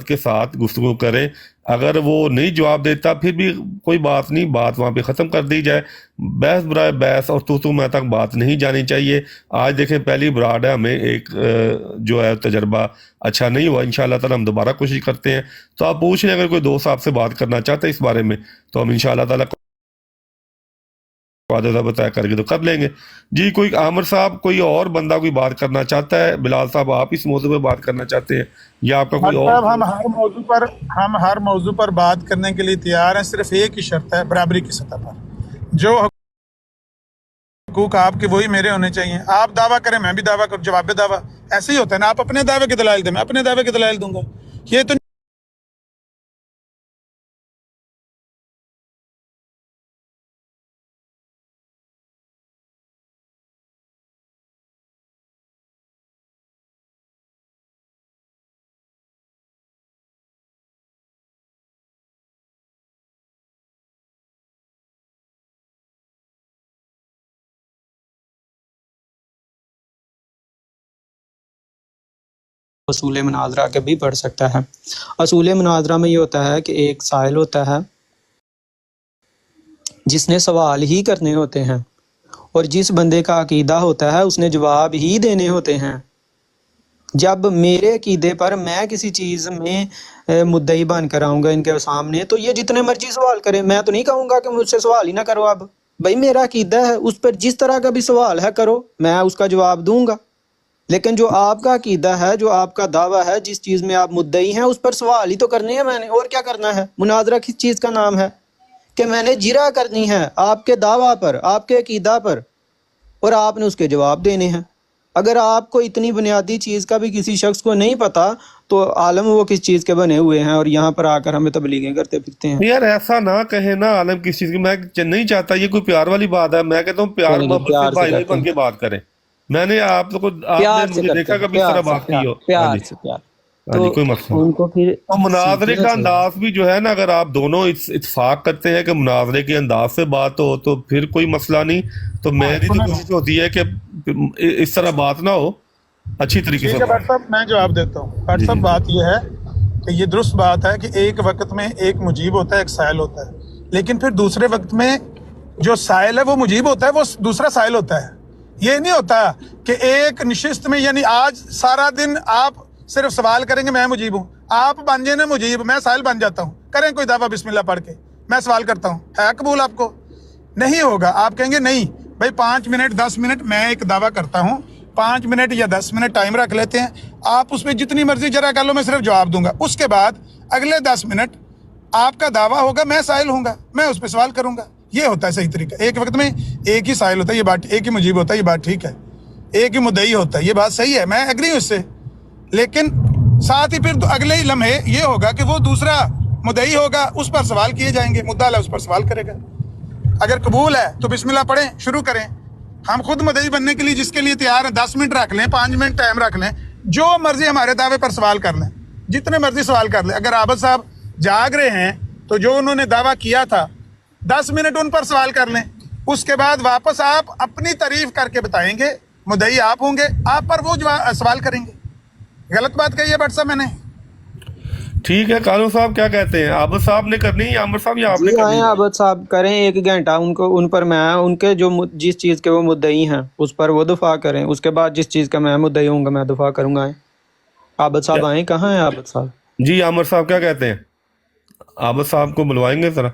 کے ساتھ گفتگو کریں. اگر وہ نہیں جواب دیتا پھر بھی کوئی بات نہیں, بات وہاں پہ ختم کر دی جائے. بحث برائے بحث اور تو میں تک بات نہیں جانی چاہیے. آج دیکھیں پہلی براڈ ہے, ہمیں ایک جو ہے تجربہ اچھا نہیں ہوا. انشاءاللہ تعالی ہم دوبارہ کوشش کرتے ہیں. تو آپ پوچھ لیں, اگر کوئی دوست آپ سے بات کرنا چاہتا ہے اس بارے میں تو ہم انشاءاللہ تعالی بتایا کر کے تو کر لیں گے. جی کوئی عامر صاحب, کوئی اور بندہ کوئی بات کرنا چاہتا ہے؟ بلال صاحب آپ اس موضوع پہ بات کرنا چاہتے ہیں یا آپ کا کوئی اور؟ صاحب ہم ہر موضوع پر بات کرنے کے لیے تیار ہیں, صرف ایک ہی شرط ہے, برابری کی سطح پر. جو حقوق آپ کے وہی میرے ہونے چاہیے. آپ دعویٰ کریں میں بھی دعویٰ کروں, جواب دعویٰ ایسے ہی ہوتا ہے نا. آپ اپنے دعوے کے دلائل دیں, میں اپنے دعوے کے دلائل دوں گا. یہ تو اصول مناظرہ کے بھی پڑھ سکتا ہے. اصول مناظرہ میں یہ ہوتا ہے کہ ایک سائل ہوتا ہے جس نے سوال ہی کرنے ہوتے ہیں, اور جس بندے کا عقیدہ ہوتا ہے اس نے جواب ہی دینے ہوتے ہیں. جب میرے عقیدے پر میں کسی چیز میں مدعی بن کر آؤں گا ان کے سامنے, تو یہ جتنے مرضی سوال کریں, میں تو نہیں کہوں گا کہ مجھ سے سوال ہی نہ کرو. اب بھائی میرا عقیدہ ہے, اس پر جس طرح کا بھی سوال ہے کرو, میں اس کا جواب دوں گا. لیکن جو آپ کا عقیدہ ہے, جو آپ کا دعویٰ ہے, جس چیز میں آپ مدعی ہیں, اس پر سوال ہی تو کرنے ہیں میں نے, اور کیا کرنا ہے. مناظرہ کس چیز کا نام ہے کہ میں نے جرا کرنی ہے آپ کے دعویٰ پر, آپ کے عقیدہ پر, اور آپ نے اس کے جواب دینے ہیں. اگر آپ کو اتنی بنیادی چیز کا بھی کسی شخص کو نہیں پتا تو عالم وہ کس چیز کے بنے ہوئے ہیں, اور یہاں پر آ کر ہمیں تبلیغیں کرتے پھرتے ہیں. یار ایسا نہ کہیں نا, عالم کس چیز کی. میں نہیں چاہتا, یہ کوئی پیار والی بات ہے. میں کہتا ہوں پیار محبت سے بھائی بن کے بات کریں. میں نے آپ کو, آپ نے مجھے دیکھا کبھی اس طرح بات کی ہو؟ پیار سے پیار. تو کوئی مسئلہ ان کو پھر مناظرے کا انداز بھی جو ہے نا, اگر آپ دونوں اتفاق کرتے ہیں کہ مناظرے کے انداز سے بات ہو تو پھر کوئی مسئلہ نہیں. تو میری تو کوشش ہوتی ہے کہ اس طرح بات نہ ہو, اچھی طریقے سے. ڈاکٹر صاحب میں جواب دیتا ہوں. ڈاکٹر صاحب بات یہ ہے کہ یہ درست بات ہے کہ ایک وقت میں ایک مجیب ہوتا ہے, ایک سائل ہوتا ہے, لیکن پھر دوسرے وقت میں جو سائل ہے وہ مجیب ہوتا ہے, وہ دوسرا سائل ہوتا ہے. یہ نہیں ہوتا کہ ایک نشست میں, یعنی آج سارا دن آپ صرف سوال کریں گے میں مجیب ہوں, آپ بن جائیں نا مجیب, میں سائل بن جاتا ہوں. کریں کوئی دعویٰ بسم اللہ پڑھ کے, میں سوال کرتا ہوں, ہے قبول آپ کو؟ نہیں ہوگا. آپ کہیں گے نہیں بھائی 5 منٹ 10 منٹ میں ایک دعویٰ کرتا ہوں, 5 منٹ یا 10 منٹ ٹائم رکھ لیتے ہیں, آپ اس میں جتنی مرضی جرا کر لو, میں صرف جواب دوں گا. اس کے بعد اگلے 10 منٹ آپ کا دعویٰ ہوگا, میں سائل ہوں گا, میں اس پہ سوال کروں گا. یہ ہوتا ہے صحیح طریقہ. ایک وقت میں ایک ہی سائل ہوتا ہے, یہ بات ایک ہی مجیب ہوتا ہے, یہ بات ٹھیک ہے. ایک ہی مدعی ہوتا ہے, یہ بات صحیح ہے, میں ایگری ہوں اس سے. لیکن ساتھ ہی پھر اگلے ہی لمحے یہ ہوگا کہ وہ دوسرا مدعی ہوگا, اس پر سوال کیے جائیں گے, مدعا اس پر سوال کرے گا. اگر قبول ہے تو بسم اللہ پڑھیں, شروع کریں. ہم خود مدعی بننے کے لیے جس کے لیے تیار ہیں, 10 منٹ رکھ لیں, 5 منٹ ٹائم رکھ لیں, جو مرضی ہمارے دعوے پر سوال کر لیں, جتنے مرضی سوال کر لیں. اگر عابد صاحب جاگ رہے ہیں تو جو انہوں نے دعویٰ کیا تھا 10 منٹ ان پر سوال کر لیں. اس کے بعد واپس آپ اپنی تعریف کر کے بتائیں گے, مدعی آپ ہوں گے, آپ پر وہ سوال کریں گے. غلط بات کہی ہے بٹ صاحب میں نے. ٹھیک ہے, قانون صاحب کیا کہتے ہیں؟ عابد صاحب نے کرنی ہے, عامر صاحب یا آپ نے کرنی ہے؟ عابد صاحب کریں 1 گھنٹہ, ان پر میں ان کے جو جس چیز کے وہ مدعی ہیں اس پر وہ دفاع کریں. اس کے بعد جس چیز کا میں مدعی ہوں گا میں دفاع کروں گا. عابد صاحب آئیں, کہاں ہیں عابد صاحب؟ جی عامر صاحب کیا کہتے ہیں؟ عابد صاحب کو بلوائیں گے ذرا.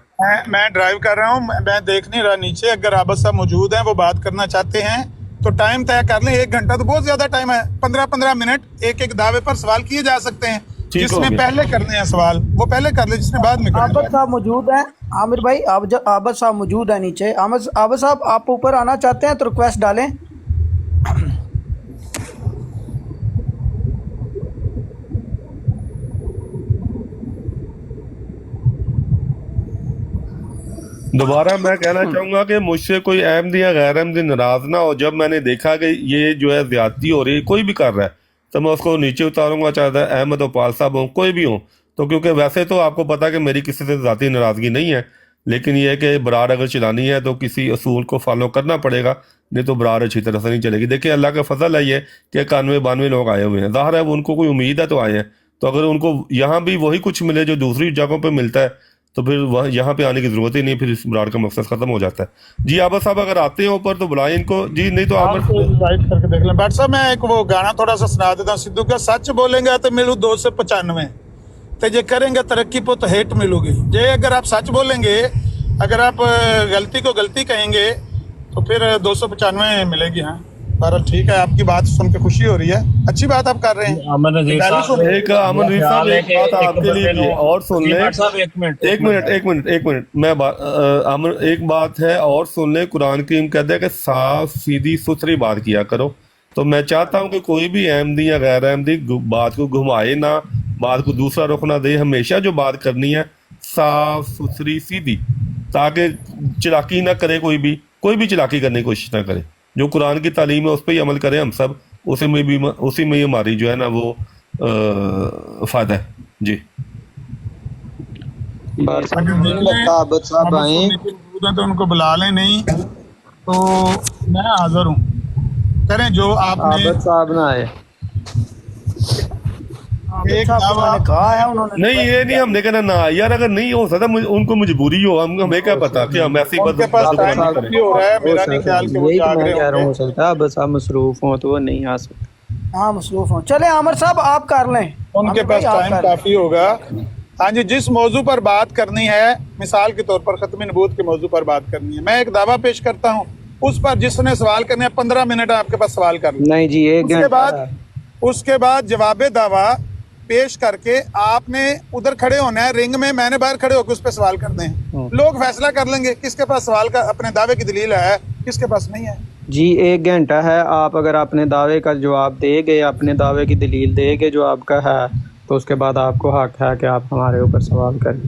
میں ڈرائیو کر رہا ہوں, میں دیکھ نہیں رہا نیچے. اگر عابد صاحب موجود ہیں, وہ بات کرنا چاہتے ہیں تو ٹائم طے کر لیں. 1 گھنٹہ تو بہت زیادہ ٹائم ہے. 15 منٹ ایک دعوے پر سوال کیے جا سکتے ہیں. جس نے پہلے کرنے ہیں سوال وہ پہلے کر لے, جس نے بعد میں کرنا. عابد صاحب موجود ہیں, عامر بھائی عابد صاحب موجود ہیں نیچے. عابد صاحب آپ اوپر آنا چاہتے ہیں تو ریکویسٹ ڈالیں. دوبارہ میں کہنا چاہوں گا کہ مجھ سے کوئی احمدی یا غیر احمدی ناراض نہ ہو. جب میں نے دیکھا کہ یہ جو ہے زیادتی ہو رہی ہے, کوئی بھی کر رہا ہے, تو میں اس کو نیچے اتاروں گا, چاہے احمد اقبال صاحب ہوں, کوئی بھی ہوں. تو کیونکہ ویسے تو آپ کو پتا کہ میری کسی سے ذاتی ناراضگی نہیں ہے, لیکن یہ ہے کہ براڈ اگر چلانی ہے تو کسی اصول کو فالو کرنا پڑے گا, نہیں تو براڈ اچھی طرح سے نہیں چلے گی. دیکھیں اللہ کا فضل ہے یہ کہ 91-92 لوگ آئے ہوئے ہیں. ظاہر ہے وہ ان کو کوئی امید ہے تو آئے ہیں, तो अगर उनको यहाँ भी वही कुछ मिले जो दूसरी जगहों पे मिलता है तो फिर वहाँ यहाँ पे आने की जरूरत ही नहीं, फिर इस ब्राड का मकसद खत्म हो जाता है। जी आबद साहब अगर आते हैं ऊपर तो बुलाएं इनको जी, नहीं तो आपको आमर इनवाइट करके देख लें। बट साहब मैं एक वो गाना थोड़ा सा सुना देता हूँ सिद्धू का, सच बोलेंगे तो मिलू 2 से 95 ते जे करेंगे तरक्की पे तो हेट मिलूगी। जे अगर आप सच बोलेंगे, अगर आप गलती को गलती कहेंगे तो फिर 295 मिलेगी। हाँ बहरहाल ठीक है, आपकी बात सुन के खुशी हो रही है, अच्छी बात आप कर रहे हैं। अमन नजीर गाली साहब, सुन एक अमन नजीर साहब एक बात आपके लिए भी है, और सुन जी लें। भट्ट साहब एक मिनट एक मिनट मैं अमन एक बात है और सुन ले। कुरान करीम कहता है कि साफ सीधी सुथरी बात किया करो। तो मैं चाहता हूं कि कोई भी अहमदी या गैर अहमदी बात को घुमाए ना, बात को दूसरा रुख ना दे। हमेशा जो बात करनी है साफ सुथरी सीधी, ताकि चालाकी ना करे, कोई भी चालाकी करने की कोशिश ना करे। जो कुरान की तालीम है उस पर ही अमल करें हम सब, उसी में ही हमारी जो है ना वो फायदा है जी। नहीं लगता आबद साहब आए तो उनको बुला लें, नहीं तो मैं हाजिर हूँ, करें जो आपने। आबद साहब ना आए। एक साहब दावा उन्होंने कहा है, उन्होंने नहीं ये नहीं हमने कहना ना यार, अगर नहीं हो सकता उनको मजबूरी हो, हमें क्या पता कि हम ऐसी उनके पास टाइम करें। काफी हो रहा है, मेरा नहीं ख्याल कि वो यही तो जाग मैं रहे कह रहा हूँ, हो होंगे। सकता है आबद साहब मसरूफ हों तो वो नहीं आ सकते। हाँ मसरूफ हूँ। चले आमिर साहब आप कर लें, उनके आमिर पास भाई, आप टाइम कर लें। काफी होगा। हाँ जी, जिस मौजू पर बात करनी है, मिसाल के तौर पर खत्म नबूवत के मौजू पर बात करनी है, मैं एक दावा पेश करता हूँ, उस पर जिसने सवाल करने हैं 15 मिनट आपके पास सवाल कर लें। नहीं जी, एक उसके बाद जवाब दावा पेश करके आपने उधर खड़े होना है रिंग में, मैंने बाहर खड़े होकर उस पर सवाल करने हैं। लोग फैसला कर लेंगे किसके पास सवाल का अपने दावे की दलील है, किसके पास नहीं है। जी 1 घंटा है, आप अगर अपने दावे का जवाब दे गए, अपने दावे की दलील दे गए जो आपका है, तो उसके बाद आपको हक है कि आप हमारे ऊपर सवाल करें।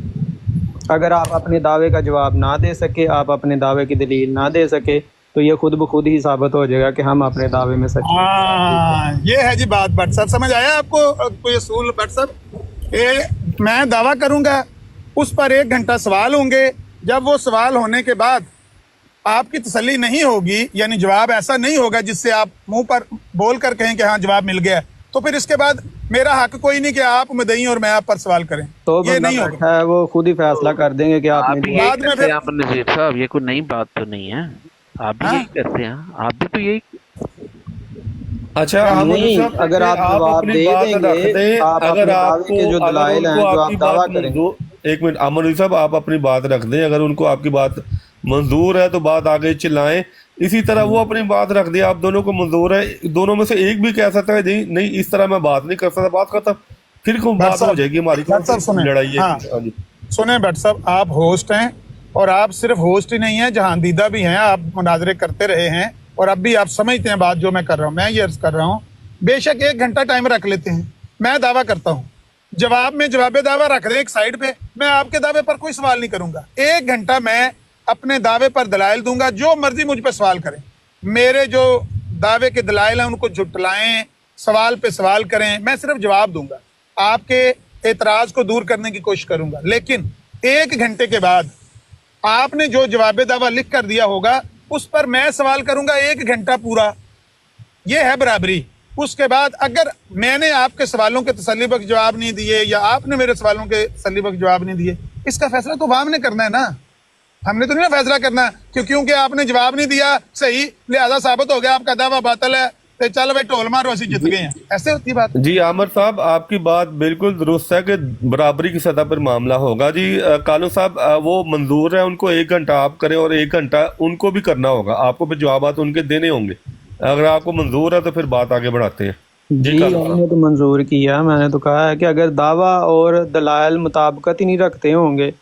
अगर आप अपने दावे का जवाब ना दे सके, आप अपने दावे की दलील ना दे सके, तो ये खुद ब खुद ही साबित हो जाएगा कि हम अपने दावे में सच। हाँ ये है जी बात। भट्ट साहब समझ आया आपको कोई असूल? भट्ट साहब मैं दावा करूंगा, उस पर 1 घंटा सवाल होंगे। जब वो सवाल होने के बाद आपकी तसल्ली नहीं होगी, यानी जवाब ऐसा नहीं होगा जिससे आप मुंह पर बोल कर कहें कि हाँ जवाब मिल गया, तो फिर इसके बाद मेरा हक कोई नहीं कि आप मुद्दई और मैं आप पर सवाल करें। तो ये नहीं होगा, है वो खुद ही फैसला कर देंगे कि आपने भी बाद यही में करते फिर- हैं अमन नजीर साहब, ये कोई नई बात तो नहीं है, आप भी यही करते हैं, आप भी तो यही। अच्छा हम नहीं, अगर आप जवाब अपनी दे बात देंगे, रख दें, आप अगर अपने दावे आपको के जो अगर दलाइल हैं, उनको जो आप आपकी दावा बात करेंगे। मंजूर, एक मिनट अमन साहब आप अपनी बात रख दें, अगर उनको आपकी बात मंजूर है तो बात आगे चिल्लाएं। इसी तरह वो अपनी बात रख दे, आप दोनों को मंजूर है, दोनों में से एक भी कह सकता है नहीं नहीं इस तरह मैं बात नहीं कर सकता, बात खत्म, फिर को बात हो जाएगी हमारी भट्ट साहब सुने, लड़ाई है। हाँ। हाँ जी। सुने भट्ट साहब, आप होस्ट हैं, और आप सिर्फ होस्ट ही नहीं हैं, जहांदीदा भी हैं, आप मुनाजरे करते रहे हैं, और अब भी आप समझते हैं बात जो मैं कर रहा हूँ। मैं ये अर्ज कर रहा हूँ, बेशक 1 घंटा टाइम रख लेते हैं, मैं दावा करता हूँ, जवाब में जवाब दावा रख दें एक साइड पे, मैं आपके दावे पर कोई सवाल नहीं करूंगा। 1 घंटा मैं अपने दावे पर दलाइल दूंगा, जो मर्जी मुझ पर सवाल करें, मेरे जो दावे के दलाइल हैं उनको झुटलाएं, सवाल पे सवाल करें, मैं सिर्फ जवाब दूंगा, आपके एतराज को दूर करने की कोशिश करूंगा। लेकिन 1 घंटे के बाद आपने जो जवाब दावा लिख कर दिया होगा उस पर मैं सवाल करूंगा 1 घंटा पूरा, ये है बराबरी। उसके बाद अगर मैंने आपके सवालों के तसल्ली बख्श जवाब नहीं दिए, या आपने मेरे सवालों के तसल्ली बख्श जवाब नहीं दिए, इसका फैसला तो अवाम ने करना है ना, हमने तो नहीं ना फैसला करना कि क्योंकि आपने जवाब नहीं दिया सही लिहाजा साबित हो गया आपका दावा बातिल है, तो चल भाई ढोल मारो ਅਸੀਂ जित गए हैं, ऐसे होती बात। जी आमिर साहब आपकी बात बिल्कुल दुरुस्त है कि बराबरी की सतह पर मामला होगा। जी कालू साहब वो मंजूर है, उनको 1 घंटा आप करें और 1 घंटा उनको भी करना होगा, आपको फिर जवाब उनके देने होंगे। अगर आपको मंजूर है तो फिर बात आगे बढ़ाते हैं। जी हमने तो मंजूर किया, मैंने तो कहा है कि अगर दावा और दलाइल मुताबिकत ही नहीं रखते होंगे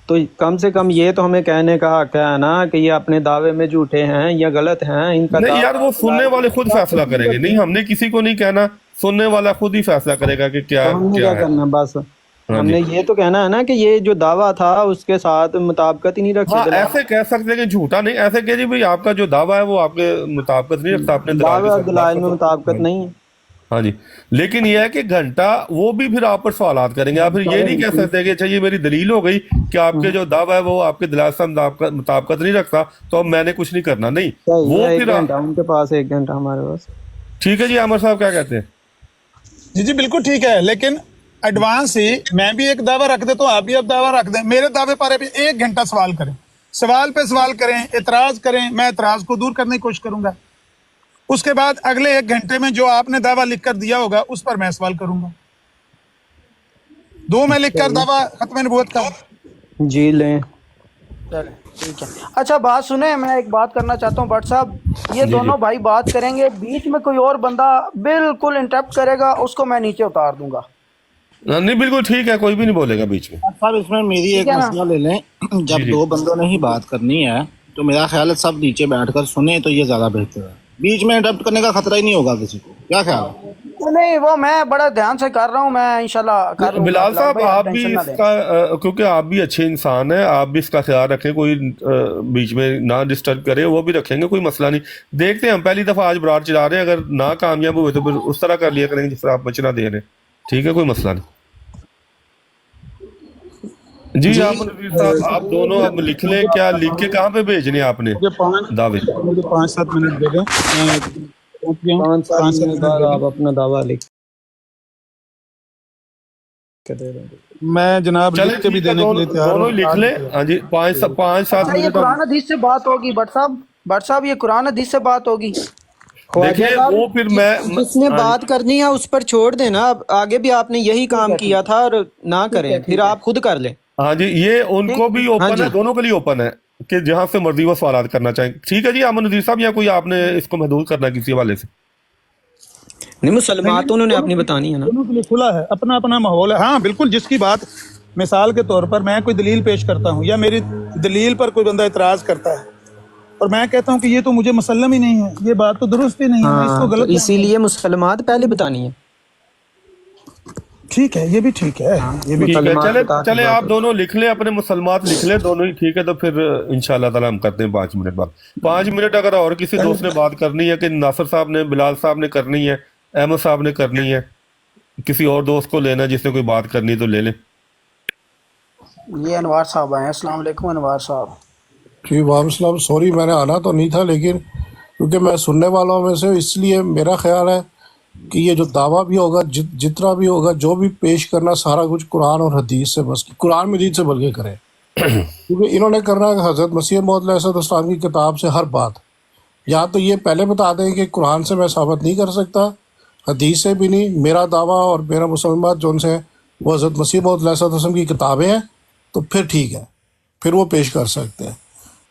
तो कम से कम ये तो हमें कहने का हक है ना कि ये अपने दावे में झूठे हैं या गलत हैं। इनका नहीं यार वो सुनने वाले खुद फैसला करेंगे, नहीं हमने किसी को नहीं कहना, सुनने वाला खुद ही फैसला करेगा कि क्या हमने क्या क्या है। करना, बस हाँ हमने जी। ये तो कहना है ना कि ये जो दावा था उसके साथ मुताबिकत ही नहीं हाँ रखते। ऐसे कह सकते हैं कि झूठा नहीं, ऐसे कह जी भाई आपका जो दावा है वो आपके मुताबिकत नहीं रखता, अपने दावे और दलाइल दलाइल में मुताबिकत नहीं है। हाँ जी। लेकिन ये है कि घंटा वो भी फिर आप पर सवालात करेंगे, आप फिर ये नहीं कह सकते कि अच्छा ये मेरी दलील हो गई कि आपके जो दावा है वो आपके दलाइल से मुताबिकत नहीं रखता तो अब मैंने कुछ नहीं करना, नहीं वो वो 1 फिर घंटा उनके पास, 1 घंटा हमारे पास। ठीक है जी। आमिर साहब क्या कहते हैं? जी जी बिल्कुल ठीक है, लेकिन एडवांस ही मैं भी एक दावा रख देता हूँ, आप भी अब दावा रख दें, मेरे दावे पर भी 1 घंटा सवाल करें, सवाल पे सवाल करें, एतराज करें, मैं एतराज को दूर करने की कोशिश करूंगा। उसके बाद अगले 1 घंटे में जो आपने दावा लिख कर दिया होगा उस पर मैं सवाल करूंगा। दो में लिख कर दावा खत्म नबूवत का। जी लें। चलें, ठीक है। अच्छा बात सुने, मैं एक बात करना चाहता हूँ भट्ट साहब, ये जी दोनों भाई बात करेंगे, बीच में कोई और बंदा बिल्कुल इंटरप्ट करेगा, उसको मैं नीचे उतार दूंगा, नहीं बिल्कुल ठीक है, कोई भी नहीं बोलेगा बीच में। साहब इसमें मेरी ठीक एक है ना? मसला ले लें। जी जब जी। दो बंदों ने ही बात करनी है तो मेरा ख्याल है सब नीचे बैठकर सुने तो ये ज्यादा बेहतर है, बीच में इंटरप्ट करने का खतरा ही नहीं होगा किसी को, क्या ख्याल है? नहीं वो मैं बड़ा ध्यान से कर रहा हूँ, मैं इंशाल्लाह कर लूंगा। बिलाल साहब भाई आप आप भी टेंशन ना लें। इसका क्योंकि आप भी अच्छे इंसान हैं, आप भी इसका ख्याल रखें, कोई बीच में ना डिस्टर्ब करे, वो भी रखेंगे, कोई मसला नहीं। देखते हैं, हम पहली दफा आज ब्राड चला रहे हैं, अगर ना कामयाब हुए तो फिर उस तरह कर लिया करेंगे जिस तरह आप बचना दे रहे हैं, ठीक है, कोई मसला नहीं। जी आप नज़ीर साहब आप दोनों अब लिख लें, क्या लिख के कहाँ पे भेजने हैं आपने दावे? मुझे 5-7 मिनट दे दें, मैं पहुंच गया हूं। 5-7 5-7 मिनट बाद दे आप दें। अपना दावा लिख के दे देंगे। मैं जनाब चले लिख के भी ठीक है, देने के लिए तैयार दोनों हूं। लिख लें। हाँ जी, 5-7 अच्छा ये मिनट कुरान हदीस से बात होगी भट्ट साहब ये कुरान हदीस से बात होगी। देखिए वो फिर जिसने हाँ बात करनी है उस पर छोड़ देना, अब आगे भी आपने यही काम किया था और ना करें, फिर आप खुद कर लें। हाँ जी, ये उनको भी हाँ ओपन जी। है, दोनों के लिए ओपन है कि जहां से मर्जी वो सवाल करना चाहें। ठीक है जी अमन नज़ीर साहब, या कोई आपने इसको महदूद करना है किसी हवाले से? नहीं मुसलमान तो उन्होंने अपनी बतानी है ना। दोनों के लिए खुला है, अपना अपना माहौल है। हाँ बिल्कुल, जिसकी बात मिसाल के तौर पर मैं कोई दलील पेश करता हूँ या मेरी दलील पर कोई बंदा इतराज करता है और मैं कहता हूँ कि ये तो मुझे मुसल्लम ही नहीं है, ये बात तो दुरुस्त ही नहीं है, मैं इसको हाँ, तो गलत इसीलिए मुसलमान पहले बतानी है। ठीक है, ये भी ठीक है, ये भी ठीक है, मुसलमान चले बता के चले बात आप दोनों लिख लें, अपने मुसलमान लिख लें दोनों ही, ठीक है। तो फिर इंशाल्लाह ताला हम करते हैं 5 मिनट बाद। 5 मिनट अगर और किसी दोस्त ने बात करनी है, कि नासिर साहब ने, बिलाल साहब ने करनी है, अहमद साहब ने करनी है, किसी और दोस्त को लेना जिसने कोई बात करनी है तो ले लें। ये अनवार साहब आए हैं। अस्सलाम वालेकुम अनवार साहब। जी वालेकुम, सॉरी मैंने आना तो नहीं था, लेकिन क्योंकि मैं सुनने वालों में से, इसलिए मेरा ख्याल है कि ये जो दावा भी होगा, जितना भी होगा, जो भी पेश करना, सारा कुछ कुरान और हदीस से, बस कुरान मजीद से बल्कि करें, क्योंकि इन्होंने करना है हज़रत मसीह मौद अलैहिस्सलाम की किताब से हर बात। या तो ये पहले बता दें कि कुरान से मैं साबित नहीं कर सकता, हदीस से भी नहीं, मेरा दावा और मेरा मुसलमान जो उनसे वो हज़रत मसीह मौद अलैहिस्सलाम की किताबें हैं, तो फिर ठीक है, फिर वो पेश कर सकते हैं।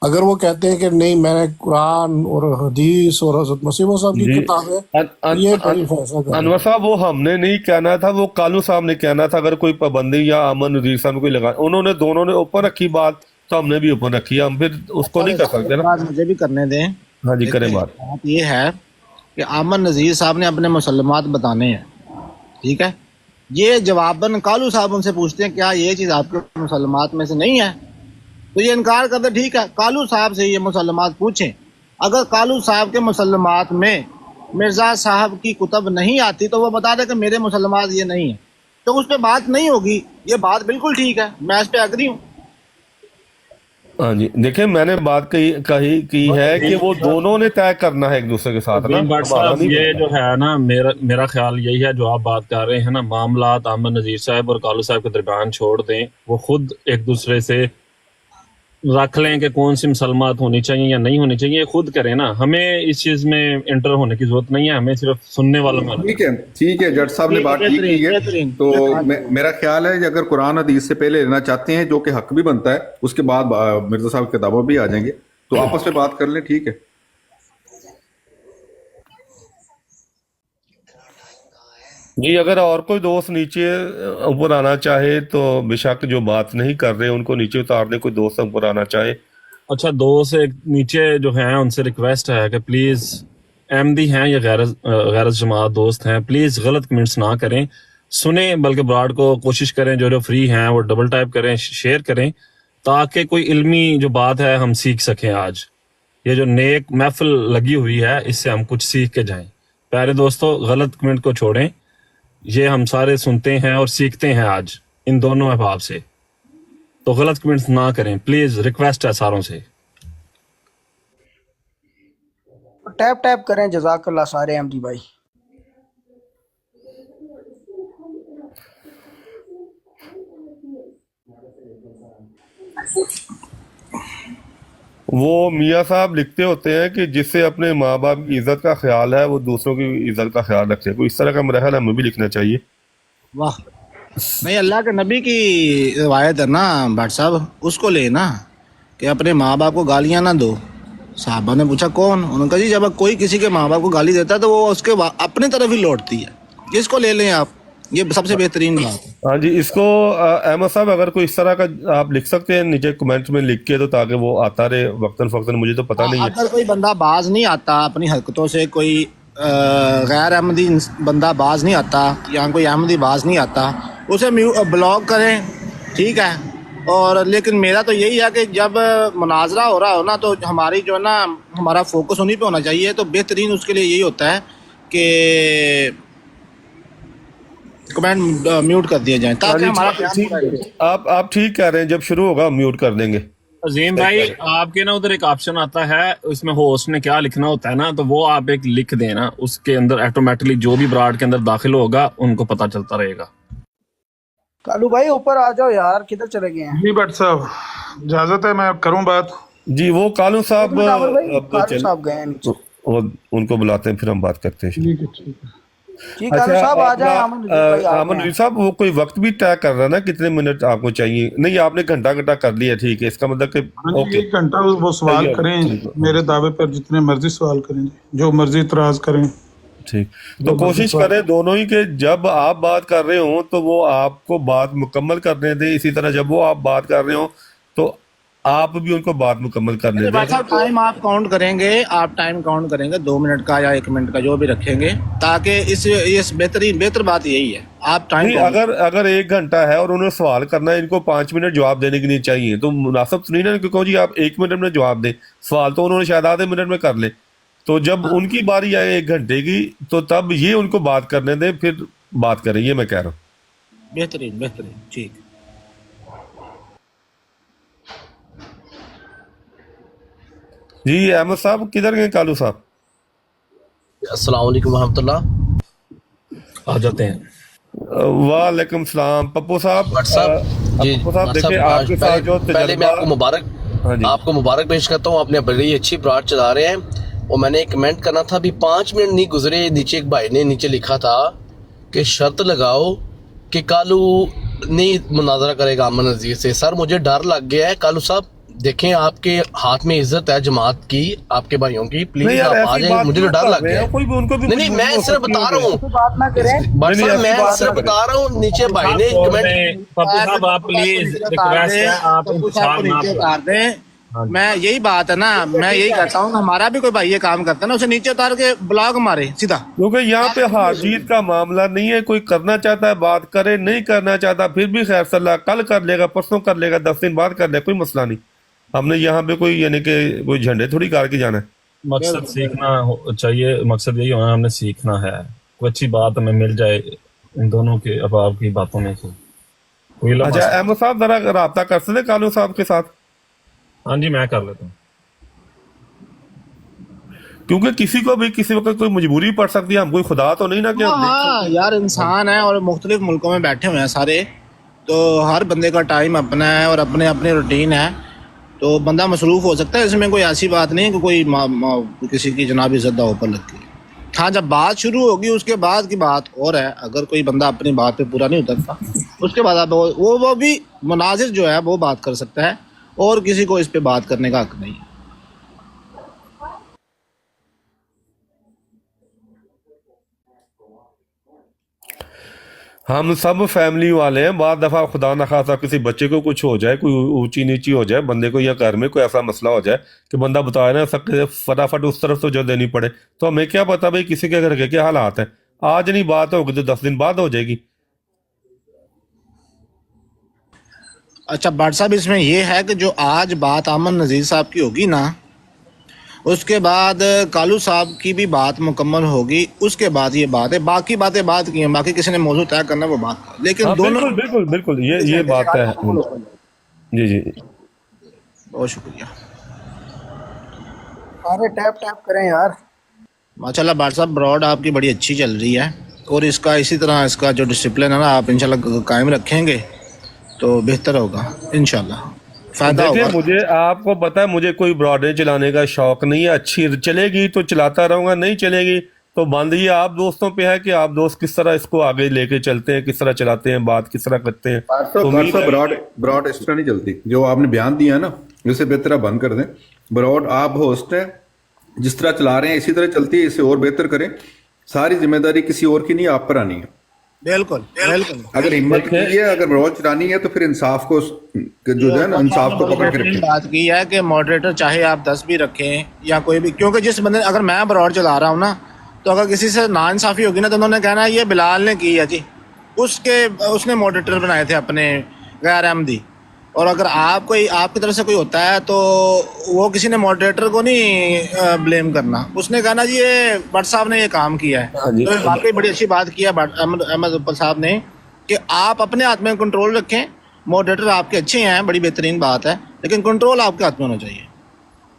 अगर वो कहते हैं कि नहीं मैंने कुरान और हदीस और हज़रत मसीह मौद की जी किताबें, ये कोई फैसला करें। अनवर साहब वो हमने नहीं कहना था, वो कालू साहब ने कहना था। अगर कोई पाबंदी या अमन नज़ीर साहब ने कोई लगा, उन्होंने दोनों ने ऊपर रखी बात, तो हमने भी ऊपर रखी, हम फिर उसको नहीं कर सकते ना। बात मुझे भी करने दें। हाँ जी करें बात। बात ये है कि आमन नज़ीर साहब ने अपने मुसलमात बताने हैं, ठीक है। ये जवाबन कालू साहब उनसे पूछते हैं क्या ये चीज़ आपके मुसलमात में से नहीं है, तो ये इनकार करते, ठीक है कालू साहब से ये मुसलमात पूछें। अगर कालू साहब के मुसलमात में मिर्ज़ा साहब की कुतब नहीं आती तो वो बता दे कि मेरे मुसलमात ये नहीं है, तो उस पर बात नहीं होगी। ये बात बिल्कुल ठीक है, मैं इस पर एग्री हूँ। हाँ जी देखिए, मैंने बात की है कि वो दोनों ने तय करना है एक दूसरे के साथ ना, भट्ट हमारा साहब नहीं ये करना। जो है ना, मेरा ख्याल यही है, जो आप बात कर रहे हैं ना, मामलात अमन नज़ीर साहब और कालू साहब के दरमियान छोड़ दें, वो खुद एक दूसरे से रख लें कि कौन सी मुसलमात होनी चाहिए या नहीं होनी चाहिए, खुद करें ना। हमें इस चीज में इंटर होने की जरूरत नहीं है, हमें सिर्फ सुनने वालों में। ठीक है जज साहब ने बात ठीक की है। तो मेरा ख्याल है कि अगर कुरान हदीस से पहले लेना चाहते हैं, जो कि हक भी बनता है, उसके बाद मिर्जा साहब की किताबें भी आ जाएंगे, तो आपस में बात कर लें, ठीक है। जी अगर और कोई दोस्त नीचे ऊपर आना चाहे तो बेशक, जो बात नहीं कर रहे उनको नीचे उतारने, कोई दोस्त ऊपर आना चाहे। अच्छा, दो से नीचे जो हैं उनसे रिक्वेस्ट है कि प्लीज अहमदी हैं या गैर जमात दोस्त हैं, प्लीज गलत कमेंट्स ना करें, सुने, बल्कि ब्रॉड को कोशिश करें, जो फ्री हैं वो डबल टाइप करें, शेयर करें, ताकि कोई इल्मी जो बात है हम सीख सकें। आज ये जो नेक महफिल लगी हुई है, इससे हम कुछ सीख के जाएं। प्यारे दोस्तों, गलत कमेंट को छोड़ें, ये हम सारे सुनते हैं और सीखते हैं आज इन दोनों अहबाब से, तो गलत कमेंट्स ना करें प्लीज, रिक्वेस्ट है सारों से। टैप टैप करें, जजाकल्लाह सारे अहमदी भाई। वो मियाँ साहब लिखते होते हैं कि जिससे अपने माँ बाप की इज्जत का ख्याल है वो दूसरों की इज्जत का ख्याल रखते हैं, तो इस तरह का मेरा ख्याल हमें भी लिखना चाहिए। वाह, नहीं अल्लाह के नबी की रिवायत है ना भट्ट साहब, उसको लेना कि अपने माँ बाप को गालियाँ ना दो। साहबा ने पूछा कौन, उन्होंने कहा जी जब कोई किसी के माँ बाप को गाली देता है तो वो उसके अपने तरफ ही लौटती है, इसको ले लें आप, ये सबसे बेहतरीन बात है। हाँ जी, इसको अहमद साहब अगर कोई इस तरह का आप लिख सकते हैं नीचे कमेंट में लिख के, तो ताकि वो आता रहे वक्तन फक्तन, मुझे तो पता नहीं है। अगर कोई बंदा बाज नहीं आता अपनी हरकतों से, कोई गैर अहमदी बंदा बाज नहीं आता या कोई अहमदी बाज नहीं आता, उसे ब्लॉक करें, ठीक है। और लेकिन मेरा तो यही है कि जब मुनाजरा हो रहा हो ना, तो हमारी जो है ना, हमारा फोकस उन्हीं पे होना चाहिए। तो बेहतरीन उसके लिए यही होता है कि कमेंट म्यूट कर दिए जाएं ताकि हमारा आप ठीक कह रहे हैं, जब शुरू होगा म्यूट कर देंगे। अजीम भाई आपके ना उधर एक ऑप्शन आता है, उसमें होस्ट ने क्या लिखना होता है ना, तो वो आप एक लिख देना, उसके अंदर ऑटोमेटिकली जो भी ब्राड के अंदर दाखिल होगा उनको पता चलता रहेगा। कालू भाई ऊपर आ जाओ यार, किधर चले गए हैं? जी भट्ट साहब, इजाजत है मैं करूं बात? जी वो कालू साहब कालू साहब गए हैं नीचे, उनको बुलाते हैं, फिर हम बात करते हैं। ठीक है ठीक है। जी कालू साहब आ जाए। अमन नजीर साहब वो कोई वक्त भी तय कर रहा है ना, कितने मिनट आपको चाहिए? नहीं आपने घंटा कर लिया, ठीक है, इसका मतलब कि ओके 1 घंटा वो सवाल करें, मेरे दावे पर जितने मर्जी सवाल करें, जो मर्जी इतराज करें। ठीक, तो कोशिश करें दोनों ही कि जब आप बात कर रहे हो तो वो आपको बात मुकम्मल करने दें, इसी तरह जब वो आप बात कर रहे हो तो आप भी उनको बात मुकम्मल करने दें। टाइम आप काउंट करेंगे, आप टाइम काउंट करेंगे 2 मिनट का या 1 मिनट का, जो भी रखेंगे, ताकि इस बेहतर बात यही है, आप टाइम अगर 1 घंटा है और उन्हें सवाल करना है, इनको 5 मिनट जवाब देने के लिए चाहिए, तो मुनासिब नहीं ना क्योंकि जी आप 1 मिनट में जवाब दें, सवाल तो उन्होंने शायद आधे मिनट में कर ले, तो जब उनकी बारी आए 1 घंटे की तो तब ये उनको बात करने दें, फिर बात करें, ये मैं कह रहा हूँ। बेहतरीन, ठीक। जी अहमद साहब किधर गए? कालू साहब अस्सलाम वालेकुम रहमतुल्लाह, आ जाते हैं। वालेकुम सलाम। पप्पू साहब जी देखिए आपके साथ जो पहले मैं आपको मुबारक पेश करता हूँ, आपने बड़ी अच्छी ब्राड चला रहे हैं। और मैंने एक कमेंट करना था, अभी 5 मिनट नहीं गुजरे, नीचे एक भाई ने नीचे लिखा था कि शर्त लगाओ कि कालू नहीं मुनाजरा करेगा अमन नज़ीर से। सर मुझे डर लग गया है। कालू साहब देखें, आपके हाथ में इज्जत है जमात की, आपके भाइयों की, प्लीज आप आ जाए, मुझे तो डर लग गया है। नहीं मैं सिर्फ बता रहा हूँ, मैं सिर्फ बता रहा हूँ, नीचे भाई ने कमेंट। पप्पू साहब आप प्लीज रिक्वेस्ट है, आप उतार दें। मैं यही बात है ना, मैं यही कहता हूँ, हमारा भी कोई भाई ये काम करता है ना, उसे नीचे उतार के ब्लॉक मारे सीधा, क्योंकि यहाँ पे हार जीत का मामला नहीं है। कोई करना चाहता है बात करे, नहीं करना चाहता फिर भी खैर सलाह, कल कर लेगा, परसों कर लेगा, 10 दिन बाद कर लेगा, कोई मसला नहीं। हमने यहाँ पे कोई यानी कि कोई झंडे थोड़ी गाड़ के जाना है। मकसद सीखना चाहिए, मकसद यही होना, हमने सीखना है, कोई अच्छी बात हमें मिल जाए इन दोनों के अब आपकी बातों में से। अच्छा अहमद साहब जरा राब्ता कर सकते कालू साहब के साथ? हाँ जी मैं कर लेता हूँ, क्योंकि किसी को भी किसी वक्त कोई मजबूरी पड़ सकती है, हम कोई खुदा तो नहीं ना कि हाँ यार इंसान है और मुख्तलिफ मुल्कों में बैठे हुए हैं सारे, तो हर बंदे का टाइम अपना है और अपने अपने रूटीन है, तो बंदा मसरूफ हो सकता है, इसमें कोई ऐसी बात नहीं कि कोई किसी की जनाब इज्जत दा ऊपर लग गई। हाँ जब बात शुरू होगी उसके बाद की बात और है, अगर कोई बंदा अपनी बात पे पूरा नहीं उतरता उसके बाद अब वो भी मुनाजिर जो है वो बात कर सकता है, और किसी को इस पे बात करने का हक नहीं है। हम सब फैमिली वाले हैं, बाद दफ़ा खुदा न खासा किसी बच्चे को कुछ हो जाए, कोई ऊंची नीची हो जाए बंदे को, या घर में कोई ऐसा मसला हो जाए कि बंदा बताए ना सकते, फटाफट उस तरफ तो जो देनी पड़े, तो हमें क्या पता भाई किसी के घर के क्या हालात है। आज नहीं बात होगी तो 10 दिन बाद हो जाएगी। अच्छा भट्ट साहब इसमें यह है कि जो आज बात अमन नज़ीर साहब की होगी ना, उसके बाद कालू साहब की भी बात मुकम्मल होगी, उसके बाद ये बात है, बाकी बातें बात की हैं, बाकी किसी ने मौजूद तय करना वो बात कर, लेकिन दोनों बिल्कुल ये बात है। जी जी बहुत शुक्रिया। अरे टैप करें यार। माशाल्लाह भट्ट साहब ब्रॉड आपकी बड़ी अच्छी चल रही है, और इसका इसी तरह इसका जो डिसिप्लिन है ना आप इंशाल्लाह कायम रखेंगे तो बेहतर होगा इंशाल्लाह। फायदा देखिए होगा। मुझे, आपको पता है मुझे कोई ब्रॉडे चलाने का शौक नहीं है, अच्छी चलेगी तो चलाता रहूंगा, नहीं चलेगी तो बंद। ये आप दोस्तों पे है कि आप दोस्त किस तरह इसको आगे लेके चलते हैं, किस तरह चलाते हैं, बात किस तरह करते हैं। तो उम्मीद है ब्रॉड ब्रॉड इस तरह नहीं चलती। जो आपने बयान दिया ना, इसे बेहतर आप बंद कर दें। ब्रॉड आप होस्ट हैं, जिस तरह चला रहे हैं इसी तरह चलती है, इसे और बेहतर करें। सारी जिम्मेदारी किसी और की नहीं, आप पर आनी है। बिल्कुल बिल्कुल। अगर हिम्मत की है, अगर ब्रॉड चलानी है तो फिर इंसाफ को जो है ना, इंसाफ को पकड़ के बेहतरीन रखें। बात की है कि मॉडरेटर चाहे आप 10 भी रखें या कोई भी, क्योंकि जिस बंदे, अगर मैं ब्रॉड चला रहा हूँ ना, तो अगर किसी से नाइंसाफी होगी ना तो उन्होंने कहना है ये बिलाल ने की है जी, उसने मॉडरेटर बनाए थे अपने गैर अहमदी। और अगर आप कोई, आपकी तरफ से कोई होता है तो वो किसी ने मॉडरेटर को नहीं ब्लेम करना, उसने कहना जी ये भट्ट साहब ने ये काम किया है। तो वाकई बड़ी अच्छी बात की है अहमद उप्पल साहब ने कि आप अपने हाथ में कंट्रोल रखें। मॉडरेटर आपके अच्छे हैं, बड़ी बेहतरीन बात है, लेकिन कंट्रोल आपके हाथ में होना चाहिए।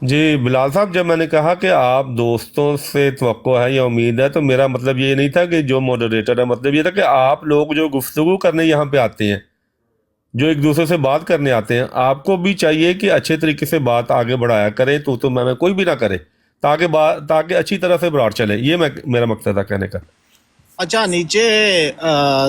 जी बिलाल साहब, जब मैंने कहा कि आप दोस्तों से तवक्को है या उम्मीद है, तो मेरा मतलब ये नहीं था कि जो मॉडरेटर है, मतलब ये था कि आप लोग जो गुफ्तगू करने यहाँ पे आते हैं, जो एक दूसरे से बात करने आते हैं, आपको भी चाहिए कि अच्छे तरीके से बात आगे बढ़ाया करें, तो मैं कोई भी ना करे, ताकि अच्छी तरह से ब्रॉड चले। ये मेरा मकसद था कहने का। अच्छा, नीचे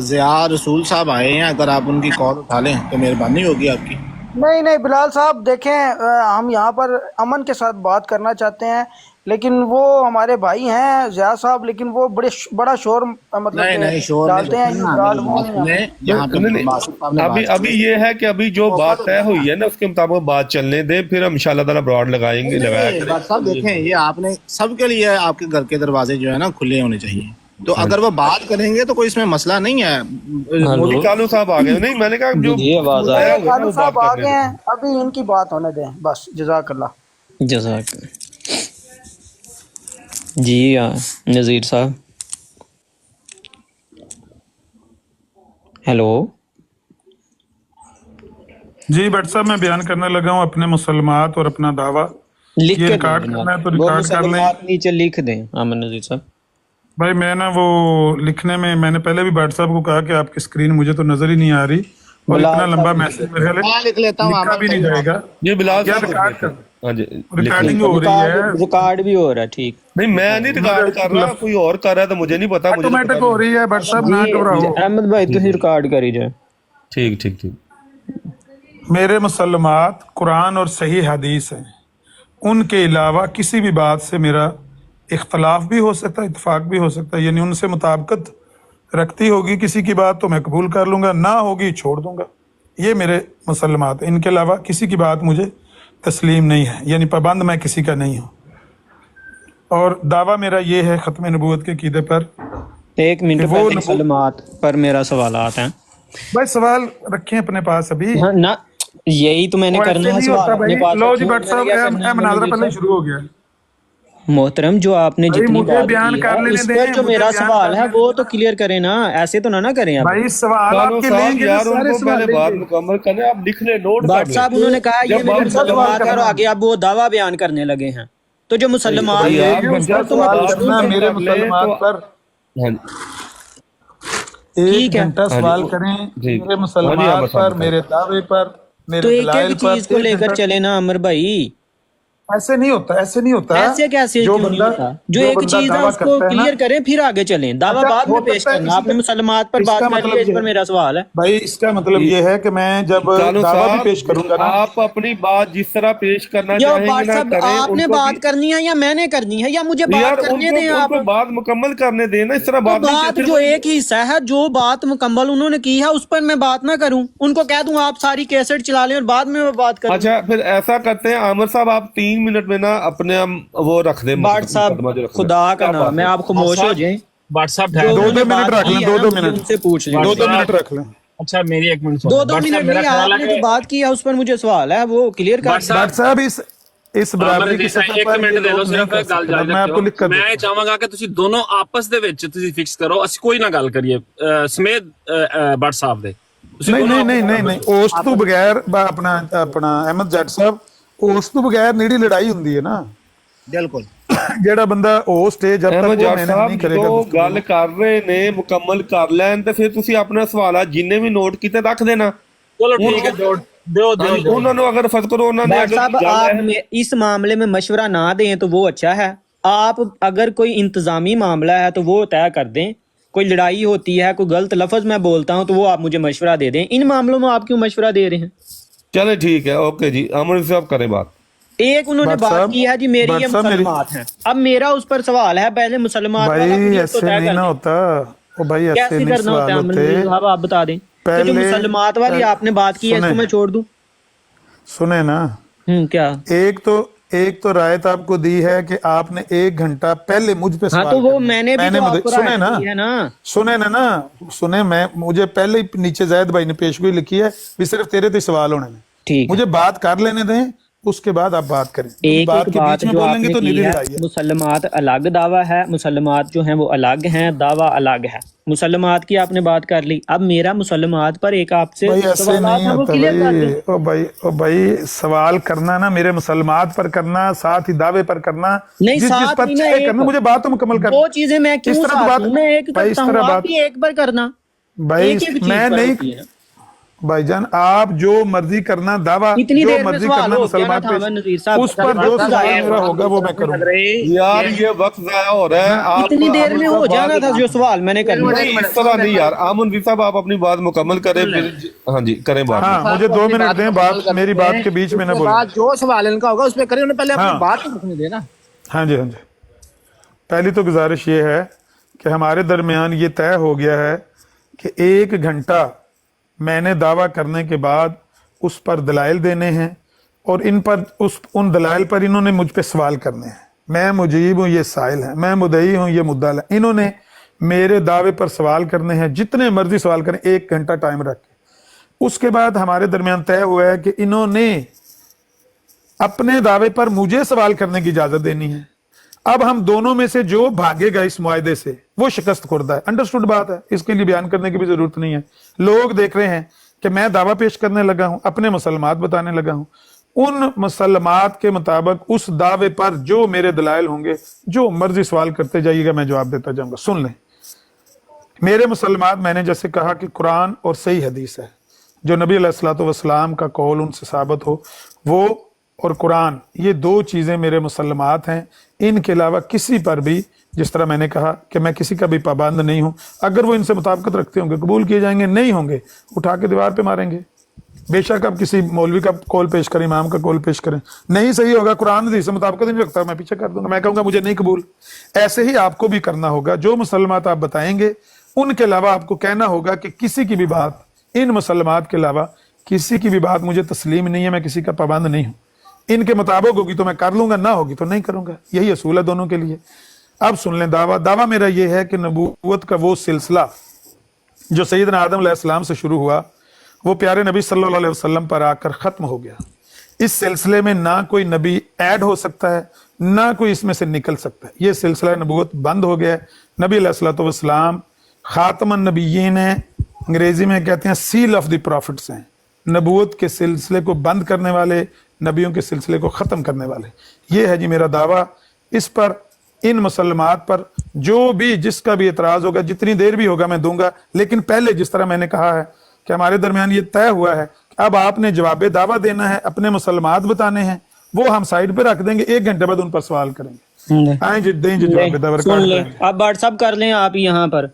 ज़िया रसूल साहब आए हैं, अगर आप उनकी कॉल उठा लें तो मेहरबानी होगी आपकी। नहीं नहीं बिलाल साहब देखें, हम यहाँ पर अमन के साथ बात करना चाहते हैं, लेकिन वो हमारे भाई हैं ज़िया साहब, लेकिन वो बड़ा शोर मतलब नहीं शोर डालते हैं। अभी ये है कि अभी जो बात तय हुई है ना, उसके मुताबिक बात चलने दे, फिर हम इंशाल्लाह ताला ब्रॉड लगाएंगे। साहब देखें, ये आपने सबके लिए, आपके घर के दरवाजे जो है ना खुले होने चाहिए, तो अगर वो बात करेंगे तो कोई इसमें मसला नहीं है। मोदी कालू साहब आ गए। नहीं, मैंने कहा जो कालू साहब आ गए हैं, अभी इनकी बात होने दें बस। जज़ाकल्लाह। जज़ाक जी नज़ीर साहब, हेलो जी भट्ट साहब, मैं बयान करने लगा हूँ अपने मुसलमात और अपना दावा। लिख ये के रिकॉर्ड दें, करना है तो वो रिकॉर्ड कर लें। मुसलमान नीचे लिख दें। अमन नज़ीर साहब, भाई मैं ना वो लिखने में, मैंने पहले भी भट्ट साहब को कहा कि आपकी स्क्रीन मुझे तो नजर ही नहीं आ रही, और इतना लंबा मैसेज मेरे ख्याल मैं लिख लेता हूँ, लिखा भी नहीं जाएगा। ये बिलाल क्या साहब रिकॉर्डिंग हो रही है, रिकॉर्ड भी हो रहा है। ठीक, नहीं मैं नहीं रिकॉर्ड कर रहा, कोई और कर रहा है तो मुझे नहीं पता। मुझे ऑटोमेटिक हो रही है। भट्ट साहब ना घबराओ। अहमद भाई तुम रिकॉर्ड करी जाए। ठीक ठीक ठीक। मेरे मुसलमात कुरान और सही हदीस हैं, उनके अलावा किसी भी बात से मेरा इख्तलाफ भी हो सकता है, इत्तेफाक भी हो सकता है। यानी उनसे मुताबिकत रखती होगी किसी की बात तो मैं कबूल कर लूँगा, ना होगी छोड़ दूँगा। ये मेरे मुसलमात, इनके अलावा किसी की बात मुझे तस्लीम नहीं है, यानी पाबंद मैं किसी का नहीं हूँ। और दावा मेरा ये है ख़त्म नबूवत के कीदे पर। एक मिनट, वो मुसलमात पर मेरा सवालात हैं भाई, सवाल रखें अपने पास अभी। हाँ, ना यही तो मैंने करना है सवाल अपने पास। लो जी भट्ट साहब, मुनाज़रा पहले शुरू हो गया। मोहतरम, जो आपने जितनी बात बयान की कर है, लेने इस दें, पर जो मुझे मेरा बयान सवाल कर है लेने वो तो क्लियर करें ना, ऐसे तो ना करें आप। भाई सवाल आपके लेंगे, यार सारे उनको सवाल पहले बात लेंगे। मुकम्मल करने, आप लिख ले, नोट भट्ट साहब उन्होंने कहा ये मेरे मुसलमान है, और आगे आप वो दावा बयान करने लगे हैं, तो जो मुसलमान मेरे मुसलमान पर एक घंटा सवाल करें, मेरे मुसलमान पर, मेरे दावे पर, तो मेरे एक एक चीज को लेकर चले ना अमर भाई। ऐसे नहीं होता, ऐसे नहीं होता। ऐसे कैसे क्यों नहीं होता? जो एक चीज है उसको क्लियर करें, फिर आगे चलें। दावा बाद में पेश करना। आपने मुसलमान पर बात कर ली, इस पर मेरा सवाल है। भाई इसका मतलब ये है कि मैं जब दावा भी पेश करूंगा ना, आप अपनी बात जिस तरह पेश करना या चाहेंगे ना करें। आपने बात करनी है या मैंने करनी है, या मुझे बात करने दें आप। बात मुकम्मल करने दें ना, इस तरह बात जो एक ही हिस्सा है, जो बात मुकम्मल उन्होंने की है उस पर मैं बात ना करूं, उनको कह दूं आप सारी कैसेट चला लें और बाद में मैं बात करूं। अच्छा, फिर ऐसा करते हैं आमिर साहब, आप 3 मिनट में ना अपने वो रख दें। भट्ट साहब, खुदा का नाम है, आप खामोश हो जाएं। भट्ट साहब 2 मिनट रख लें, 2 मिनट उनसे पूछ लें। 2 मिनट रख लें। अच्छा मेरी 1 मिनट 2 मिनट नहीं, आपने जो बात की है उस पर मुझे सवाल है, वो क्लियर कर। भट्ट साहब इस ਬਰਾਬਰੀ ਦੀ ਸਫਰ ਇੱਕ ਮਿੰਟ ਦੇ ਲਓ ਸਿਰਫ ਗੱਲ ਜਾਰੀ ਮੈਂ ਆਪਕੋ ਲਿਖ ਕਰ ਮੈਂ ਇਹ ਚਾਹਾਂਗਾ ਕਿ ਤੁਸੀਂ ਦੋਨੋਂ ਆਪਸ ਦੇ ਵਿੱਚ ਤੁਸੀਂ ਫਿਕਸ ਕਰੋ, ਅਸੀਂ ਕੋਈ ਨਾ ਗੱਲ ਕਰੀਏ ਸਮੇਤ ਭੱਟ ਸਾਹਿਬ ਦੇ। ਨਹੀਂ ਉਸ ਤੋਂ ਬਗੈਰ ਆਪਣਾ ਅਹਿਮਦ ਜੱਟ ਸਾਹਿਬ, ਉਸ ਤੋਂ ਬਗੈਰ ਜਿਹੜੀ ਲੜਾਈ ਹੁੰਦੀ ਹੈ ਨਾ, ਬਿਲਕੁਲ ਜਿਹੜਾ ਬੰਦਾ ਉਹ ਸਟੇਜ ਜਦ ਤੱਕ ਉਹ ਮੈਨੇਜ ਨਹੀਂ ਕਰੇਗਾ, ਗੱਲ ਕਰ ਰਹੇ ਨੇ ਮੁਕੰਮਲ ਕਰ ਲੈਣ ਤੇ ਫਿਰ ਤੁਸੀਂ ਆਪਣਾ ਸਵਾਲ ਜਿੰਨੇ ਵੀ ਨੋਟ ਕੀਤੇ ਰੱਖ ਦੇਣਾ। ਚਲੋ ਠੀਕ ਹੈ, उन्होंने अगर फर्ज करो उन्होंने डॉक्टर साहब अगर आप गल है- इस मामले में मशवरा ना दें तो वो अच्छा है। आप अगर कोई इंतजामी मामला है तो वो तय कर दें, कोई लड़ाई होती है, कोई गलत लफ्ज मैं बोलता हूँ तो वो आप मुझे मशवरा दे दें। इन मामलों में आप क्यों मशवरा दे रहे हैं? चले ठीक है, ओके जी, अमन साहब करें बात। एक उन्होंने बात की है जी मेरी ये मुसलमात हैं, अब मेरा उस पर सवाल है, पहले मुसलमान वाला भाई मुझे तो ऐसे तय नहीं कर ना दें। होता, ओ भाई ऐसे कैसे नहीं करना होता सवाल है अमन होते। साहब, आप बता दें कि जो पहले- मुसलमात वाली आपने बात की है इसको सुने। मैं छोड़ दूं? सुने ना, क्या? एक तो रायत आपको दी है कि आपने 1 घंटा पहले मुझ पे हाँ सवाल तो वो करना। मैंने भी तो आपको सुने राय ना, दी है ना। सुने मैं मुझे पहले ही नीचे जैद भाई ने पेशगोई लिखी है भी सिर्फ तेरे तो सवाल होने में, ठीक मुझे बात कर लेने दें, उसके बाद आप बात करें। एक बात एक के बात बीच में जो बोलेंगे आपने तो की निरी है, लड़ाई है। मुसलमात अलग दावा है, मुसलमात जो हैं वो अलग हैं, दावा अलग है। मुसलमात की आपने बात कर ली, अब मेरा मुसलमात पर एक आपसे भाई ऐसे सवालात नहीं हैं, वो होता क्लियर कर भाई। दें। ओ भाई सवाल करना ना मेरे मुसलमात पर करना, साथ ही दावे पर करना, नहीं, जिस साथ पर ही ना तय एक- करना, मुझे बात तो मुकम्मल कर। वो चीजें मैं क्यों इस तरह साथ बात हूं? मैं एक भाई, इस करता हूं, तरह आप बात भी एक पर करना। भाई एक चीज मैं पर नहीं होती है ना। भाईजान, आप जो मर्जी करना दावा, इतनी जो देर में मर्जी सवाल करना हो गया ना मुसलमान था पे, नज़ीर साहब, उस पर जो सवाल मेरा होगा वो मैं करूंगा। यार ये वक्त जाया हो रहा है, आप इतनी देर में हो बात- जाना था जो सवाल मैंने करना। नहीं इस तरह नहीं यार, आमन साहब आप अपनी बात मुकम्मल करें फिर। हाँ जी करें बात। हाँ मुझे 2 मिनट दें, बात मेरी बात के बीच में ना उसके बोलें। बाद जो सवाल इनका होगा उस पर करें, उन्हें पहले अपनी हाँ। बात तो रखने देना। हाँ जी, हाँ जी। पहली तो गुजारिश ये है कि हमारे दरमियान ये तय हो गया है कि 1 घंटा मैंने दावा करने के बाद उस पर दलाइल देने हैं और इन पर उन दलाइल पर इन्होंने मुझ पे सवाल करने हैं। मैं मुजीब हूँ, ये साइल है, मैं मुदई हूँ, ये मुद्दल है। इन्होंने मेरे दावे पर सवाल करने हैं, जितने मर्जी सवाल करें, 1 घंटा टाइम रख के। उसके बाद हमारे दरमियान तय हुआ है कि इन्होंने अपने दावे पर मुझे सवाल करने की इजाजत देनी है। अब हम दोनों में से जो भागेगा इस मुआहदे से वो शिकस्त खुर्दा है। अंडरस्टूड बात है, इसके लिए बयान करने की भी जरूरत नहीं है। लोग देख रहे हैं कि मैं दावा पेश करने लगा हूं, अपने मुसलमात बताने लगा हूं, उन मुसलमात के मुताबिक उस दावे पर जो मेरे दलाइल होंगे, जो मर्जी सवाल करते जाइएगा, मैं जवाब देता जाऊंगा। सुन लें मेरे मुसलमात, मैंने जैसे कहा कि कुरान और सही हदीस है, जो नबी अलैहिस्सलातु वस्सलाम का कौल उनसे साबित हो, वो और कुरान, ये 2 चीज़ें मेरे मुसलमात हैं। इनके अलावा किसी पर भी, जिस तरह मैंने कहा कि मैं किसी का भी पाबंद नहीं हूं, अगर वो इनसे मुताबिकत रखते होंगे कबूल किए जाएंगे, नहीं होंगे उठा के दीवार पे मारेंगे। बेशक आप किसी मौलवी का कौल पेश करें, इमाम का कौल पेश करें, नहीं सही होगा, कुरान हदीस से मुताबिकत नहीं रखता, मैं पीछे कर दूंगा, मैं कहूँगा मुझे नहीं कबूल। ऐसे ही आपको भी करना होगा। जो मुसलमात आप बताएंगे उनके अलावा आपको कहना होगा कि किसी की भी बात, इन मुसलमात के अलावा किसी की भी बात मुझे तस्लीम नहीं है, मैं किसी का पाबंद नहीं हूँ। इनके मुताबिक होगी तो मैं कर लूंगा, ना होगी तो नहीं करूंगा। यही असूल है दोनों के लिए। अब सुन लें दावा मेरा यह है कि नबूवत का वो सिलसिला जो सैयदना आदम अलैहिस्सलाम से शुरू हुआ, वो प्यारे नबी सल्लल्लाहु अलैहि वसल्लम पर आकर खत्म हो गया। इस सिलसिले में ना कोई नबी ऐड हो सकता है, ना कोई इसमें से निकल सकता है। ये सिलसिला नबूवत बंद हो गया है। नबी अलैहिस्सलातु वस्सलाम खातमुन नबिय्यीन है, अंग्रेजी में कहते हैं सील ऑफ द प्रॉफिट्स हैं। नबूवत के सिलसिले को बंद करने वाले, नबियों के सिलसिले को ख़त्म करने वाले। ये है जी मेरा दावा। इस पर, इन मुसलमात पर जो भी, जिसका भी एतराज़ होगा, जितनी देर भी होगा मैं दूंगा। लेकिन पहले जिस तरह मैंने कहा है कि हमारे दरमियान ये तय हुआ है कि अब आपने जवाब दावा देना है, अपने मुसलमात बताने हैं, वो हम साइड पे रख देंगे, 1 घंटे बाद उन पर सवाल करेंगे। आए जी, दें जी जवाब दावा। सुन लें, अब व्हाट्सअप कर लें आप यहाँ पर।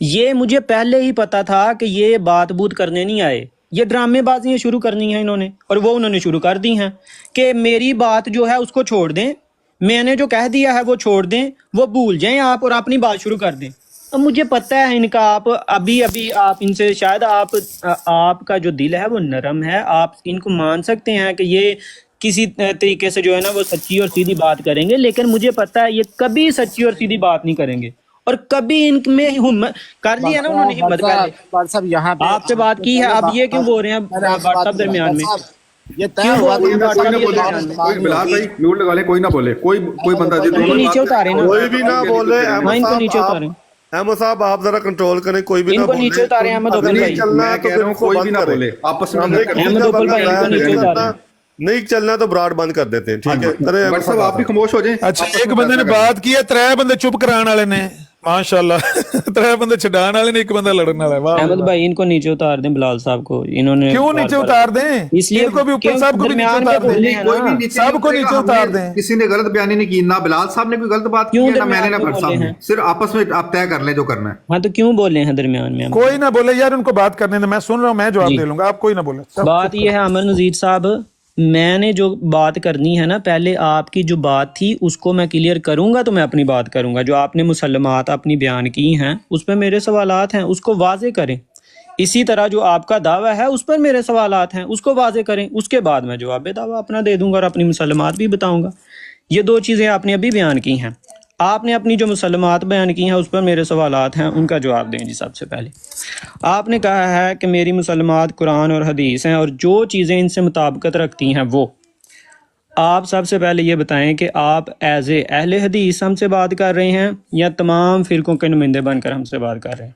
ये मुझे पहले ही पता था कि ये बात बूत करने नहीं आए, ये ड्रामेबाजियां शुरू करनी है इन्होंने, और वो उन्होंने शुरू कर दी हैं कि मेरी बात जो है उसको छोड़ दें, मैंने जो कह दिया है वो छोड़ दें, वो भूल जाएं आप और अपनी बात शुरू कर दें। अब मुझे पता है इनका, आप अभी आप इनसे शायद आपका जो दिल है वो नरम है, आप इनको मान सकते हैं कि ये किसी तरीके से जो है ना वो सच्ची और सीधी बात करेंगे, लेकिन मुझे पता है ये कभी सच्ची और सीधी बात नहीं करेंगे, और कभी इनमें हिम्मत कर लिया ना उन्होंने, हिम्मत कर ली, यहाँ पे आपसे बात की है, अब ये क्यों बोल रहे हैं व्हाट्सएप दरमियान में? ये तय हुआ कोई ना बोले, बिलाल भाई म्यूट लगा ले, कोई ना बोले, कोई बंदा इनको नीचे उतारे ना, कोई भी ना बोले। इनको नीचे उतारे, अहमद साहब आप जरा कंट्रोल करें, कोई भी ना इनको बोले। नीचे उतारे अहमद ओपन भाई, चलना तो फिर कोई भी ना बोले, आपस में अहमद ओपन भाई इनको नीचे उतारे, नहीं चलना तो ब्रॉड बंद कर देते हैं, ठीक है। बट साहब आप भी खामोश हो जाएं। अच्छा, एक बंदे ने बात की है, 3 बंदे चुप कराने वाले ने, माशाल्लाह त्रै बंदे छडान वाले ने, एक बंदा लड़न वाला है। वाह अहमद भाई इनको नीचे उतार दें, बिलाल साहब को, इन्होंने क्यों नीचे उतार दें? इसलिए इनको भी ऊपर, क्यों सबको भी नीचे दरमियान में उतार बोले दें, हैं कोई भी ना, नीचे सबको नहीं नीचे उतरेगा। उतार हमने- दें। किसी ने गलत बयानी नहीं की, ना बिलाल साहब ने कोई गलत बात की क्यों है, ना दरमियान मैंने, ना में भट्ट साहब बोले ने। हैं? सिर्फ आपस में आप तय कर लें जो करना है। हाँ तो क्यों बोले हैं दरमियान में हम? कोई ना बोले यार, उनको बात करने दे, मैं सुन रहा हूँ, मैं जवाब जी। दे लूंगा, आप कोई ना बोले। सब बात चुप ये है अमर नज़ीर साहब, मैंने जो बात करनी है ना, पहले आपकी जो बात थी उसको मैं क्लियर करूंगा तो मैं अपनी बात करूंगा। जो आपने मुसलमात अपनी बयान की हैं उस पर मेरे सवालात हैं, उसको वाजे करें। इसी तरह जो आपका दावा है उस पर मेरे सवालात हैं, उसको वाजे करें। उसके बाद मैं जवाब दावा अपना दे दूंगा और अपनी मुसलमात भी बताऊंगा। ये दो चीज़ें आपने अभी बयान की हैं। आपने अपनी जो मुसलमात बयान की हैं उस पर मेरे सवालात हैं, उनका जवाब दें जी। सबसे पहले आपने कहा है कि मेरी मुसलमात कुरान और हदीस हैं और जो चीज़ें इनसे मुताबिकत रखती हैं वो। आप सबसे पहले ये बताएं कि आप एज ए अहले हदीस हमसे बात कर रहे हैं या तमाम फिरकों के नुमाइंदे बनकर हमसे बात कर रहे हैं?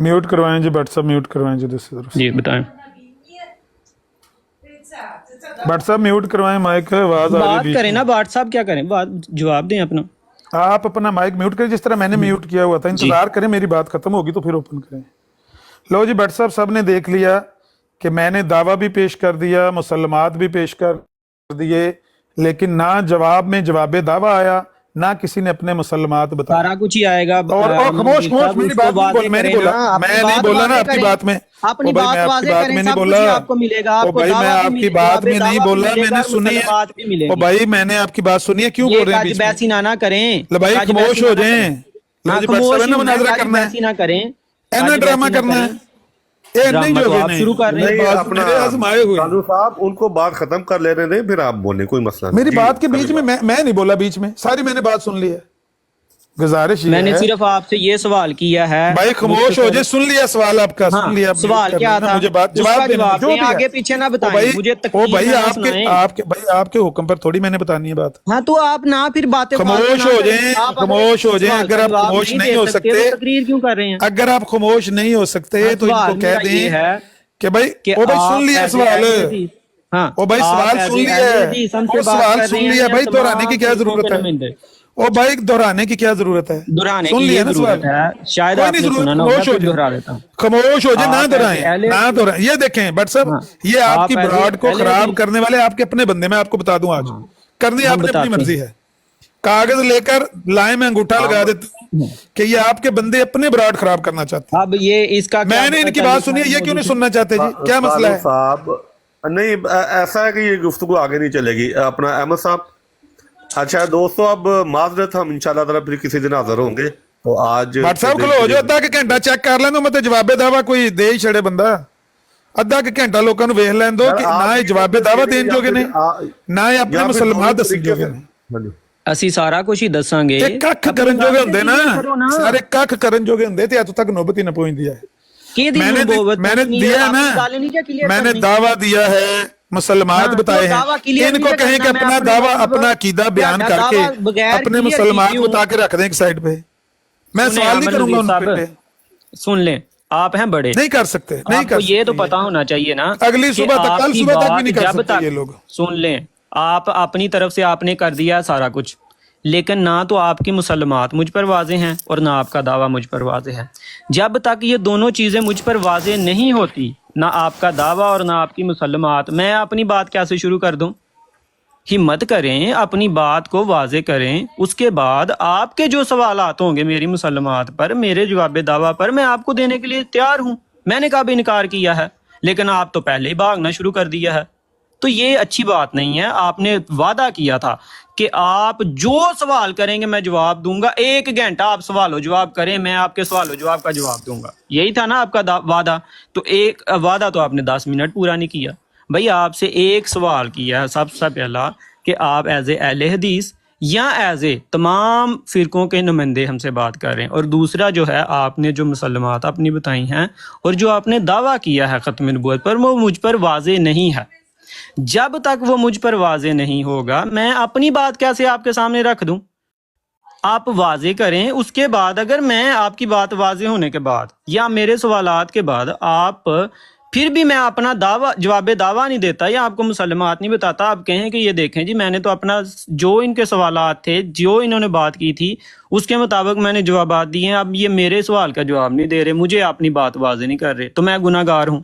म्यूट करवाएं जी, व्हाट्सएप म्यूट करवाएं जी दूसरी तरफ। जी बताएं। व्हाट्सएप म्यूट करवाएं, माइक आवाज आ रही है बात बीच करें में। ना, व्हाट्सअप क्या करें, बात जवाब दें अपना। आप अपना माइक म्यूट करें जिस तरह मैंने म्यूट किया हुआ था, इंतजार करें मेरी बात खत्म होगी तो फिर ओपन करें। लो जी, व्हाट्सएप सब ने देख लिया कि मैंने दावा भी पेश कर दिया, मुसलमात भी पेश कर दिए, लेकिन ना जवाब में जवाब दावा आया, ना किसी ने अपने मुसलमात बताया। सारा कुछ ही आएगा। और खामोश खामोश, मेरी बात नहीं बोल, मैं नहीं बोला, मैं नहीं बोला ना आपकी बात में। अपनी ओ भाई, बात मैं आपकी वाज़े बात करें, में नहीं सब बोला। कुछ ही आपको मिलेगा। ओ आपको भाई, मैं दावा भी आपकी मिलेगा, बात में नहीं दावा भी बोला, मिलेगा मैंने और सुनी है। मुसलमात भी मिलेगी। ओ भाई, मैंने आपकी बात सुनी है, क्यों बोल रहे हैं बीच में? बैसी ना करें, लो भाई, खामोश हो जाएं। लो जी, व्हाट्सएप है ना, मुनाजरा करना है, ना करें, एना ड्रामा करना है। ये नहीं जो आप शुरू कर रहे हैं। नहीं, अपना मेरे आजमाए हुए। कानू साहब उनको बात खत्म कर लेने दें, फिर आप बोलें, कोई मसला नहीं। मेरी जी, बात के बीच करें में मैं नहीं बोला, बीच में सारी मैंने बात सुन ली है। गुजारिश ये मैंने है सिर्फ आपसे ये सवाल किया है। भाई, खामोश हो जाए, सुन लिया सवाल आपका, हाँ, सुन लिया आपने, सवाल कर क्या लेना, था? मुझे बात उसका जवाब देना, जवाब जो दें, भी है। आगे पीछे ना ओ बताएं, भाई, मुझे ओ तकलीफ भाई, ना आपके सुनाएं। आपके हुक्म पर थोड़ी मैंने बतानी है बात। हाँ तो आप ना फिर बातें खामोश हो जाएं, खामोश हो जाएं। अगर आप खामोश नहीं हो सकते, तकरीर क्यों कर रहे हैं? अगर आप खामोश नहीं हो सकते तो इनको कह दें कि भाई, ओ भाई सुन लिया सवाल। हाँ, ओ भाई, सवाल सुन लिया है, ओ सवाल सुन लिया भाई, दोहराने की क्या जरूरत है? ओ भाई, दोहराने की क्या जरूरत है? दोहराने सुन की लिया ये ना जरूरत सवाल? है, शायद कोई आपने नहीं सुना जरूरत, ना होगा, खामोश हो फिर दोहरा देता जाए, हूँ। खामोश हो जाए, ना आप दोहराएं, पहले- ना दोहराएं। ये देखें व्हाट्सएप, हाँ, ये आपकी आप ब्रॉड को पहले खराब भी- करने वाले आपके अपने बंदे, मैं आपको बता दूं आज, करनी हम आपने अपनी बताते मर्जी है। कागज लेकर लाए, मैं अंगूठा लगा देता हूं कि ये आपके बंदे अपने ब्रॉड खराब करना चाहते अब ये इसका हैं। क्या मैंने इनकी पता बात सुनी है, ये क्यों नहीं सुनना चाहते जी? क्या मसला कानू है? साहब नहीं, ऐसा है कि ये गुफ्तगू आगे नहीं चलेगी। अपना अहमद साहब, अच्छा दोस्तों, अब माजरत, हम इंशाल्लाह ताला फिर किसी दिन हाजिर होंगे। तो आज व्हाट्सएप खोलो हो जाओ, अद्धा के घंटा चेक कर लें, मत जवाबे दावा कोई दे ही छड़े बंदा। अद्धा के घंटा लोगों ਨੂੰ ਵੇਖ ਲੈਣ ਦੋ ਕਿ ਨਾ ਇਹ ਜਵਾਬੇ ਦਾਵਾ ਦੇਣ ਜੋਗੇ ਨੇ, ਨਾ ਇਹ ਆਪਣੇ ਮੁਸਲਮਾਨ ਦੱਸਣ ਜੋਗੇ ਨੇ। ਅਸੀਂ ਸਾਰਾ ਕੁਝ ਹੀ ਦੱਸਾਂਗੇ। ਇਹ ਕੱਖ ਕਰਨ ਜੋਗੇ ਹੁੰਦੇ ਨਾ, ਸਾਰੇ ਕੱਖ ਕਰਨ ਜੋਗੇ ਹੁੰਦੇ ਤੇ ਅੱਜ ਤੱਕ ਨੌਬਤ ਹੀ ਨਾ ਪਹੁੰਚਦੀ ਹੈ। मैंने दिया ना, मैंने दावा दिया है, मुसलमान बताए हैं, इनको कहें कि अपना दावा, अपना अकीदा बयान करके अपने मुसलमान बता के रख दें एक साइड पे। मैं सवाल नहीं करूंगा उन पे। सुन लें, आप हैं बड़े, नहीं कर सकते, नहीं कर ये तो पता होना चाहिए ना, अगली सुबह तक, कल सुबह तक भी नहीं कर सकते ये लोग। सुन लें, आप अपनी तरफ से आपने कर दिया सारा कुछ, लेकिन ना तो आपकी मुसलमात मुझ पर वाज़े हैं और ना आपका दावा मुझ पर वाज़े है। जब तक ये दोनों चीज़ें मुझ पर वाज़े नहीं होती, ना आपका दावा और ना आपकी मुसलमात, मैं अपनी बात कैसे शुरू कर दूं? हिम्मत करें, अपनी बात को वाज़े करें, उसके बाद आपके जो सवालात होंगे मेरी मुसलमात पर, मेरे जवाब दावा पर, मैं आपको देने के लिए तैयार हूँ। मैंने कब इनकार किया है? लेकिन आप तो पहले ही भागना शुरू कर दिया है, तो ये अच्छी बात नहीं है। आपने वादा किया था कि आप जो सवाल करेंगे मैं जवाब दूंगा, 1 घंटा आप सवालो जवाब करें, मैं आपके सवालो जवाब का जवाब दूंगा। यही था ना आपका वादा? तो एक वादा तो आपने 10 मिनट पूरा नहीं किया। भाई, आपसे एक सवाल किया है सबसे पहला कि आप एज ए अहले हदीस या एज ए तमाम फिरकों के नुमाइंदे हमसे बात कर रहे हैं, और दूसरा जो है आपने जो मुसलमात अपनी बताई हैं और जो आपने दावा किया है ख़त्म नबूवत पर, वो मुझ पर वाज़े नहीं है। जब तक वो मुझ पर वाज़े नहीं होगा, मैं अपनी बात कैसे आपके सामने रख दूं? आप वाज़े करें, उसके बाद अगर मैं आपकी बात वाज़े होने के बाद या मेरे सवालात के बाद आप پھر بھی میں اپنا جواب دعویٰ نہیں دیتا یا آپ کو مسلمات نہیں بتاتا. آپ کہیں کہ یہ دیکھیں جی میں نے تو اپنا جو ان کے سوالات تھے جو انہوں نے بات کی تھی اس کے مطابق میں نے جوابات دیے ہیں. اب یہ میرے سوال کا جواب نہیں دے رہے, مجھے اپنی بات واضح نہیں کر رہے, تو میں گناہ گار ہوں.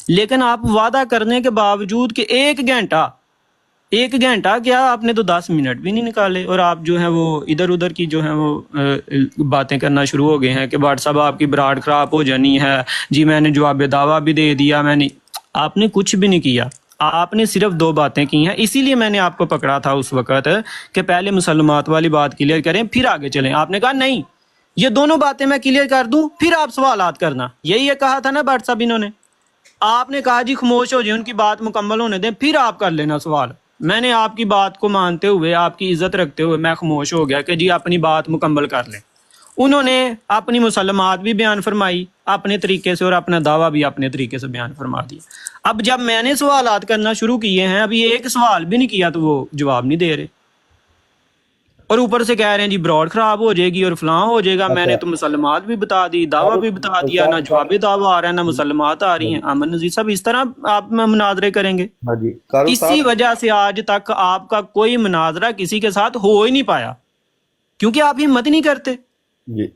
لیکن آپ وعدہ کرنے کے باوجود کہ ایک گھنٹہ کیا آپ نے تو 10 منٹ بھی نہیں نکالے, اور آپ جو ہیں وہ ادھر ادھر کی جو ہیں وہ باتیں کرنا شروع ہو گئے ہیں کہ واٹس ایپ آپ کی براڈ خراب ہو جانی ہے جی, میں نے جواب دعویٰ بھی دے دیا. آپ نے کچھ بھی نہیں کیا, آپ نے صرف 2 باتیں کی ہیں. اسی لیے میں نے آپ کو پکڑا تھا اس وقت کہ پہلے مسلمات والی بات کلیئر کریں پھر آگے چلیں. آپ نے کہا نہیں, یہ دونوں باتیں میں کلیئر کر دوں پھر آپ سوالات کرنا. یہی کہا تھا نا واٹس ایپ انہوں نے. آپ نے کہا جی خاموش ہو جائے, ان کی بات مکمل ہونے دیں پھر آپ کر لینا سوال. میں نے آپ کی بات کو مانتے ہوئے, آپ کی عزت رکھتے ہوئے میں خاموش ہو گیا کہ جی اپنی بات مکمل کر لیں. انہوں نے اپنی مسلمات بھی بیان فرمائی اپنے طریقے سے اور اپنا دعویٰ بھی اپنے طریقے سے بیان فرما دیا. اب جب میں نے سوالات کرنا شروع کیے ہیں, ابھی ایک سوال بھی نہیں کیا تو وہ جواب نہیں دے رہے, اور اوپر سے کہہ رہے ہیں جی براڈ خراب ہو جائے گی اور فلاں ہو جائے گا. میں نے تو مسلمات بھی بتا دی, دعویٰ بھی بتا دیا, نہ جواب دعویٰ آ رہا ہے نہ مسلمات آ رہی ہیں. امن نذیر صاحب اس طرح آپ مناظرے کریں گے؟ اسی وجہ سے آج تک آپ کا کوئی مناظرہ کسی کے ساتھ ہو ہی نہیں پایا, کیونکہ آپ ہمت نہیں کرتے. جی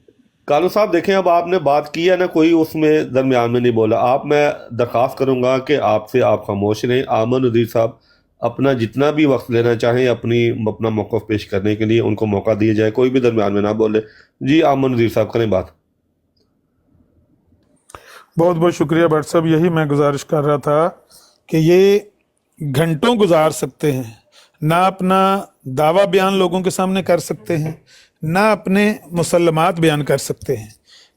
کالو صاحب دیکھیں, اب آپ نے بات کی ہے نا, کوئی اس میں درمیان میں نہیں بولا. میں درخواست کروں گا کہ آپ سے آپ خاموش رہیں. امن نذیر صاحب اپنا جتنا بھی وقت لینا چاہیں اپنا موقف پیش کرنے کے لیے ان کو موقع دیا جائے, کوئی بھی درمیان میں نہ بولے. جی امن نذیر صاحب کریں بات. بہت بہت شکریہ بٹ صاحب. یہی میں گزارش کر رہا تھا کہ یہ گھنٹوں گزار سکتے ہیں, نہ اپنا دعویٰ بیان لوگوں کے سامنے کر سکتے ہیں, نہ اپنے مسلمات بیان کر سکتے ہیں,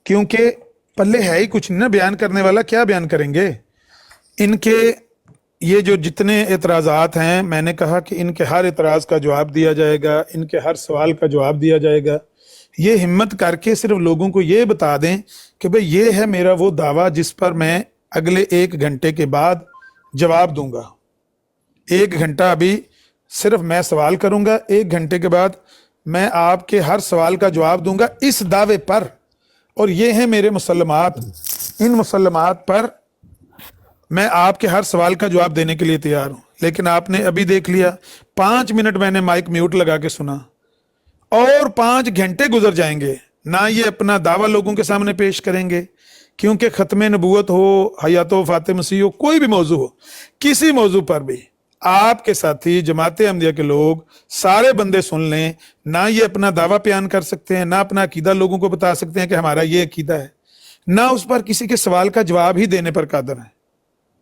کیونکہ پلے ہے ہی کچھ نہیں نا. بیان کرنے والا کیا بیان کریں گے؟ ان کے یہ جو جتنے اعتراضات ہیں, میں نے کہا کہ ان کے ہر اعتراض کا جواب دیا جائے گا, ان کے ہر سوال کا جواب دیا جائے گا. یہ ہمت کر کے صرف لوگوں کو یہ بتا دیں کہ بھئی یہ ہے میرا وہ دعویٰ جس پر میں اگلے 1 گھنٹے کے بعد جواب دوں گا. 1 گھنٹہ ابھی صرف میں سوال کروں گا, 1 گھنٹے کے بعد میں آپ کے ہر سوال کا جواب دوں گا اس دعوے پر, اور یہ ہیں میرے مسلمات. ان مسلمات پر میں آپ کے ہر سوال کا جواب دینے کے لیے تیار ہوں. لیکن آپ نے ابھی دیکھ لیا 5 منٹ میں نے مائک میوٹ لگا کے سنا, اور 5 گھنٹے گزر جائیں گے, نہ یہ اپنا دعویٰ لوگوں کے سامنے پیش کریں گے. کیونکہ ختم نبوت ہو, حیات و وفات مسیح ہو, کوئی بھی موضوع ہو, کسی موضوع پر بھی آپ کے ساتھی جماعت احمدیہ کے لوگ سارے بندے سن لیں, نہ یہ اپنا دعویٰ بیان کر سکتے ہیں, نہ اپنا عقیدہ لوگوں کو بتا سکتے ہیں کہ ہمارا یہ عقیدہ ہے, نہ اس پر کسی کے سوال کا جواب ہی دینے پر قادر ہیں.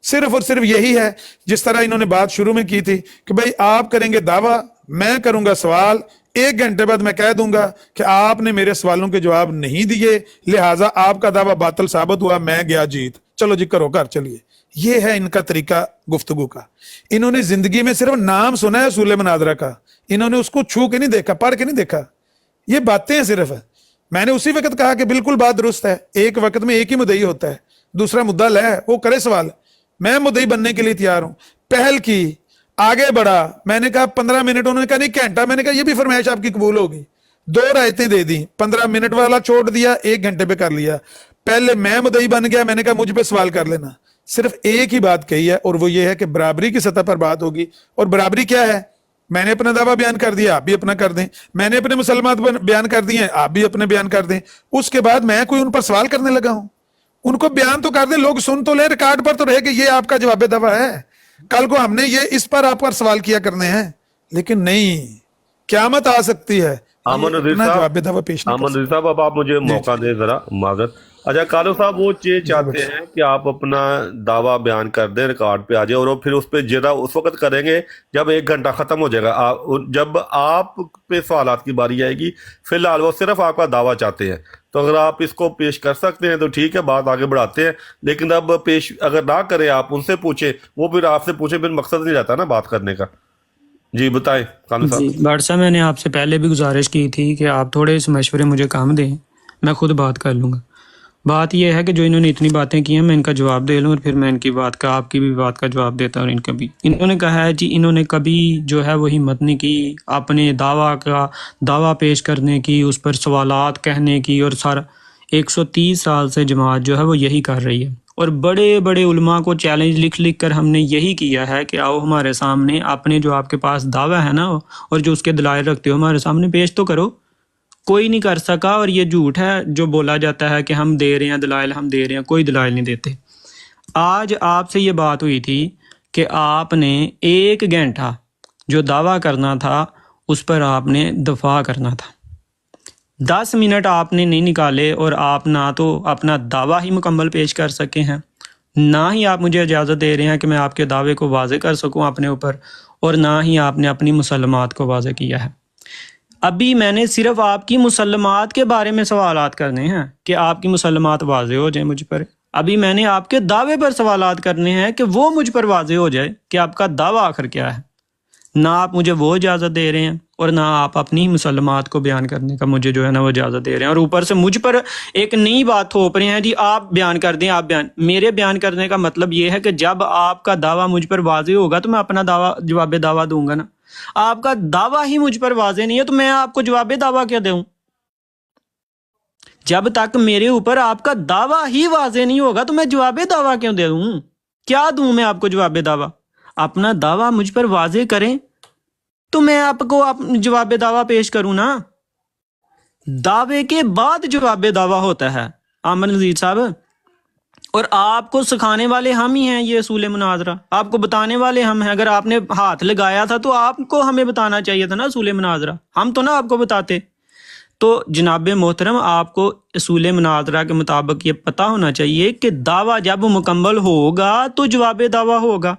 صرف اور صرف یہی ہے, جس طرح انہوں نے بات شروع میں کی تھی کہ بھئی آپ کریں گے دعویٰ, میں کروں گا سوال, 1 گھنٹے بعد میں کہہ دوں گا کہ آپ نے میرے سوالوں کے جواب نہیں دیے, لہٰذا آپ کا دعویٰ باطل ثابت ہوا, میں گیا جیت, چلو جی کرو گھر چلیے. یہ ہے ان کا طریقہ گفتگو کا. انہوں نے زندگی میں صرف نام سنا ہے اصول مناظرہ کا, انہوں نے اس کو چھو کے نہیں دیکھا, پڑھ کے نہیں دیکھا. یہ باتیں صرف ہے. میں نے اسی وقت کہا کہ بالکل بات درست ہے, ایک وقت میں ایک ہی مدعی ہوتا ہے, دوسرا مدعا لے وہ کرے سوال. میں مدعی بننے کے لیے تیار ہوں. پہل کی, آگے بڑھا, میں نے کہا 15 منٹ, انہوں نے کہا نہیں گھنٹہ. میں نے کہا یہ بھی فرمائش آپ کی قبول ہوگی. 2 رائتیں دے دی, 15 منٹ والا چھوڑ دیا, 1 گھنٹے پہ کر لیا. پہلے میں مدعی بن گیا, میں نے کہا مجھ پہ سوال کر لینا. صرف ایک ہی بات کہی ہے, اور وہ یہ ہے کہ برابری کی سطح پر بات ہوگی. اور برابری کیا ہے؟ میں نے اپنا دعویٰ بیان کر دیا, آپ بھی اپنا کر دیں. میں نے اپنے مسلمات بیان کر دیے, آپ بھی اپنے بیان کر دیں. اس کے بعد میں کوئی ان پر سوال کرنے لگا ہوں؟ ان کو بیان تو کر دیں, لوگ سن تو لیں, ریکارڈ پر تو رہے کہ یہ آپ کا جواب دعویٰ ہے. کل کو ہم نے یہ اس پر آپ پر سوال کیا کرنے ہیں. لیکن نہیں, قیامت آ سکتی ہے امن نذیر جواب دعویٰ پیش نہیں کر صاحب, اب آپ مجھے موقع دیں ذرا معذرت. اچھا کالو صاحب, وہ یہ چاہتے ہیں کہ آپ اپنا دعویٰ بیان کر دیں, ریکارڈ پہ آ جائے, اور پھر اس پہ جرا اس وقت کریں گے جب 1 گھنٹہ ختم ہو جائے گا, جب آپ پہ سوالات کی باری آئے گی. فی الحال وہ صرف آپ کا دعویٰ چاہتے ہیں, تو اگر آپ اس کو پیش کر سکتے ہیں تو ٹھیک ہے, بات آگے بڑھاتے ہیں. لیکن اب پیش اگر نہ کریں, آپ ان سے پوچھیں, وہ پھر آپ سے پوچھیں, پھر مقصد نہیں رہتا نا بات کرنے کا. جی بتائیں کالو صاحب. جی بٹ صاحب, میں نے آپ سے پہلے بھی گزارش کی تھی کہ آپ تھوڑے سے مشورے مجھے کام دیں, میں خود بات کر لوں گا. بات یہ ہے کہ جو انہوں نے اتنی باتیں کی ہیں میں ان کا جواب دے لوں, اور پھر میں ان کی بات کا, آپ کی بھی بات کا جواب دیتا ہوں. ان کا بھی انہوں نے کہا ہے جی انہوں نے کبھی جو ہے وہ ہمت نہیں کی اپنے دعویٰ پیش کرنے کی, اس پر سوالات کہنے کی, اور سارا 130 साल से जमात जो है वो यही कर रही है, और बड़े बड़े उलमा को चैलेंज लिख लिख कर हमने यही किया है कि आओ हमारे सामने अपने जो आपके पास दावा है ना और जो उसके दलाइल रखते हो हमारे सामने पेश तो करो। कोई नहीं कर सका, और ये झूठ है जो बोला जाता है कि हम दे रहे हैं दलाइल, हम दे रहे हैं, कोई दलाइल नहीं देते। आज आपसे ये बात हुई थी कि आपने 1 घंटा जो दावा करना था उस पर आपने दफा करना था। 10 मिनट आपने नहीं निकाले, और आप ना तो अपना दावा ही मुकम्मल पेश कर सके हैं, ना ही आप मुझे इजाज़त दे रहे हैं कि मैं आपके दावे को वाज़े कर सकूं अपने ऊपर, और ना ही आपने अपनी मुसल्लमात को वाज़े किया है। अभी मैंने सिर्फ आपकी मुसल्लमात के बारे में सवालात करने हैं कि आपकी मुसल्लमात वाज़े हो जाए मुझ पर। अभी मैंने आपके दावे पर सवालात करने हैं कि वो मुझ पर वाज़े हो जाए कि आपका दावा आखिर क्या है। ना आप मुझे वो इजाज़त दे रहे हैं, और ना आप अपनी ही मुसल्लमात को बयान करने का मुझे जो है ना वो इजाज़त दे रहे हैं, और ऊपर से मुझ पर एक नई बात थोप रहे हैं जी आप बयान कर दें, आप बयान। मेरे बयान करने का मतलब ये है कि जब आपका दावा मुझ पर वाज़े होगा तो मैं अपना दावा जवाब दावा दूंगा ना। आपका दावा ही मुझ पर वाज़े नहीं है तो मैं आपको जवाब दावा क्या दूं? जब तक मेरे ऊपर आपका दावा ही वाज़े नहीं होगा तो मैं जवाब दावा क्यों दे दूं? क्या दूं मैं आपको जवाब दावा? अपना दावा मुझ पर वाज़े करें तो मैं आपको जवाब दावा पेश करूं ना। दावे के बाद जवाब दावा होता है आमन नज़ीर साहब, और आपको सिखाने वाले हम ही हैं। ये असूल मुनाजरा आपको बताने वाले हम हैं। अगर आपने हाथ लगाया था तो आपको हमें बताना चाहिए था ना असूल मुनाजरा, हम तो ना आपको बताते। तो जनाब मोहतरम, आपको असूल मुनाजरा के मुताबिक ये पता होना चाहिए कि दावा जब मुकम्मल होगा तो जवाब दावा होगा।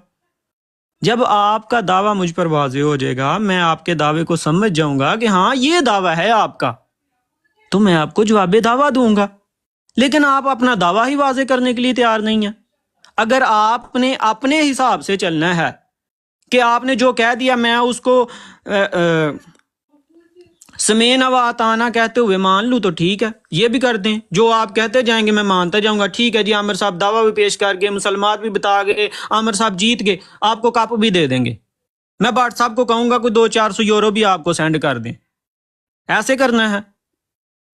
जब आपका दावा मुझ पर वाज़े हो जाएगा, मैं आपके दावे को समझ जाऊंगा कि हाँ ये दावा है आपका, तो मैं आपको जवाब दावा दूंगा। लेकिन आप अपना दावा ही वाज़े करने के लिए तैयार नहीं है। अगर आपने अपने हिसाब से चलना है कि आपने जो कह दिया मैं उसको समेन व आताना कहते हुए मान लूँ तो ठीक है, ये भी कर दें। जो आप कहते जाएंगे मैं मानता जाऊंगा। ठीक है जी, आमिर साहब दावा भी पेश कर गए, मुसलमान भी बता गए, आमिर साहब जीत गए, आपको कप भी दे देंगे। मैं भट्ट साहब को कहूंगा कोई 200-400 यूरो भी आपको सेंड कर दें। ऐसे करना है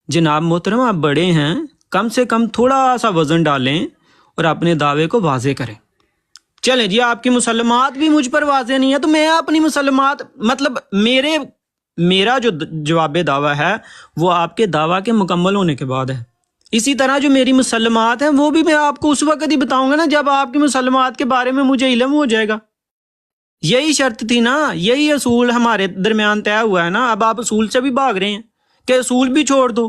जनाब मोहतरम, आप बड़े हैं, कम से कम थोड़ा सा वजन डालें और अपने दावे को वाज़े करें। चलें जी, आपकी मुसलमात भी मुझ पर वाज़े नहीं है तो मैं अपनी मुसलमात मतलब मेरा जो जवाब दावा है वो आपके दावा के मुकम्मल होने के बाद है। इसी तरह जो मेरी मुसलमात हैं वो भी मैं आपको उस वक्त ही बताऊंगा ना जब आपकी मुसलमात के बारे में मुझे इल्म हो जाएगा। यही शर्त थी ना, यही असूल हमारे दरमियान तय हुआ है ना। अब आप असूल से भी भाग रहे हैं कि असूल भी छोड़ दो।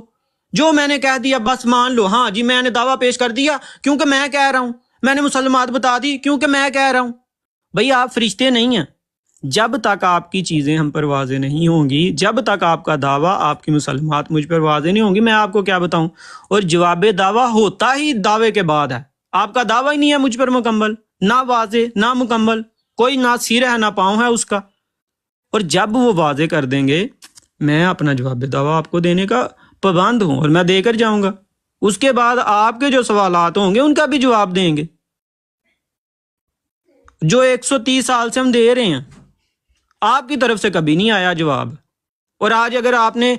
जो मैंने कह दिया बस मान लो, हाँ जी मैंने दावा पेश कर दिया क्योंकि मैं कह रहा हूं, मैंने मुसलमात बता दी क्योंकि मैं कह रहा हूं। भाई आप फरिश्ते नहीं हैं। जब तक आपकी चीज़ें हम पर वाज़े नहीं होंगी, जब तक आपका दावा, आपकी मुसलमात मुझ पर वाज़े नहीं होंगी, मैं आपको क्या बताऊं। और जवाब दावा होता ही दावे के बाद है। आपका दावा ही नहीं है मुझ पर मुकम्मल, ना वाज़े ना मुकम्मल, कोई ना सिर है ना पाँव है उसका। और जब वो वाज़े कर देंगे मैं अपना जवाब दावा आपको देने का पाबंद हूं और मैं देकर जाऊंगा। उसके बाद आपके जो सवालात होंगे उनका भी जवाब देंगे। जो 130 साल से हम दे रहे हैं, आपकी तरफ से कभी नहीं आया जवाब। और आज अगर आपने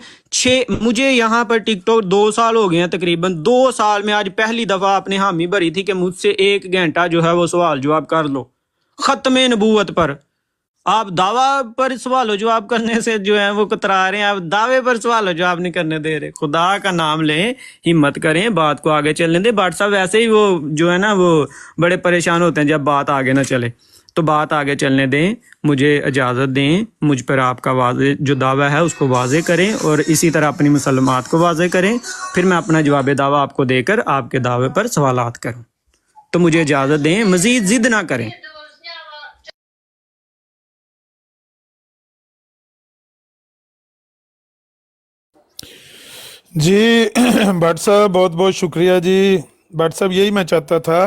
मुझे यहाँ पर टिकटॉक 2 साल हो गए हैं, तकरीबन 2 साल में आज पहली दफ़ा आपने हामी भरी थी कि मुझसे 1 घंटा जो है वो सवाल जवाब कर लो ख़त्म नबूवत पर। आप दावा पर सवाल जवाब करने से जो है वो कतरा रहे हैं, आप दावे पर सवाल जवाब नहीं करने दे रहे। खुदा का नाम लें, हिम्मत करें, बात को आगे चलने दें। भट्ट साहब वैसे ही वो जो है ना वो बड़े परेशान होते हैं जब बात आगे ना चले, तो बात आगे चलने दें, मुझे इजाज़त दें। मुझ पर आपका वाज़े जो दावा है उसको वाज़े करें और इसी तरह अपनी मुसलमात को वाज़े करें। फिर मैं अपना जवाब दावा आपको देकर आपके दावे पर सवालात करूं। तो मुझे इजाज़त दें, मज़ीद ज़िद ना करें। जी भट्ट साहब बहुत बहुत शुक्रिया जी। भट्ट साहब यही मैं चाहता था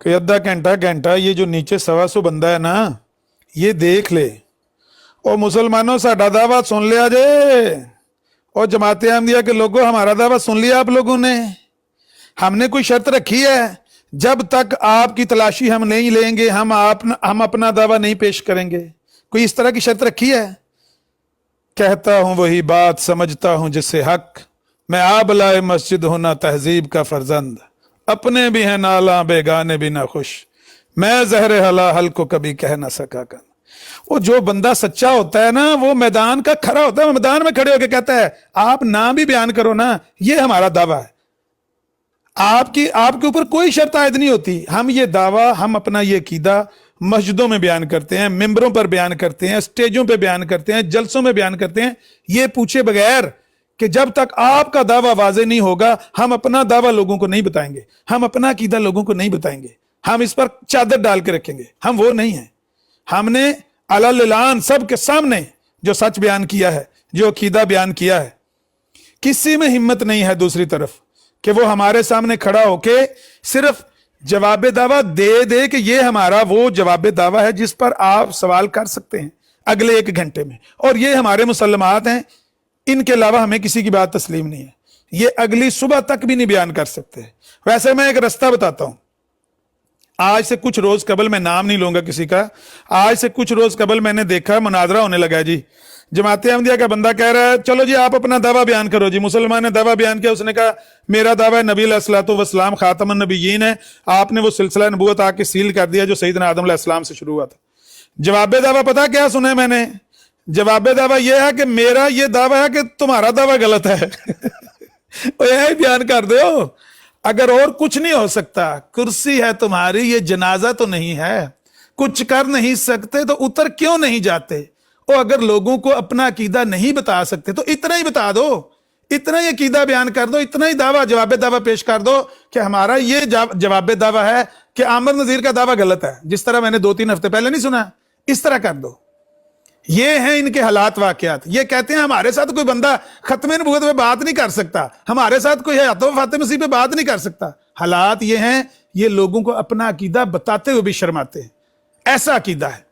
कि आधा घंटा ये जो नीचे 125 बंदा है ना ये देख ले। और मुसलमानों साडा दावा सुन लिया जे, और जमात अहमदिया के लोगों हमारा दावा सुन लिया आप लोगों ने। हमने कोई शर्त रखी है, जब तक आपकी तलाशी हम नहीं लेंगे हम अपना दावा नहीं पेश करेंगे। कोई इस तरह की शर्त रखी है? कहता हूं वही बात, समझता हूं जिससे हक, मैं आबलाए मस्जिद होना तहजीब का फर्जंद, अपने भी हैं नाला बेगाने भी ना खुश, मैं जहर हला हल को कभी कह ना सका कन। वो जो बंदा सच्चा होता है ना, वो मैदान का खड़ा होता है, मैदान में खड़े होकर कहता है आप नाम भी बयान करो ना, ये हमारा दावा है, आपके ऊपर कोई शर्त आयद नहीं होती। हम ये दावा, हम अपना ये अकीदा मस्जिदों में बयान करते हैं, मिंबरों पर बयान करते हैं, स्टेजों पे बयान करते हैं, जलसों में बयान करते हैं, ये पूछे बगैर कि जब तक आपका दावा वाजे नहीं होगा हम अपना दावा लोगों को नहीं बताएंगे, हम अपना अकीदा लोगों को नहीं बताएंगे, हम इस पर चादर डाल के रखेंगे। हम वो नहीं है। हमने अललान सबके सामने जो सच बयान किया है, जो अकीदा बयान किया है, किसी में हिम्मत नहीं है दूसरी तरफ कि वो हमारे सामने खड़ा होके सिर्फ जवाब दावा दे दे कि ये हमारा वो जवाब दावा है जिस पर आप सवाल कर सकते हैं अगले 1 घंटे में, और ये हमारे मुसल्लमात हैं, इनके अलावा हमें किसी की बात तस्लीम नहीं है, ये अगली सुबह तक भी नहीं बयान कर सकते। वैसे मैं एक रास्ता बताता हूं। आज से कुछ रोज कबल, मैं नाम नहीं लूंगा किसी का, आज से कुछ रोज कबल मैंने देखा मुनाजरा होने लगा जी। जमाते अहमदिया का बंदा कह रहा है चलो जी आप अपना दावा बयान करो जी। मुसलमान ने दावा बयान किया, उसने कहा मेरा दावा है नबी अलैहिस्सलातु वस्सलाम खातमुन नबिय्यीन है, आपने वो सिलसिला नबूवत आके सील कर दिया जो सैयदना आदम अलैहिस्सलाम से शुरू हुआ था। जवाब दावा पता क्या सुना मैंने? जवाब दावा यह है कि मेरा ये दावा है कि तुम्हारा दावा गलत है। यही बयान कर दो, अगर और कुछ नहीं हो सकता, कुर्सी है तुम्हारी, ये जनाजा तो नहीं है, कुछ कर नहीं सकते तो उतर क्यों नहीं जाते? और अगर लोगों को अपना अकीदा नहीं बता सकते तो इतना ही बता दो, इतना ही अकीदा बयान कर दो, इतना ही दावा जवाब दावा पेश कर दो कि हमारा ये जवाब दावा है कि आमिर नजीर का दावा गलत है, जिस तरह मैंने 2-3 हफ्ते पहले नहीं सुना, इस तरह कर दो। ये हैं इनके हालात वाकयात। ये कहते हैं हमारे साथ कोई बंदा खत्मे नबूवत पे बात नहीं कर सकता, हमारे साथ कोई हयात वफात मसीह पे बात नहीं कर सकता। हालात ये हैं, ये लोगों को अपना अकीदा बताते हुए भी शर्माते हैं। ऐसा अकीदा है।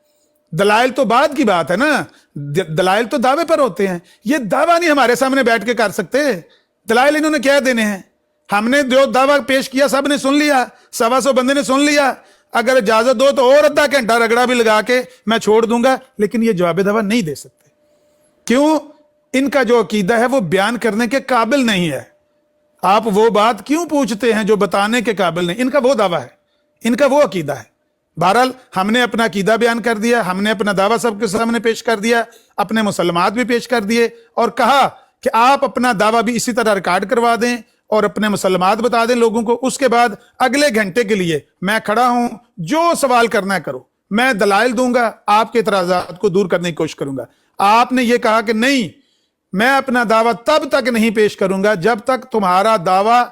दलाइल तो बाद की बात है ना, दलाइल तो दावे पर होते हैं, ये दावा नहीं हमारे सामने बैठ के कर सकते। दलाइल इन्होंने क्या देने हैं? हमने जो दावा पेश किया सब ने सुन लिया, 125 बंदे ने सुन लिया, अगर इजाजत दो तो और आधा घंटा रगड़ा भी लगा के मैं छोड़ दूंगा, लेकिन ये जवाब दावा नहीं दे सकते। क्यों? इनका जो अकीदा है वो बयान करने के काबिल नहीं है। आप वो बात क्यों पूछते हैं जो बताने के काबिल नहीं? इनका वो दावा है, इनका वो अकीदा है। बहरहाल हमने अपना अकीदा बयान कर दिया, हमने अपना दावा सबके सामने पेश कर दिया, अपने मुसलमात भी पेश कर दिए और कहा कि आप अपना दावा भी इसी तरह रिकॉर्ड करवा दें और अपने मुसलमात बता दें लोगों को। उसके बाद अगले घंटे के लिए मैं खड़ा हूं, जो सवाल करना है करो, मैं दलाइल दूंगा, आपके इतराजात को दूर करने की कोशिश करूंगा। आपने ये कहा कि नहीं, मैं अपना दावा तब तक नहीं पेश करूंगा जब तक तुम्हारा दावा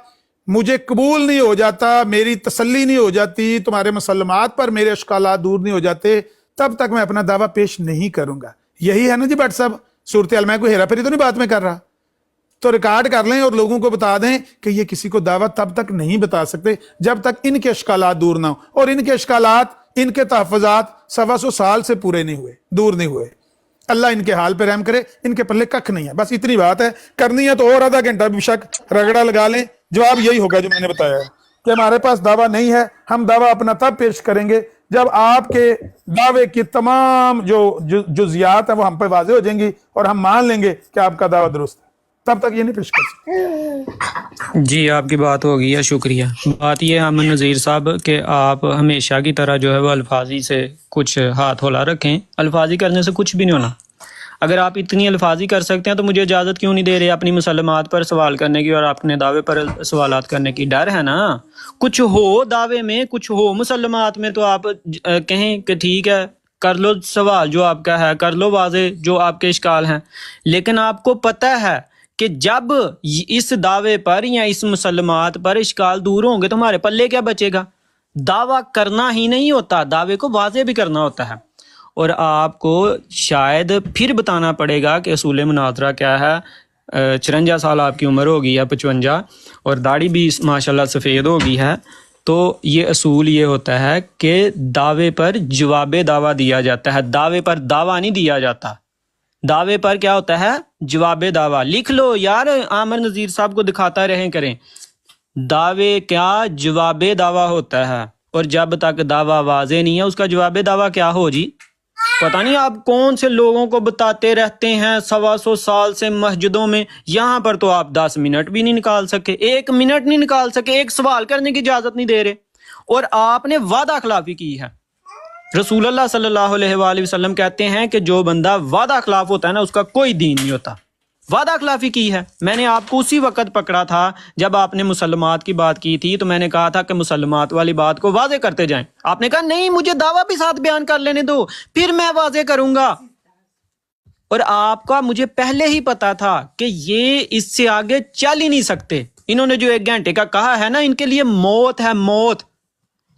मुझे कबूल नहीं हो जाता, मेरी तसल्ली नहीं हो जाती, तुम्हारे मुसलमात पर मेरे अश्कालात दूर नहीं हो जाते, तब तक मैं अपना दावा पेश नहीं करूंगा। यही है ना जी भट्ट साहब सूरत हाल। मैं कोई हेरा फेरी तो नहीं बात में कर रहा। तो रिकॉर्ड कर लें और लोगों को बता दें कि ये किसी को दावा तब तक नहीं बता सकते जब तक इनके अश्कालात दूर ना हो, और इनके अश्कालात, इनके तहफ़्फ़ुज़ात 125 साल से पूरे नहीं हुए, दूर नहीं हुए। अल्लाह इनके हाल पे रहम करे, इनके पल्ले कख नहीं है। बस इतनी बात है, करनी है तो और आधा घंटा बेशक रगड़ा लगा लें, जवाब यही होगा जो मैंने बताया है कि हमारे पास दावा नहीं है। हम दावा अपना तब पेश करेंगे जब आपके दावे की तमाम जो जुज़ियात है वो हम पे वाज़े हो जाएंगी और हम मान लेंगे कि आपका दावा दुरुस्त है। तब तक ये नहीं पेश कर सकते। जी आपकी बात हो गई है, शुक्रिया। बात ये है अमन नज़ीर साहब कि आप हमेशा की तरह जो है वो अल्फाजी से कुछ हाथ होला रखें। अल्फाजी करने से कुछ भी नहीं होना। अगर आप इतनी अल्फाजी कर सकते हैं तो मुझे इजाज़त क्यों नहीं दे रहे अपनी मुसलमात पर सवाल करने की और अपने दावे पर सवालात करने की? डर है ना, कुछ हो दावे में, कुछ हो मुसलमात में तो आप कहें कि ठीक है कर लो सवाल जो आपका है, कर लो वाजे जो आपके इश्काल हैं। लेकिन आपको पता है कि जब इस दावे पर या इस मुसलमात पर इश्काल दूर होंगे तो हमारे पल्ले क्या बचेगा? दावा करना ही नहीं होता, दावे को वाजे भी करना होता है। और आपको शायद फिर बताना पड़ेगा कि असूल मुनाज़रा क्या है। 54 साल आपकी उम्र होगी या 55, और दाढ़ी भी माशाल्लाह सफ़ेद हो गई है। तो ये असूल ये होता है कि दावे पर जवाब दावा दिया जाता है, दावे पर दावा नहीं दिया जाता। दावे पर क्या होता है? जवाब दावा। लिख लो यार, आमिर नज़ीर साहब को दिखाता रहें करें। दावे क्या? जवाब दावा होता है। और जब तक दावा वाज़े नहीं है उसका जवाब दावा क्या हो जी? पता नहीं आप कौन से लोगों को बताते रहते हैं 125 साल से मस्जिदों में, यहाँ पर तो आप 10 मिनट भी नहीं निकाल सके, 1 मिनट नहीं निकाल सके, एक सवाल करने की इजाजत नहीं दे रहे। और आपने वादा खिलाफी की है। रसूलुल्लाह सल्लल्लाहु अलैहि वसल्लम कहते हैं कि जो बंदा वादा खिलाफ होता है ना, उसका कोई दीन नहीं होता। वादा खिलाफी की है। मैंने आपको उसी वक्त पकड़ा था जब आपने मुसलमात की बात की थी, तो मैंने कहा था कि मुसलमात वाली बात को वाजे करते जाएं। आपने कहा नहीं, मुझे दावा भी साथ बयान कर लेने दो, फिर मैं वाजे करूंगा। और आपका मुझे पहले ही पता था कि ये इससे आगे चल ही नहीं सकते। इन्होंने जो 1 घंटे का कहा है ना, इनके लिए मौत है, मौत।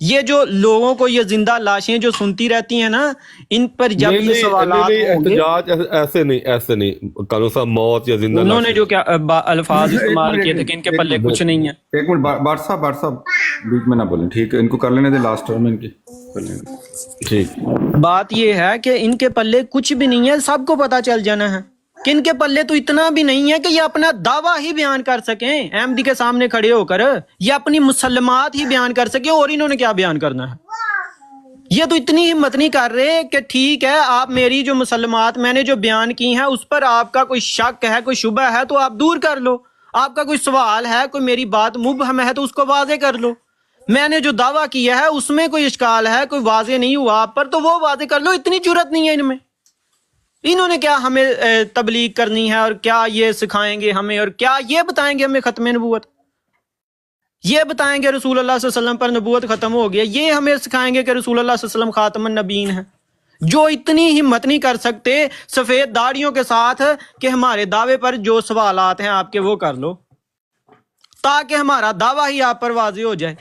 ये जो लोगों को ये जिंदा लाशें जो सुनती रहती हैं ना, इन पर जब ये सवालात होंगे, एहतजाज ऐसे नहीं कानून साहब, मौत या जिंदा उन्होंने जो क्या अल्फाज इस्तेमाल किए थे कि इनके पल्ले कुछ नहीं है। एक मिनट, बाट साहब बीच में ना बोलें, ठीक है? इनको कर लेने दे, लास्ट टर्म इनकी कर लेने दे। ठीक, बात ये है कि इनके पल्ले कुछ भी नहीं है, सबको पता चल जाना है कि इनके पल्ले तो इतना भी नहीं है कि ये अपना दावा ही बयान कर सकें अहमदी के सामने खड़े होकर, ये अपनी मुसलमात ही बयान कर सके। और इन्होंने क्या बयान करना है? ये तो इतनी हिम्मत नहीं कर रहे कि ठीक है, आप मेरी जो मुसलमात मैंने जो बयान की हैं उस पर आपका कोई शक है, कोई शुबह है तो आप दूर कर लो। आपका कोई सवाल है, कोई मेरी बात मुबहम है तो उसको वाजे कर लो। मैंने जो दावा किया है उसमें कोई इश्काल है, कोई वाजे नहीं हुआ आप पर, तो वो वाजे कर लो। इतनी जुर्रत नहीं है इनमें। इन्होंने क्या हमें तबलीग करनी है, और क्या ये सिखाएंगे हमें, और क्या ये बताएंगे हमें खत्म नबूवत, ये बताएंगे रसूलुल्लाह सल्लल्लाहु अलैहि वसल्लम पर नबूवत खत्म हो गया, ये हमें सिखाएंगे कि रसूलुल्लाह सल्लल्लाहु अलैहि वसल्लम खातमुन नबीन है। जो इतनी हिम्मत नहीं कर सकते सफेद दाढ़ियों के साथ कि हमारे दावे पर जो सवालात हैं आपके वो कर लो, ताकि हमारा दावा ही आप पर वाज़े हो जाए।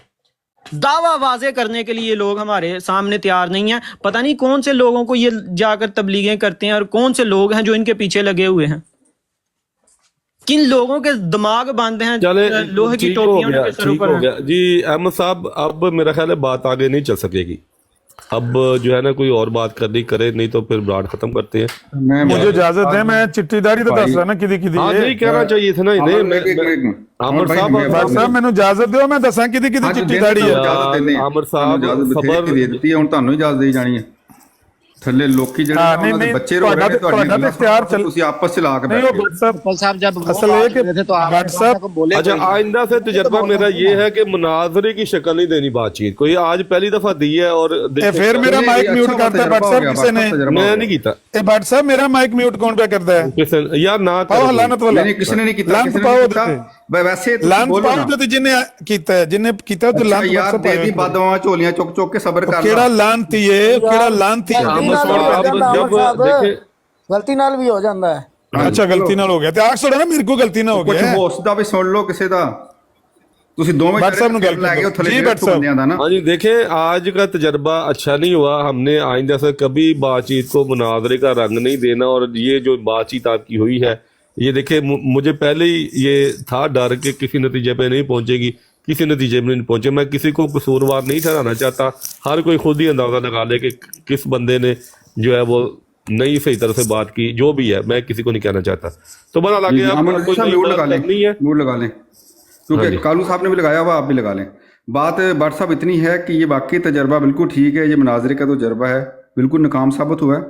दावा वाजे करने के लिए लोग हमारे सामने तैयार नहीं है। पता नहीं कौन से लोगों को ये जाकर तबलीगें करते हैं, और कौन से लोग हैं जो इनके पीछे लगे हुए हैं। किन लोगों के दिमाग बंद हैं, लोहे की टोपियां उनके सरों पर हैं। जी अहमद साहब, अब मेरा ख्याल है बात आगे नहीं चल सकेगी। अब जो है ना, कोई और बात करनी करे, नहीं तो फिर ब्राड खत्म करते हैं। मुझे इजाजत है, मैं चिट्टी दाढ़ी तो दस रहा ना किदी नहीं कहना चाहिए था ना इन्हें। आमिर साहब मैंने इजाजत दो, मैं दसा किदी चिट्टी दाढ़ी है। आमिर साहब खबर ਦੇ ਦਿੱਤੀ ਹੈ, ਹੁਣ ਤੁਹਾਨੂੰ ਇਜਾਜ਼ਤ ਦੇਈ ਜਾਣੀ ਹੈ। ਥੱਲੇ ਲੋਕੀ ਜਿਹੜੇ ਉਹਨਾਂ ਦੇ ਬੱਚੇ ਰੋ ਰਹੇ ਨੇ, ਤੁਹਾਡੇ ਇਖਤਿਆਰ ਤੁਸੀਂ ਆਪਸ ਚ ਲਾ ਕੇ ਬੈਠੇ ਹੋ। साहब जब असल है कि तो आप बोले, अच्छा आइंदा से तजर्बा मेरा ये है कि मुनाजरे की शक्ल नहीं देनी बातचीत कोई। आज पहली दफा दी है और फिर मेरा माइक म्यूट करता है भट्ट साहब, किसी ने मैं नहीं कीता। भट्ट साहब मेरा माइक म्यूट कौन पे करता है यार? ना लानत वाला किसी ने नहीं कीता, लानत पाओ वैसे लानत पाओ तो जिन्हें कीता है, जिन्हें कीता तो लानत यार देवी बादवां झोलियां चुक चुक के सब्र कर। केड़ा लानती है, केड़ा लानती है। गलती नाल भी हो जाता है। अच्छा गलती नाल हो गया ते आख छोड़ा ना, मेरे को गलती ना हो कुछ गया। होश दा भी सुन लो किसी दा। ਤੁਸੀਂ ਦੋਵੇਂ WhatsApp ਨੂੰ ਗੱਲ ਲੈ ਕੇ ਥੱਲੇ जी बैठ ਬੰਦਿਆਂ ਦਾ ना। हाँ जी, देखें आज का तजर्बा अच्छा नहीं हुआ। हमने आइंदा से कभी बातचीत को मुनाजरे का रंग नहीं देना। और ये जो बातचीत आपकी हुई है, ये देखें मुझे पहले ही ये था डर कि किसी नतीजे पे नहीं पहुंचेगी, किसी नतीजे में नहीं पहुंचे। मैं किसी को कसूरवार नहीं ठहराना चाहता, हर कोई खुद ही अंदाजा लगा ले कि किस बंदे ने जो है वो नहीं सही तरह से बात की, जो भी है, मैं किसी को नहीं कहना चाहता। तो बड़ा लगे मूड लगा लें, क्योंकि कालू साहब ने भी लगाया हुआ, आप भी लगा लें। बात भट्ट साहब इतनी है कि ये वाकई तजर्बा बिल्कुल ठीक है, ये मुनाजरे का तो तजर्बा है बिल्कुल नाकाम साबित हुआ है।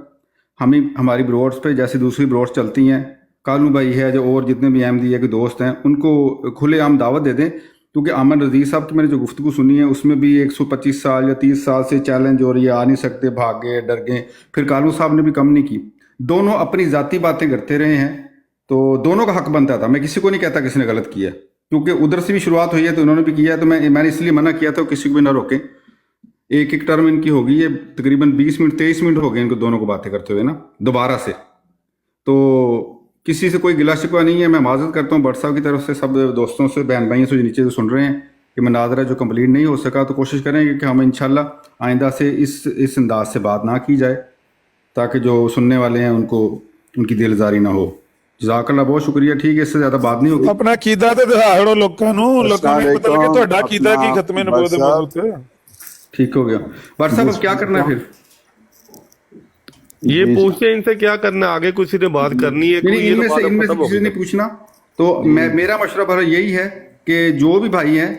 हमारी ब्रॉड्स पे जैसे दूसरी ब्रॉड्स चलती हैं, कालू भाई है जो और जितने भी अहमदी है के दोस्त हैं, उनको खुलेआम दावत दे दें। क्योंकि अमन रज़ीज़ साहब की मैंने जो गुफ्तगू सुनी है उसमें भी 125 साल या 30 साल से चैलेंज हो रही है, आ नहीं सकते, भाग गए, डर गए। फिर कालू साहब ने भी कम नहीं की, दोनों अपनी ज़ाती बातें करते रहे हैं, तो दोनों का हक बनता था। मैं किसी को नहीं कहता किसी ने गलत किया, क्योंकि उधर से भी शुरुआत हुई है तो उन्होंने भी किया है, तो मैंने इसलिए मना किया था किसी को भी ना रोकें। एक टर्म इनकी हो गई है, तकरीबन 20 मिनट 23 मिनट हो गए इनको दोनों को बातें करते हुए ना दोबारा से। तो किसी से कोई गिला शिकवा नहीं है। मैं माजरत करता हूँ भट्ट साहब की तरफ से, सब दोस्तों से, बहन भाइयों से जो नीचे जो सुन रहे हैं कि मुनाजरा जो कंप्लीट नहीं हो सका, तो कोशिश करेंगे कि हम इंशाल्लाह आइंदा से इस अंदाज से बात ना की जाए, ताकि जो सुनने वाले हैं उनको उनकी दिलजारी ना हो। जज़ाकल्लाह, बहुत शुक्रिया। ठीक है, इससे ज्यादा बात नहीं होगी। अपना कीदा ते दिखाड़ो लोकां नूं, लोकां नूं पता लगे ਤੁਹਾਡਾ कीदा की खत्मे नबूवत दे मौजूद है। ठीक हो गया। भट्ट साहब अब क्या करना है फिर? ये पूछते इनसे क्या करना है आगे, किसी ने बात करनी है? इनमें से किसी ने पूछना तो मेरा मशवरा यही है कि जो भी भाई हैं,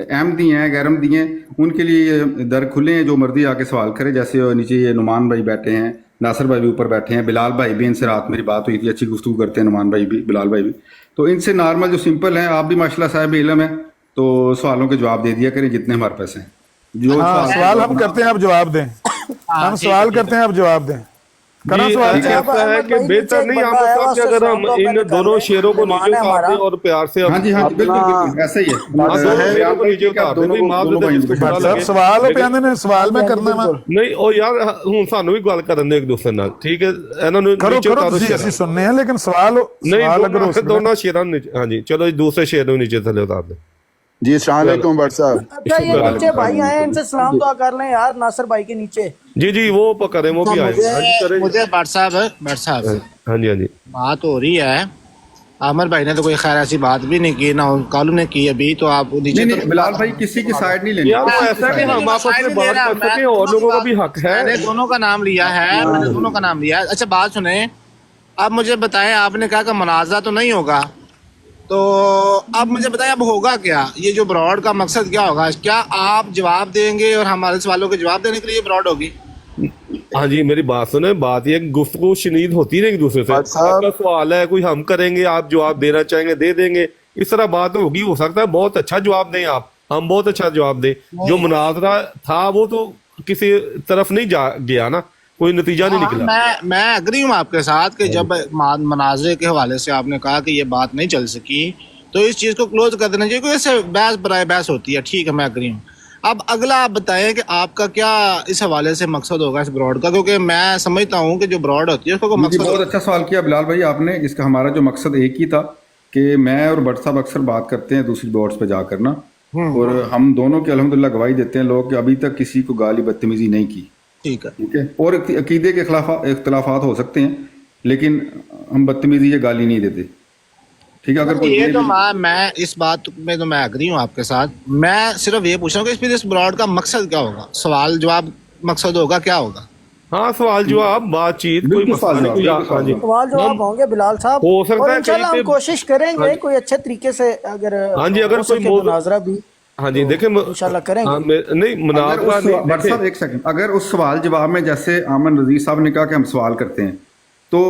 अहमदी हैं, गैरमदी हैं, उनके लिए दर खुले हैं, जो मर्जी आके सवाल करे। जैसे नीचे ये नुमान भाई बैठे हैं, नासिर भाई भी ऊपर बैठे हैं, बिलाल भाई भी, इनसे रात मेरी बात हुई थी, अच्छी गुफ्तगू करते हैं, नुमान भाई भी, बिलाल भाई भी। तो इनसे नॉर्मल जो सिंपल है, आप भी माशाल्लाह साहिब इल्म है, तो सवालों के जवाब दे दिया करें जितने हमारे पास हैं। जो हाँ, सवाल हम करते हैं, आप जवाब दें। हम सवाल करते हैं, आप जवाब दें। करो सवाल। ऐसा है कि बेहतर नहीं आप कि अगर हम इन दोनों शेरों को नीचे उतार दें और प्यार से हाँ जी हाँ जी, बिल्कुल बिल्कुल ऐसा ही है। शेरों को नीचे उतार दें, मां दे इसको बुरा सर लगे। सवाल ਪਿਆਂਦੇ ਨੇ ਸਵਾਲ ਮੈਂ ਕਰਨਾ ਵਾ ਨਹੀਂ ਉਹ ਯਾਰ ਹੁਣ ਸਾਨੂੰ ਵੀ ਗੱਲ ਕਰਨ ਦੇ ਇੱਕ ਦੂਸਰੇ ਨਾਲ, ਠੀਕ ਹੈ ਇਹਨਾਂ ਨੂੰ ਕਰੋ ਨੀਚੇ ਕਰੋ ਉਤਾਰੋ ਤੁਸੀਂ ਸ਼ੇਰਾਂ ਅਸੀਂ ਸੁਣਨੇ ਆ ਲੇਕਿਨ ਸਵਾਲ ਨਹੀਂ ਸਵਾਲ ਅਗਰ ਉਸ ਦੋਨੋਂ ਸ਼ੇਰਾਂ ਨੂੰ ਨੀਚੇ, ਹਾਂਜੀ ਚਲੋ ਜੀ ਦੂਸਰੇ ਸ਼ੇਰ ਨੂੰ ਨੀਚੇ ਥੱਲੇ ਉਤਾਰ ਦੇ। जी अस्सलाम वालेकुम भट्ट साहब। अच्छा ये नीचे भाई आए हैं, इनसे सलाम दुआ कर लें यार नासिर भाई के नीचे। जी जी वो करें, वो भी आए। हाँ जी करें। मुझे भट्ट साहब हाँ जी हाँ जी बात हो रही है, आमिर भाई ने तो कोई खैर ऐसी बात भी नहीं की, ना कालू ने की अभी, तो आप नीचे नहीं, बिलाल भाई किसी की साइड नहीं लेनी। यार वो ऐसा है कि हम आपस में बात कर सकें और लोगों का भी हक है। मैंने दोनों का नाम लिया है, मैंने दोनों का नाम लिया है। अच्छा बात सुने, अब मुझे बताएं, आपने कहा कि मुनाज़ा तो नहीं होगा, तो अब मुझे बताएं अब होगा क्या? ये जो ब्रॉड का मकसद क्या होगा? क्या आप जवाब देंगे और हमारे सवालों के जवाब देने के लिए ब्रॉड होगी? हाँ जी मेरी बात सुने, बात ये गुफ्तगू शनीद होती है एक दूसरे से। आपका सवाल है कोई, हम करेंगे, आप जवाब देना चाहेंगे दे देंगे, इस तरह बात होगी। हो सकता है बहुत अच्छा जवाब दें आप, हम बहुत अच्छा जवाब दें। जो मुनाजरा था वो तो किसी तरफ नहीं जा गया ना, कोई नतीजा नहीं निकला। मैं एग्री हूँ आपके साथ कि जब मनाजरे के हवाले से आपने कहा कि ये बात नहीं चल सकी, तो इस चीज़ को क्लोज कर देना चाहिए, क्योंकि इससे बहस बराए बहस होती है। ठीक है, मैं एग्री हूँ। अब अगला आप बताएं कि आपका क्या इस हवाले से मकसद होगा इस ब्रॉड का, क्योंकि मैं समझता हूँ कि जो ब्रॉड होती है उसका कोई मकसद। बहुत अच्छा सवाल किया बिलाल भाई आपने। इसका हमारा जो मकसद एक ही था कि मैं और भट्ट साहब अक्सर बात करते हैं दूसरी बोर्ड्स पे जाकर ना, और हम दोनों की अल्हम्दुलिल्लाह गवाही देते हैं लोग कि अभी तक किसी को गाली बदतमीजी नहीं की। ठीक है, ठीक है। और अकीदे के खिलाफ इख्तलाफात हो सकते हैं, लेकिन हम बदतमीजी या गाली नहीं देते। ठीक है। अगर कोई ये तो मैं इस बात में तो मैं एग्री हूँ आपके साथ। मैं सिर्फ ये पूछ रहा हूँ कि इस ब्रॉड का मकसद क्या होगा? सवाल जवाब मकसद होगा, क्या होगा? हाँ सवाल जवाब बातचीत, कोई मसला नहीं, कोई हाँ जी सवाल जवाब होंगे बिलाल साहब, हो सकता और है इंशाल्लाह हम कोशिश करेंगे कोई अच्छे तरीके से, अगर हाँ जी अगर कोई मुनाजरा भी हाँ जी देखें इंशाल्लाह करेंगे। हाँ, नहीं मुनाजरा नहीं, भट्ट साहब एक सेकंड, अगर उस सवाल जवाब में जैसे आमन रजीज साहब ने कहा कि हम सवाल करते हैं, तो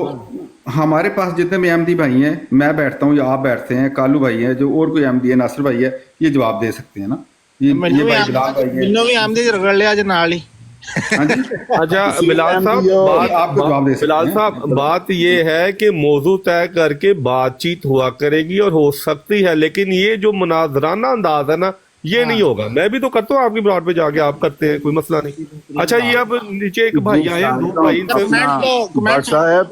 हमारे पास जितने भी अहमदी भाई हैं, मैं बैठता हूँ या आप बैठते हैं, कालू भाई हैं, जो और कोई अहमदी है, नासिर भाई है, ये जवाब दे सकते हैं ना। ये भाई बिलाल भाई है, मैनू भी आमदी रगड़ लिया आज नाल ही। हाँ जी। अच्छा बिलाल साहब बात आपको जवाब दे सकते बिलाल हैं। साहब बात ये है कि मौजू तय करके बातचीत हुआ करेगी और हो सकती है, लेकिन ये जो मुनाजराना अंदाज है ना ये नहीं होगा। मैं भी तो करता हूँ आपकी ब्रॉड पे जाके, आप करते हैं, कोई मसला नहीं। अच्छा ये अब नीचे एक भाई आए, दो भाई भट्ट साहब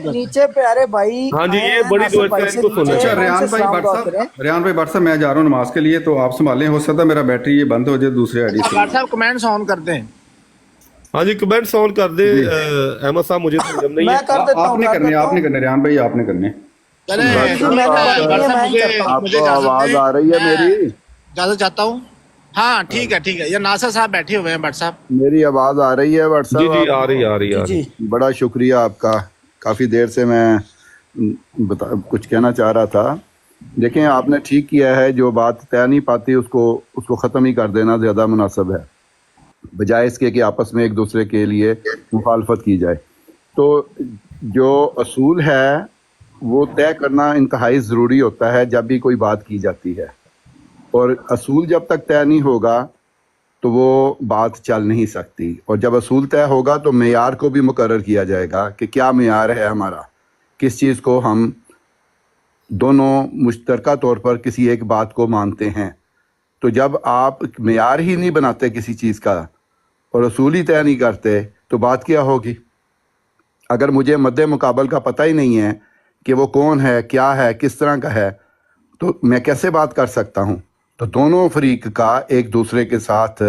नीचे प्यारे भाई। हाँ जी ये बड़ी दुआ है, इनको सुनना अच्छा चाहिए। रेहान भाई भट्ट साहब मैं जा रहा हूँ नमाज के लिए, तो आप संभालें, हो सकता है मेरा बैटरी ये बंद हो जाए दूसरे आईडी से। भट्ट साहब कमेंट्स ऑन करते हैं। हाँ जी कमेंट्स ऑन कर दे अहमद साहब, मुझे तो जब नहीं है। आपने करने रेहान भाई आपने करने। आपको आवाज आ रही है मेरी? इजाजत चाहता हूँ। हाँ ठीक है ठीक है, ये नासिर साहब बैठे हुए हैं। भट्ट साहब मेरी आवाज आ रही है भट्ट जी साहब? जी आ रही। बड़ा शुक्रिया आपका। काफ़ी देर से मैं कुछ कहना चाह रहा था। देखें आपने ठीक किया है, जो बात तय नहीं पाती उसको ख़त्म ही कर देना ज़्यादा मुनासिब है, बजाय इसके कि आपस में एक दूसरे के लिए मुखालफत की जाए। तो जो असूल है वो तय करना इंतहाई ज़रूरी होता है जब भी कोई बात की जाती है, और असूल जब तक तय नहीं होगा तो वो बात चल नहीं सकती। और जब असूल तय होगा तो मेयार को भी मुकर्रर किया जाएगा कि क्या मेयार है हमारा, किस चीज़ को हम दोनों मुश्तरका तौर पर किसी एक बात को मानते हैं। तो जब आप मेयार ही नहीं बनाते किसी चीज़ का और असूल ही तय नहीं करते तो बात क्या होगी? अगर मुझे मद्दे मुकाबल का पता ही नहीं है कि वो कौन है, क्या है, किस तरह का है, तो मैं कैसे बात कर सकता हूँ? तो दोनों फरीक का एक दूसरे के साथ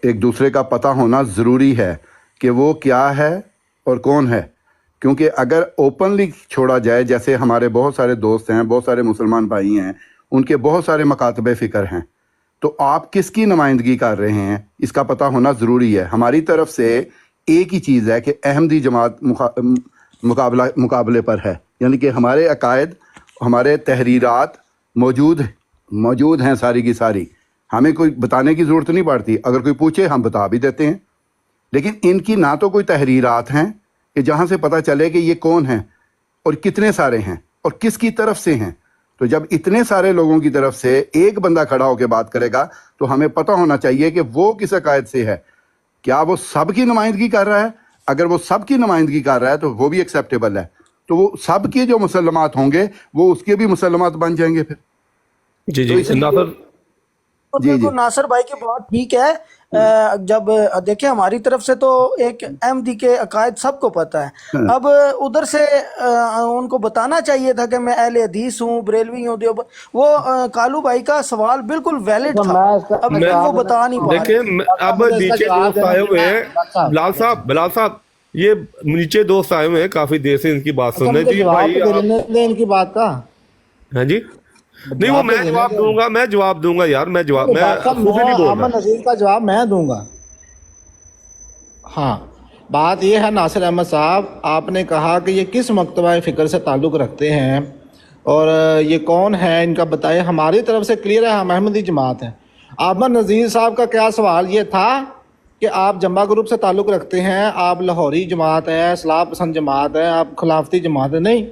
एक दूसरे का पता होना ज़रूरी है कि वो क्या है और कौन है। क्योंकि अगर ओपनली छोड़ा जाए, जैसे हमारे बहुत सारे दोस्त हैं, बहुत सारे मुसलमान भाई हैं, उनके बहुत सारे मकातबे फ़िक्र हैं, तो आप किसकी नुमाइंदगी कर रहे हैं इसका पता होना ज़रूरी है। हमारी तरफ से एक ही चीज़ है कि अहमदी जमात मुकाबले पर है, यानी कि हमारे अकायद, हमारे तहरीरात मौजूद हैं सारी की सारी, हमें कोई बताने की ज़रूरत नहीं पड़ती। अगर कोई पूछे हम बता भी देते हैं। लेकिन इनकी ना तो कोई तहरीरात हैं कि जहाँ से पता चले कि ये कौन हैं और कितने सारे हैं और किसकी तरफ से हैं। तो जब इतने सारे लोगों की तरफ से एक बंदा खड़ा होकर बात करेगा तो हमें पता होना चाहिए कि वो किस अकायद से है। क्या वो सब की नुमाइंदगी कर रहा है? अगर वो सब की नुमाइंदगी कर रहा है तो वो भी एक्सेप्टेबल है। तो वो सब के जो मुसलमात होंगे वो उसके भी मुसलमात बन जाएंगे फिर। जी तो जी इसलिए नासर तो जी बिल्कुल जी नासिर भाई की बात ठीक है। जब देखिए हमारी तरफ से तो एक अहमदी के अकायद सबको पता है। हाँ। अब उधर से उनको बताना चाहिए था कि मैं अहले हदीस हूँ, बरेलवी हूँ, वो कालू भाई का सवाल बिल्कुल वैलिड तो था। मैं इसका अब लेकिन वो बता नहीं पा देखिए रहे। अब मुझे इसका नीचे जवाब दोस्त देना आए हुए है हैं, बिलाल साहब ये नीचे दोस्त आए हुए हैं काफी देर से इनकी बात सुन रहे मुझे जी जवाब भाई तो आप। देने दें इनकी बात का। हाँ जी नहीं वो मैं जवाब दूंगा यार, मैं खुद नहीं बोल अमन रहा। नजीर का जवाब मैं दूंगा। हाँ, बात यह है नासिर अहमद साहब, आपने कहा कि ये किस मकतबा फ़िक्र से ताल्लुक़ रखते हैं और ये कौन है इनका बताएं। हमारी तरफ से क्लियर है, हम अहमदी जमात हैं। अमन नज़ीर साहब का क्या सवाल ये था कि आप जमा ग्रुप से ताल्लुक़ रखते हैं, आप लाहौरी जमात है, इस्लाह पसंद जमात है, आप खिलाफती जमात है। नहीं,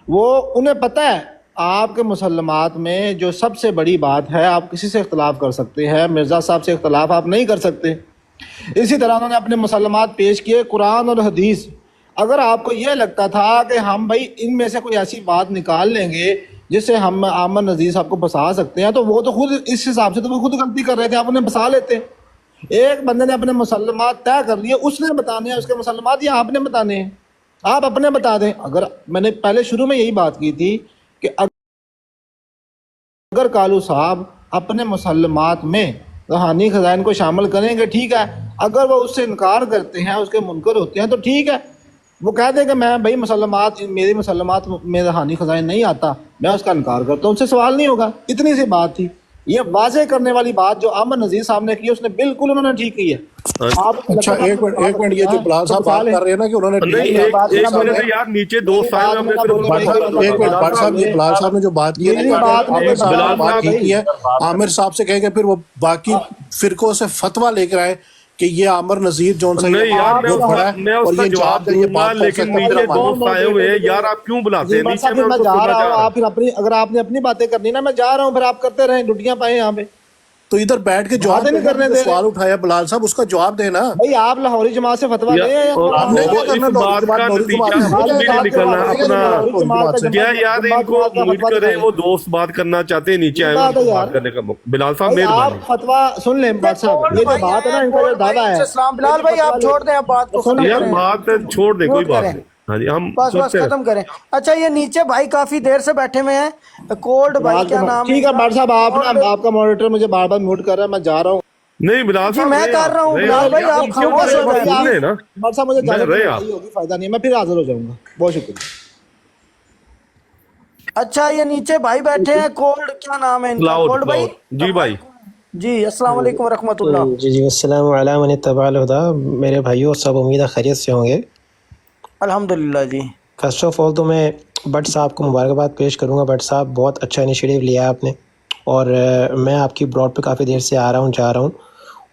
वो उन्हें पता है आपके मुसलमात में जो सबसे बड़ी बात है, आप किसी से इख्तलाफ कर सकते हैं, मिर्ज़ा साहब से इख्तलाफ आप नहीं कर सकते। इसी तरह उन्होंने अपने मुसलमात पेश किए कुरान और हदीस। अगर आपको यह लगता था कि हम भाई इनमें से कोई ऐसी बात निकाल लेंगे जिससे हम अमन नज़ीर साहब को फंसा सकते हैं, तो वो तो खुद इस हिसाब से तो वो खुद गलती कर रहे थे, आप उन्हें फंसा लेते। एक बंदे ने अपने मुसलमात तय कर लिए, उसने बताने हैं उसके मुसलमात या आपने बताने हैं? आप अपने बता दें। अगर मैंने पहले शुरू में यही बात की थी कि अगर कालू साहब अपने मुसलमात में रूहानी खजाइन को शामिल करेंगे ठीक है, अगर वो उससे इनकार करते हैं, उसके मुनकर होते हैं तो ठीक है, वो कह दें कि मैं भाई मुसलमात मेरी मुसलमात में रूहानी खजाइन नहीं आता, मैं उसका इनकार करता हूँ, उससे सवाल नहीं होगा। इतनी सी बात थी। ये वाज़ेह करने वाली बात जो अमन नज़ीर साहब ने की उसने बिल्कुल उन्होंने ठीक की है। आप अच्छा एक मिनट ये जो बिलाल साहब बात कर रहे हैं ना कि उन्होंने नहीं एक मिनट यार, नीचे दोस्त आए हुए हैं, एक मिनट भाट साहब, ये बिलाल साहब ने जो बात की है आमिर साहब ने बात की है, आमिर साहब से कहेंगे फिर वो बाकी फिरकों से फतवा लेकर आए कि ये आमिर नज़ीर जोन सा नहीं यार जो खड़ा है मैं और उसका ये जवाब जाकर ये दूंगा, बात कर लेकिन सकता है। नीचे दोस्त आए हुए हैं यार, आप क्यों बुलाते हैं नीचे? मैं जा रहा हूँ, आप फिर अपनी, अगर आपने अपनी बातें करनी ना, मैं जा रहा हूँ, फिर आप करते रहें, डुटियां पाए यहाँ पे। तो इधर बैठ के जवाब नहीं करने दे सवाल उठाया बिलाल साहब, उसका जवाब देना भाई। आप लाहौरी जमात से फतवा लें या इस बात का नतीजा खुद भी नहीं निकलना अपना क्या यार, इनको म्यूट करें, वो दोस्त बात करना चाहते हैं, नीचे आए हैं बात करने का मौका। बिलाल साहब आप फतवा सुन लें भाट साहब, ये जो बात है ना, इनका जो दावा है। बिलाल भाई आप छोड़ दें, आप बात को यार बात छोड़ दे, कोई बात नहीं। हाँ जी हम बस खत्म करें। अच्छा ये नीचे भाई काफी देर से बैठे हुए हैं, कोल्ड भाई क्या नाम ठीक है भाट साहब, आप ना, आपका मॉनिटर मुझे बार बार म्यूट कर रहा है, मैं जा रहा हूँ। नहीं बिलाल जी साहब मैं कर रहा हूँ। बिलाल भाई आप खामोश हो जाइए ना, भाट साहब मुझे जाने होगी, फायदा नहीं है, मैं फिर हाजिर हो जाऊंगा। बहुत शुक्रिया। अच्छा ये नीचे भाई बैठे हैं, कोल्ड क्या नाम है इनका? कोल्ड भाई जी भाई जी, अस्सलाम वालेकुम रहमतुल्लाह। जी अस्सलाम वालेकुम व तबाल हुदा। मेरे भाइयों सब उम्मीद है खैरियत से होंगे। अल्हम्दुलिल्लाह जी। फर्स्ट ऑफ ऑल तो मैं भट्ट साहब को मुबारकबाद पेश करूंगा। भट्ट साहब बहुत अच्छा इनिशिएटिव लिया आपने, और मैं आपकी ब्रॉड पे काफ़ी देर से आ रहा हूँ जा रहा हूँ,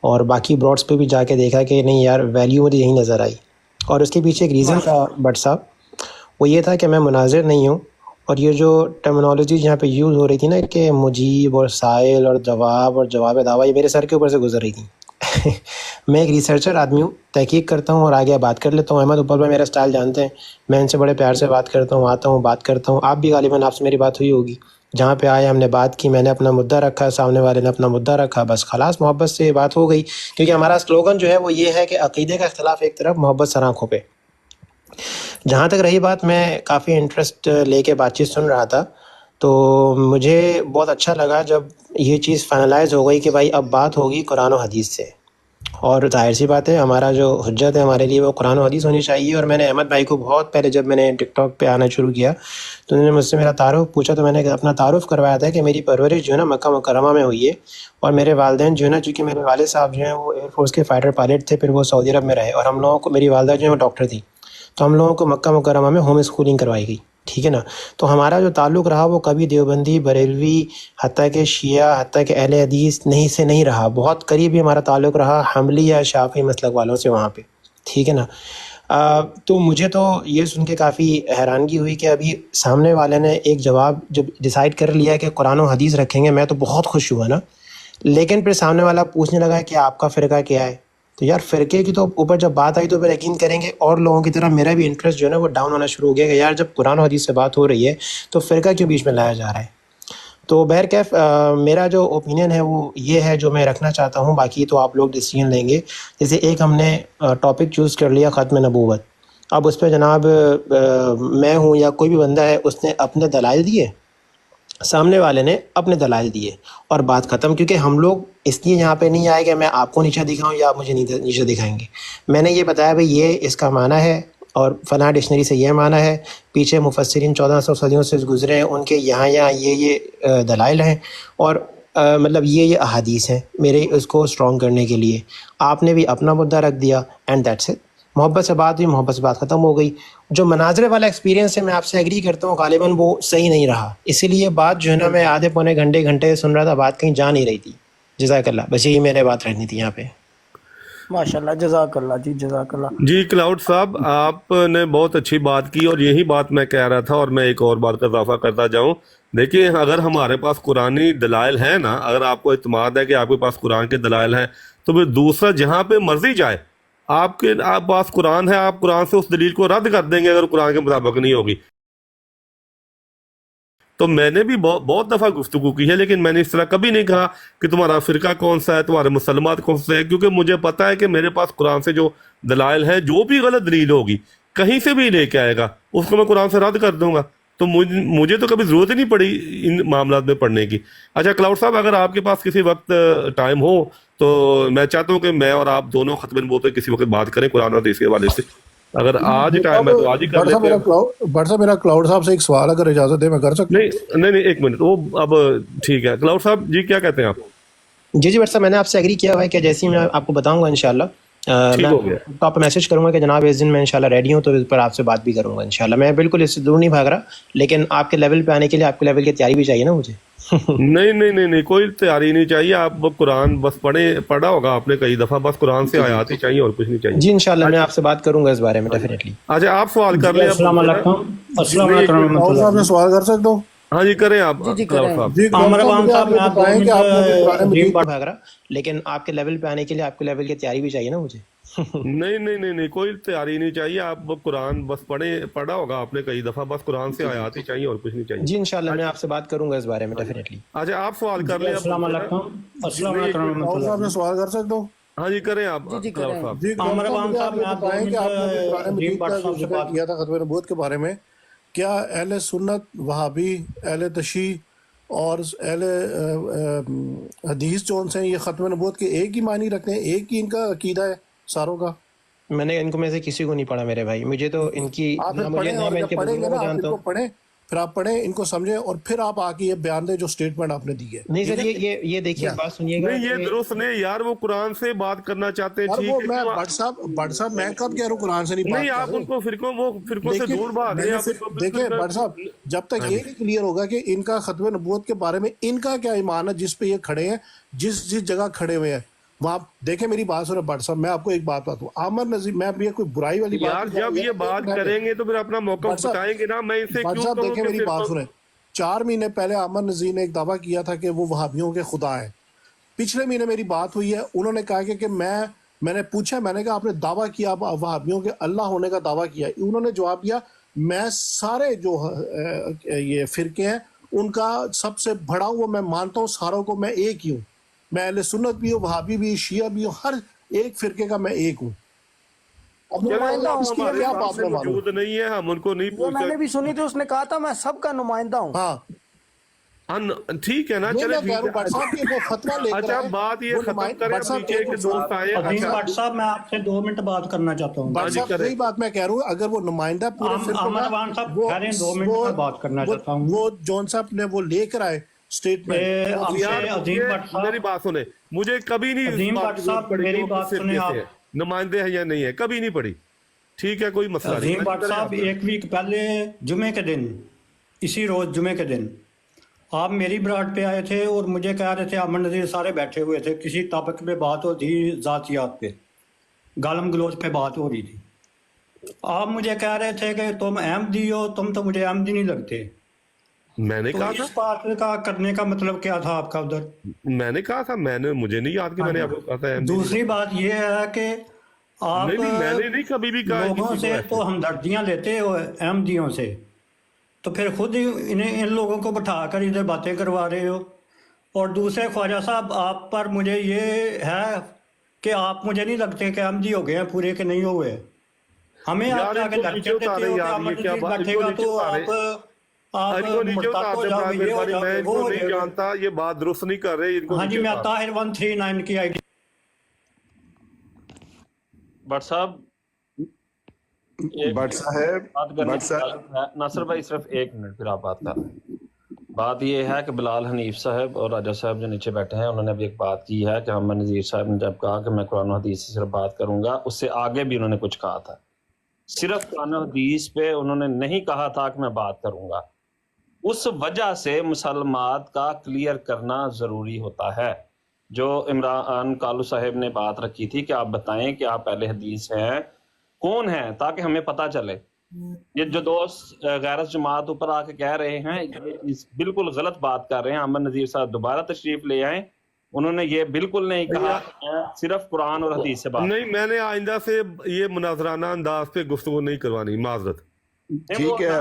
और बाकी ब्रॉड्स पे भी जाके देखा कि नहीं यार वैल्यू मुझे यही नज़र आई। और उसके पीछे एक रीज़न था भट्ट साहब, वो ये था कि मैं मुनाजिर नहीं हूँ, और ये जो टर्मिनोलॉजी यहाँ पे यूज़ हो रही थी ना कि मुजीब और साइल और जवाब दावा, ये मेरे सर के ऊपर से गुजर रही थी। मैं एक रिसर्चर आदमी हूँ, तहकीक करता हूँ और आगे बात कर लेता हूँ। अहमद उपल भाई मेरा स्टाइल जानते हैं, मैं इनसे बड़े प्यार से बात करता हूँ, आता हूँ बात करता हूँ। आप भी गालिबन आपसे मेरी बात हुई होगी, जहाँ पे आए हमने बात की, मैंने अपना मुद्दा रखा, सामने वाले ने अपना मुद्दा रखा, बस खलास मोहब्बत से ये बात हो गई। क्योंकि हमारा स्लोगन जो है वो ये है कि अकीदे का इख्तलाफ एक तरफ, मोहब्बत सर आँखों पे। जहाँ तक रही बात, मैं काफ़ी इंटरेस्ट लेके बातचीत सुन रहा था, तो मुझे बहुत अच्छा लगा जब ये चीज़ फाइनलाइज हो गई कि भाई अब बात होगी कुरान और हदीस से। और जाहिर सी बात है हमारा जो हुज्जत है हमारे लिए वो कुरान और हदीस होनी चाहिए। और मैंने अहमद भाई को बहुत पहले जब मैंने टिकटॉक पे आना शुरू किया तो उन्होंने मुझसे मेरा तारुफ पूछा, तो मैंने अपना तारुफ करवाया था कि मेरी परवरिश जो है ना मक्का मुकर्रमा में हुई है, और मेरे वालिदैन जो है ना, चूँकि मेरे वालिद साहब जो हैं वो एयरफोर्स के फाइटर पायलट थे, फिर वो सऊदी अरब में रहे, और हम लोगों को, मेरी वालदा जो है वो डॉक्टर थी, तो हम लोगों को मक्का मुकर्रमा में होम स्कूलिंग करवाई गई। ٹھیک ہے نا. تو ہمارا جو تعلق رہا وہ کبھی دیوبندی، بریلوی، حتیٰ کہ شیعہ، حتیٰ کہ اہل حدیث سے نہیں رہا. بہت قریبی ہمارا تعلق رہا حنبلی یا شافعی مسلک والوں سے وہاں پہ. ٹھیک ہے نا. تو مجھے تو یہ سن کے کافی حیرانگی ہوئی کہ ابھی سامنے والے نے ایک جواب جب ڈیسائیڈ کر لیا کہ قرآن و حدیث رکھیں گے، میں تو بہت خوش ہوا نا. لیکن پھر سامنے والا پوچھنے لگا کہ آپ کا فرقہ کیا ہے. تو یار فرقے کی تو اوپر جب بات آئی تو پھر یقین کریں گے اور لوگوں کی طرح میرا بھی انٹرسٹ جو ہے نا وہ ڈاؤن ہونا شروع ہو گیا کہ یار جب قرآن و حدیث سے بات ہو رہی ہے تو فرقہ کیوں بیچ میں لایا جا رہا ہے. تو بہرکیف میرا جو اوپینین ہے وہ یہ ہے جو میں رکھنا چاہتا ہوں. باقی تو آپ لوگ ڈیسیجن لیں گے. جیسے ایک ہم نے ٹاپک چوز کر لیا ختم نبوت. اب اس پہ جناب میں ہوں یا کوئی بھی بندہ ہے اس نے اپنے دلائل دیے، سامنے والے نے اپنے دلائل دیے اور بات ختم. کیونکہ ہم لوگ اس لیے یہاں پہ نہیں آئے کہ میں آپ کو نیچا دکھاؤں یا آپ مجھے نیچا دکھائیں گے. میں نے یہ بتایا بھائی یہ اس کا معنی ہے اور فلاں ڈکشنری سے یہ معنی ہے، پیچھے مفسرین 1400 صدیوں سے گزرے ہیں، ان کے یہاں یہ دلائل ہیں اور مطلب یہ احادیث ہیں میرے اس کو اسٹرانگ کرنے کے لیے. آپ نے بھی اپنا مدعا رکھ دیا اینڈ دیٹس اٹ. محبت سے بات ہوئی، محبت سے بات ختم ہو گئی. جو مناظرے والا ایکسپیرینس ہے میں آپ سے ایگری کرتا ہوں غالباً وہ صحیح نہیں رہا. اسی لیے بات جو ہے نا میں آدھے پونے گھنٹے سن رہا تھا، بات کہیں جا نہیں رہی تھی. جزاک اللہ. بس یہی میرے بات رہنی تھی یہاں پہ. ماشاءاللہ، جزاک اللہ جی، جزاک اللہ. جی کلاؤڈ صاحب آپ نے بہت اچھی بات کی اور یہی بات میں کہہ رہا تھا اور میں ایک اور بات کا اضافہ کرتا جاؤں. دیکھیے اگر ہمارے پاس قرآنی دلائل ہیں نا، اگر آپ کو اعتماد ہے کہ آپ کے پاس قرآن کے دلائل ہیں تو پھر دوسرا جہاں پہ مرضی جائے آپ پاس قرآن ہے، آپ قرآن سے اس دلیل کو رد کر دیں گے اگر قرآن کے مطابق نہیں ہوگی. تو میں نے بھی بہت دفعہ گفتگو کی ہے لیکن میں نے اس طرح کبھی نہیں کہا کہ تمہارا فرقہ کون سا ہے، تمہارے مسلمات کون سے ہیں، کیونکہ مجھے پتا ہے کہ میرے پاس قرآن سے جو دلائل ہیں، جو بھی غلط دلیل ہوگی کہیں سے بھی لے کے آئے گا اس کو میں قرآن سے رد کر دوں گا. تو مجھے تو کبھی ضرورت ہی نہیں پڑی ان معاملات میں پڑھنے کی. اچھا کلاؤڈ صاحب اگر آپ کے پاس کسی وقت ٹائم ہو تو میں چاہتا ہوں کہ میں اور آپ دونوں ختم نبوت پہ کسی وقت بات کریں قرآن اور حدیث کے حوالے سے. اگر آج ٹائم ہے تو آج ہی کر لیتے ہیں. بٹ صاحب میرا کلاؤڈ صاحب سے ایک سوال اگر اجازت ہے میں کر سکتا ہوں؟ نہیں ایک منٹ، وہ اب ٹھیک ہے. کلاؤڈ صاحب جی کیا کہتے ہیں آپ؟ جی بٹ صاحب میں نے آپ سے ایگری کیا ہوا ہے کہ جیسے ہی میں آپ کو بتاؤں گا انشاءاللہ ٹھیک ہو گیا. تو آپ میسج کروں گا کہ جناب اس دن میں انشاءاللہ ریڈی ہوں تو اس پر آپ سے بات بھی کروں گا انشاءاللہ. میں بالکل اس سے دور نہیں بھاگ رہا لیکن آپ کے لیول پہ آنے کے لیے آپ کے لیول کی تیاری بھی چاہیے نا مجھے. نہیں کوئی تیاری نہیں چاہیے. آپ قرآن بس پڑھا ہوگا آپ نے کئی دفعہ، بس قرآن سے آیات ہی چاہیے اور کچھ نہیں چاہیے. جی انشاءاللہ میں آپ سے بات کروں گا اس بارے میں ڈیفینیٹلی. اچھا آپ سوال کر لیں. السلام علیکم. السلام علیکم ورحمۃ کلاؤڈ صاحب میں سوال کر سکتا ہوں؟ ہاں جی کریں آپ کلاؤڈ صاحب. جی عامر خان صاحب میں آپ بتائیں کہ آپ نے قرآن مجید بھاگ رہا لیکن آپ کے لیول پہ آنے کے لیے آپ کے لیول کی تیاری بھی چاہیے نا مجھے. نہیں کوئی تیاری نہیں چاہیے. آپ قرآن بس پڑھا ہوگا آپ نے کئی دفعہ، بس قرآن سے آیات ہی چاہیے اور کچھ نہیں چاہیے. جی انشاءاللہ میں آپ سے بات کروں گا اس بارے میں ڈیفینیٹلی. اچھا آپ سوال کر لیں. السلام علیکم. السلام علیکم ورحمۃ کلاؤڈ صاحب اللہ. میں سوال کر سکتا ہوں؟ ہاں جی کریں آپ کلاؤڈ صاحب. جی عامر خان صاحب میں آپ بتائیں کہ آپ نے قرآن مجید کا جو ذکر بات کیا تھا ختم نبوت کے بارے میں، کیا اہل سنت، وہابی، اہل تشیع اور اہل حدیث جو ہیں یہ ختم نبوت کے ایک ہی معنی رکھتے ہیں، ایک ہی ان کا عقیدہ ہے ساروں کا؟ میں نے ان کو میں سے کسی کو نہیں پڑھا میرے بھائی. مجھے تو ان کی آپ پڑھیں اور جب پڑھیں گے نا آپ ان کو پڑھیں، پھر آپ پڑھیں ان کو سمجھیں اور پھر آپ آ کے یہ بیان دیں جو سٹیٹمنٹ آپ نے دی ہے. نہیں سر یہ دیکھیے بات سنیے گا. نہیں یہ درست نہیں یار، وہ قرآن سے بات کرنا چاہتے ہیں. وہ میں بٹ صاحب میں کب کہہ رہا ہوں قرآن سے نہیں بات نہیں، آپ ان کو فرقوں سے دور بھاگ رہے ہیں. دیکھیں بٹ صاحب جب تک یہ نہیں کلیئر ہوگا کہ ان کا ختم نبوت کے بارے میں ان کا کیا ایمان ہے جس پہ یہ کھڑے ہیں، جس جگہ کھڑے ہوئے ہیں وہاں. دیکھیں میری بات سنیں بٹ صاحب، میں آپ کو ایک بات بتاؤں. عامر نذیر، میں یہ کوئی برائی والی بات یار جب یہ بات کریں گے تو پھر اپنا موقع بتائیں گے نا. میں اسے بٹ صاحب دیکھیں میری بات سنیں. 4 مہینے پہلے عامر نذیر نے ایک دعویٰ کیا تھا کہ وہ وہابیوں کے خدا ہیں. پچھلے مہینے میری بات ہوئی ہے، انہوں نے کہا کہ میں نے پوچھا، میں نے کہا آپ نے دعویٰ کیا وہابیوں کے اللہ ہونے کا دعویٰ کیا. انہوں نے جواب دیا میں سارے جو یہ فرقے ہیں ان کا سب سے بڑا ہوں، وہ میں مانتا ہوں ساروں کو، میں ایک ہی ہوں. میں اہل سنت بھی ہوں، وہابی بھی، شیعہ بھی ہوں، ہر ایک فرقے کا میں ایک ہوں. اب اس کی کیا بات میں موجود نہیں ہے، ہم ان کو نہیں وہ میں نے بھی سنی تھی، اس نے کہا تھا میں سب کا نمائندہ ہوں. ہاں ٹھیک ہے نا. چلے اچھا بات یہ ختم کریں. عظیم بٹ صاحب میں آپ سے 2 منٹ بات کرنا چاہتا ہوں. بٹ صاحب یہی بات میں کہہ رہا ہوں، اگر وہ نمائندہ پورے عامر خان صاحب کہہ رہے ہیں 2 منٹ میں بات کرنا چاہتا ہوں. وہ جون صاحب نے وہ لے کر آئے اسٹیٹمنٹ. میری بات سنیں، مجھے کبھی نہیں عظیم بٹ صاحب میری بات سنیں آپ. نمائندے ہیں یا نہیں ہے، کبھی نہیں پڑھی. ठीक है, कोई मसला नहीं। अजीम भट्ट साहब, एक वीक पहले जुमे के दिन, इसी रोज जुमे के दिन आप मेरी ब्राड पे आए थे और मुझे कह रहे थे, अमन नज़ीर सारे बैठे हुए थे, किसी टॉपिक पे बात होती थी, जातियात पे गालम गलोच पे बात हो रही थी। आप मुझे कह रहे थे कि तुम अहमदी हो, तुम तो मुझे अहमदी नहीं लगते। मैंने कहा इस बात का करने का मतलब क्या था आपका उधर? मैंने कहा था, मुझे नहीं याद कि मैंने आपको कहा था। दूसरी बात यह है कि आप नहीं, मैंने नहीं कभी भी कहा लोगों से तो हमदर्दियां लेते हो अहमदियों से, तो फिर खुद ही इन लोगों को बैठा कर इधर बातें करवा रहे हो। और दूसरे ख्वाजा साहब, आप पर मुझे ये है कि आप मुझे नहीं लगते कि अहमदी हो गए हैं पूरे के नहीं हुए। हमें आप जाके लेक्चर देते हो कि अमन नज़ीर बैठेगा तो आप मुर्तद हो जाओगे, ये हो जाओगे, वो हो नहीं जाओगे। जानता, ये बात दुरुस्त नहीं कर रहे इनको। हाँ जी, मैं ताहिर 139 की आईडी। भट्ट साहब, भट्ट साहब, नासिर भाई सिर्फ 1 मिनट, फिर आप बात कर रहे हैं। बात ये है कि बिलाल हनीफ साहब और राजा साहब जो नीचे बैठे हैं, उन्होंने अभी एक बात की है कि अमन नज़ीर साहब ने जब कहा कि मैं कुरान और हदीस से सिर्फ बात करूंगा, उससे आगे भी उन्होंने कुछ कहा था। सिर्फ कुरान और हदीस पे उन्होंने नहीं कहा था कि मैं बात करूंगा। उस वजह से मुसलमात का क्लियर करना ज़रूरी होता है। जो इमरान कालू साहब ने बात रखी थी कि आप बताएं कि आप पहले हदीस हैं, कौन है, ताकि हमें पता चले। ये जो दोस्त गैरत जमात ऊपर आके कह रहे हैं, ये बिल्कुल गलत बात कर रहे हैं। अमन नज़ीर साहब दोबारा तशरीफ ले आए, उन्होंने ये बिल्कुल नहीं कहा मैं सिर्फ कुरान और हदीस से बात नहीं, मैंने आइंदा से ये मुनाजराना अंदाज पे गुफ्तगू नहीं करवानी, माजरत। ठीक है,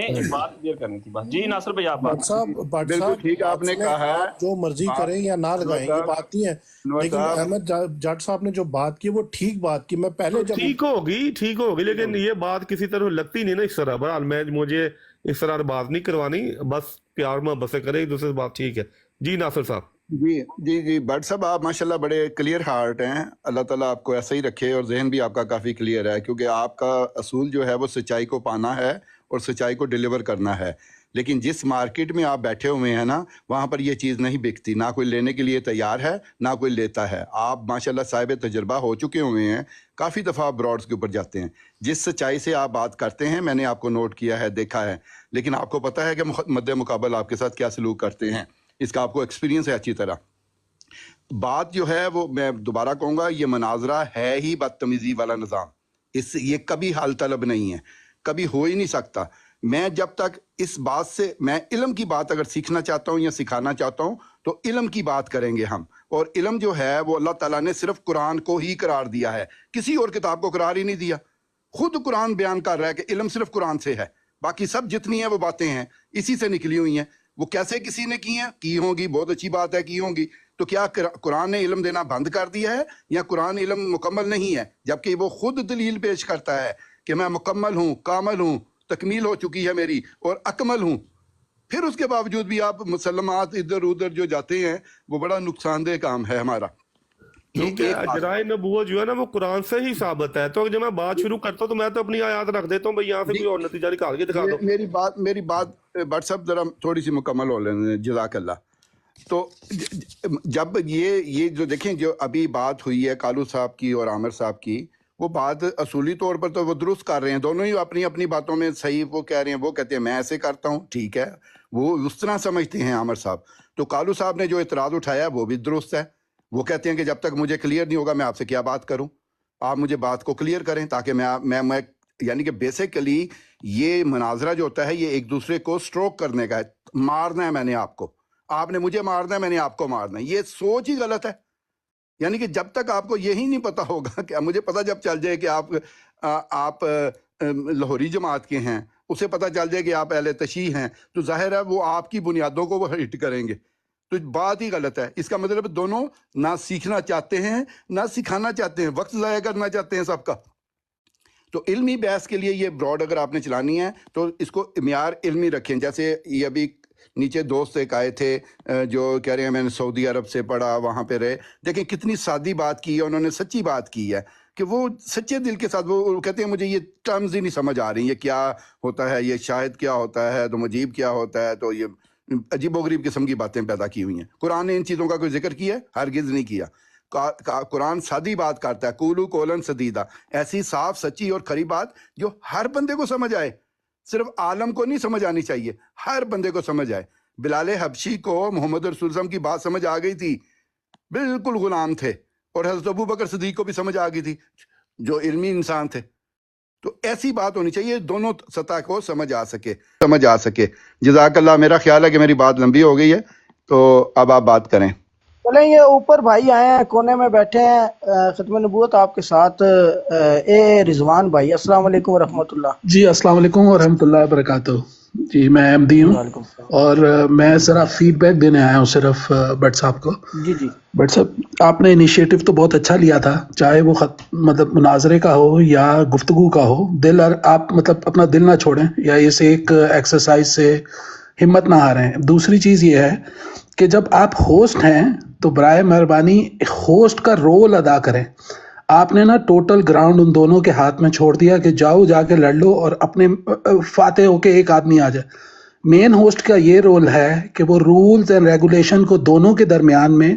एक बात क्लियर करनी थी बस। जी नासिर भाई, आप भट्ट साहब, बिल्कुल ठीक है, आपने कहा है जो मर्जी करें या ना लगाएं, ये बात नहीं है, लेकिन अहमद जाट साहब ने जो बात की वो ठीक बात की। मैं पहले जब ठीक होगी, लेकिन ये बात किसी तरह लगती नहीं ना इस तरह। बहरहाल मुझे इस तरह बात नहीं करवानी, बस प्यार मोहब्बत से करें एक दूसरे से बात, ठीक है। जी नासिर साहब। जी भट्ट साहब, आप माशाल्लाह बड़े क्लियर हार्ट हैं। अल्लाह ताला आपको ऐसा ही रखे और जहन भी आपका काफ़ी क्लियर है, क्योंकि आपका असूल जो है वो सच्चाई को पाना है और सच्चाई को डिलीवर करना है। लेकिन जिस मार्केट में आप बैठे हुए हैं ना, वहाँ पर ये चीज़ नहीं बिकती, ना कोई लेने के लिए तैयार है ना कोई लेता है। आप माशाल्लाह साहिब तजर्बा हो चुके हुए हैं, काफ़ी दफ़ा ब्रॉड्स के ऊपर जाते हैं। जिस सच्चाई से आप बात करते हैं, मैंने आपको नोट किया है, देखा है, लेकिन आपको पता है कि मद्दे मुकाबल आपके साथ क्या सलूक करते हैं, इसका आपको एक्सपीरियंस है अच्छी तरह। बात जो है वो मैं दोबारा कहूँगा, ये मनाजरा है ही बदतमीज़ी वाला निज़ाम। ये कभी हल तलब नहीं है, कभी हो ही नहीं सकता। मैं जब तक इस बात से, मैं इल्म की बात अगर सीखना चाहता हूँ या सिखाना चाहता हूँ तो इल्म की बात करेंगे हम। और इल्म जो है वो अल्लाह ताला ने सिर्फ कुरान को ही करार दिया है, किसी और किताब को करार ही नहीं दिया। खुद कुरान बयान कर रहा है कि इल्म सिर्फ कुरान से है, बाकी सब जितनी है वो बातें हैं इसी से निकली हुई हैं। वो कैसे किसी ने की हैं, की होंगी, बहुत अच्छी बात है, की होंगी। तो क्या कुरान ने इल्म देना बंद कर दिया है या कुरान इल्म मुकम्मल नहीं है? जबकि वो खुद दलील पेश करता है कि मैं मुकम्मल हूँ, कामल हूँ, तकमील हो चुकी है मेरी और अकमल हूँ। फिर उसके बावजूद भी आप मुसलमात इधर उधर जो जाते हैं, वो बड़ा नुकसानदेह काम है हमारा। क्योंकि अजराए नबूवत जो है ना वो कुरान से ही साबित है। तो जब मैं बात शुरू करता हूँ तो मैं तो अपनी आयत रख देता हूँ, भाई यहाँ से कोई और नतीजा निकाल के दिखा दो। मेरी बात भट्ट साहब जरा थोड़ी सी मुकम्मल हो लेने, जज़ाकल्लाह। तो जब ये जो देखें, जो अभी बात हुई है कालू साहब की और आमिर साहब की, वो बात असूली तौर पर तो वो दुरुस्त कर रहे हैं, दोनों ही अपनी अपनी बातों में सही वो कह रहे हैं। वो कहते हैं मैं ऐसे करता हूँ, ठीक है, वो उस तरह समझते हैं आमिर साहब। तो कालू साहब ने जो इतराज़ उठाया वो भी दुरुस्त है। वो कहते हैं कि जब तक मुझे क्लियर नहीं होगा मैं आपसे क्या बात करूं, आप मुझे बात को क्लियर करें ताकि मैं यानी कि बेसिकली ये मुनाजरा जो होता है ये एक दूसरे को स्ट्रोक करने का है। मारना है मैंने आपको, आपने मुझे मारना है, मैंने आपको मारना है, ये सोच ही गलत है। यानी कि जब तक आपको यही नहीं पता होगा कि मुझे पता जब चल जाए कि आप लाहौरी जमात के हैं, उसे पता चल जाए कि आप अहले तशी हैं, तो जाहिर है वो आपकी बुनियादों को वो हिट करेंगे। तो बात ही गलत है। इसका मतलब दोनों ना सीखना चाहते हैं ना सिखाना चाहते हैं, वक्त ज़ाया करना चाहते हैं सबका। तो इल्मी बहस के लिए ये ब्रॉड अगर आपने चलानी है तो इसको मियार इल्मी रखें। जैसे ये अभी नीचे दोस्त एक आए थे जो कह रहे हैं मैंने सऊदी अरब से पढ़ा, वहाँ पे रहे। देखें कितनी सादी बात की है उन्होंने, सच्ची बात की है कि वो सच्चे दिल के साथ वो कहते हैं मुझे ये टर्म्स ही नहीं समझ आ रही, ये क्या होता है, ये शाहिद क्या होता है, तो मुजीब क्या होता है, तो ये अजीबोगरीब किस्म की बातें पैदा की हुई हैं। कुरान ने इन चीज़ों का कोई जिक्र किया है? हरगिज़ नहीं किया। قرآن سادی بات کرتا ہے، قولو قولا سدیدا، ایسی صاف سچی اور کھری بات جو ہر بندے کو سمجھ آئے، صرف عالم کو نہیں سمجھ آنی چاہیے، ہر بندے کو سمجھ آئے۔ بلال حبشی کو محمد رسول صلی اللہ علیہ وسلم کی بات سمجھ آ گئی تھی، بالکل غلام تھے، اور حضرت ابو بکر صدیق کو بھی سمجھ آ گئی تھی جو علمی انسان تھے۔ تو ایسی بات ہونی چاہیے دونوں سطح کو سمجھ آ سکے۔ جزاک اللہ۔ میرا خیال ہے کہ میری بات لمبی ہو گئی ہے، تو اب آپ بات کریں۔ چلیں یہ اوپر بھائی آئے ہیں کونے میں بیٹھے ہیں ختم نبوت آپ کے ساتھ، اے رضوان بھائی، السلام علیکم ورحمۃ اللہ۔ جی السلام علیکم ورحمۃ اللہ وبرکاتہ۔ جی میں احمدی ہوں، وعلیکم السلام۔ اور میں ذرا فیڈ بیک دینے آیا ہوں صرف بٹ صاحب کو۔ جی جی بٹ صاحب آپ نے انیشیٹو تو بہت اچھا لیا تھا، چاہے وہ مطلب مناظرے کا ہو یا گفتگو کا ہو، دل آپ مطلب اپنا دل نہ چھوڑیں یا اس ایک ایکسرسائز سے ہمت نہ ہاریں۔ دوسری چیز یہ ہے کہ جب آپ ہوسٹ ہیں تو برائے مہربانی ہوسٹ کا رول ادا کریں۔ آپ نے نا ٹوٹل گراؤنڈ ان دونوں کے ہاتھ میں چھوڑ دیا کہ جاؤ جا کے لڑ لو اور اپنے فاتح ہو کے ایک آدمی آ جائے۔ مین ہوسٹ کا یہ رول ہے کہ وہ رولز اینڈ ریگولیشن کو دونوں کے درمیان میں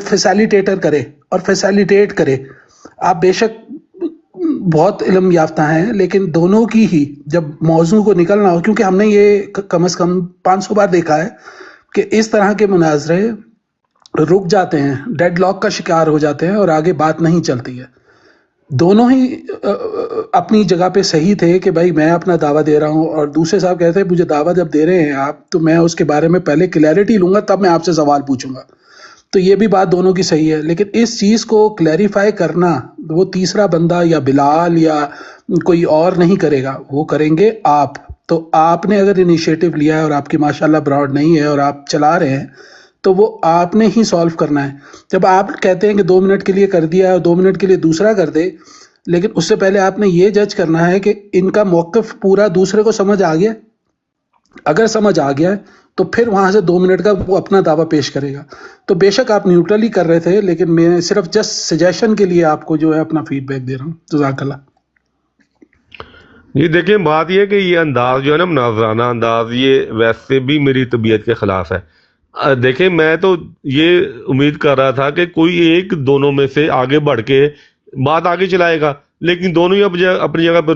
فیسیلیٹیٹر کرے اور فیسیلیٹیٹ کرے۔ آپ بے شک بہت علم یافتہ ہیں، لیکن دونوں کی ہی جب موضوع کو نکلنا ہو، کیونکہ ہم نے یہ کم از کم 500 بار دیکھا ہے کہ اس طرح کے مناظرے رک جاتے ہیں، ڈیڈ لاک کا شکار ہو جاتے ہیں اور آگے بات نہیں چلتی ہے۔ دونوں ہی اپنی جگہ پہ صحیح تھے کہ بھائی میں اپنا دعویٰ دے رہا ہوں، اور دوسرے صاحب کہتے ہیں مجھے دعویٰ جب دے رہے ہیں آپ تو میں اس کے بارے میں پہلے کلیئرٹی لوں گا تب میں آپ سے سوال پوچھوں گا۔ تو یہ بھی بات دونوں کی صحیح ہے، لیکن اس چیز کو کلیریفائی کرنا وہ تیسرا بندہ یا بلال یا کوئی اور نہیں کرے گا، وہ کریں گے آپ۔ تو آپ نے اگر انیشیٹو لیا ہے اور آپ کی ماشاءاللہ براڈ نہیں ہے اور آپ چلا رہے ہیں تو وہ آپ نے ہی سولو کرنا ہے۔ جب آپ کہتے ہیں کہ 2 منٹ کے لیے کر دیا ہے اور 2 منٹ کے لیے دوسرا کر دے، لیکن اس سے پہلے آپ نے یہ جج کرنا ہے کہ ان کا موقف پورا دوسرے کو سمجھ آ گیا۔ اگر سمجھ آ گیا ہے تو پھر وہاں سے 2 منٹ کا وہ اپنا دعویٰ پیش کرے گا۔ تو بے شک آپ نیوٹرل ہی کر رہے تھے، لیکن میں صرف جسٹ سجیشن کے لیے آپ کو جو ہے اپنا فیڈ بیک دے رہا ہوں۔ جزاک اللہ۔ یہ دیکھیں بات یہ ہے کہ یہ انداز جو ہے نا مناظرانہ انداز، یہ ویسے بھی میری طبیعت کے خلاف ہے۔ دیکھیں میں تو یہ امید کر رہا تھا کہ کوئی ایک دونوں میں سے آگے بڑھ کے بات آگے چلائے گا، لیکن دونوں ہی اپنی جگہ پہ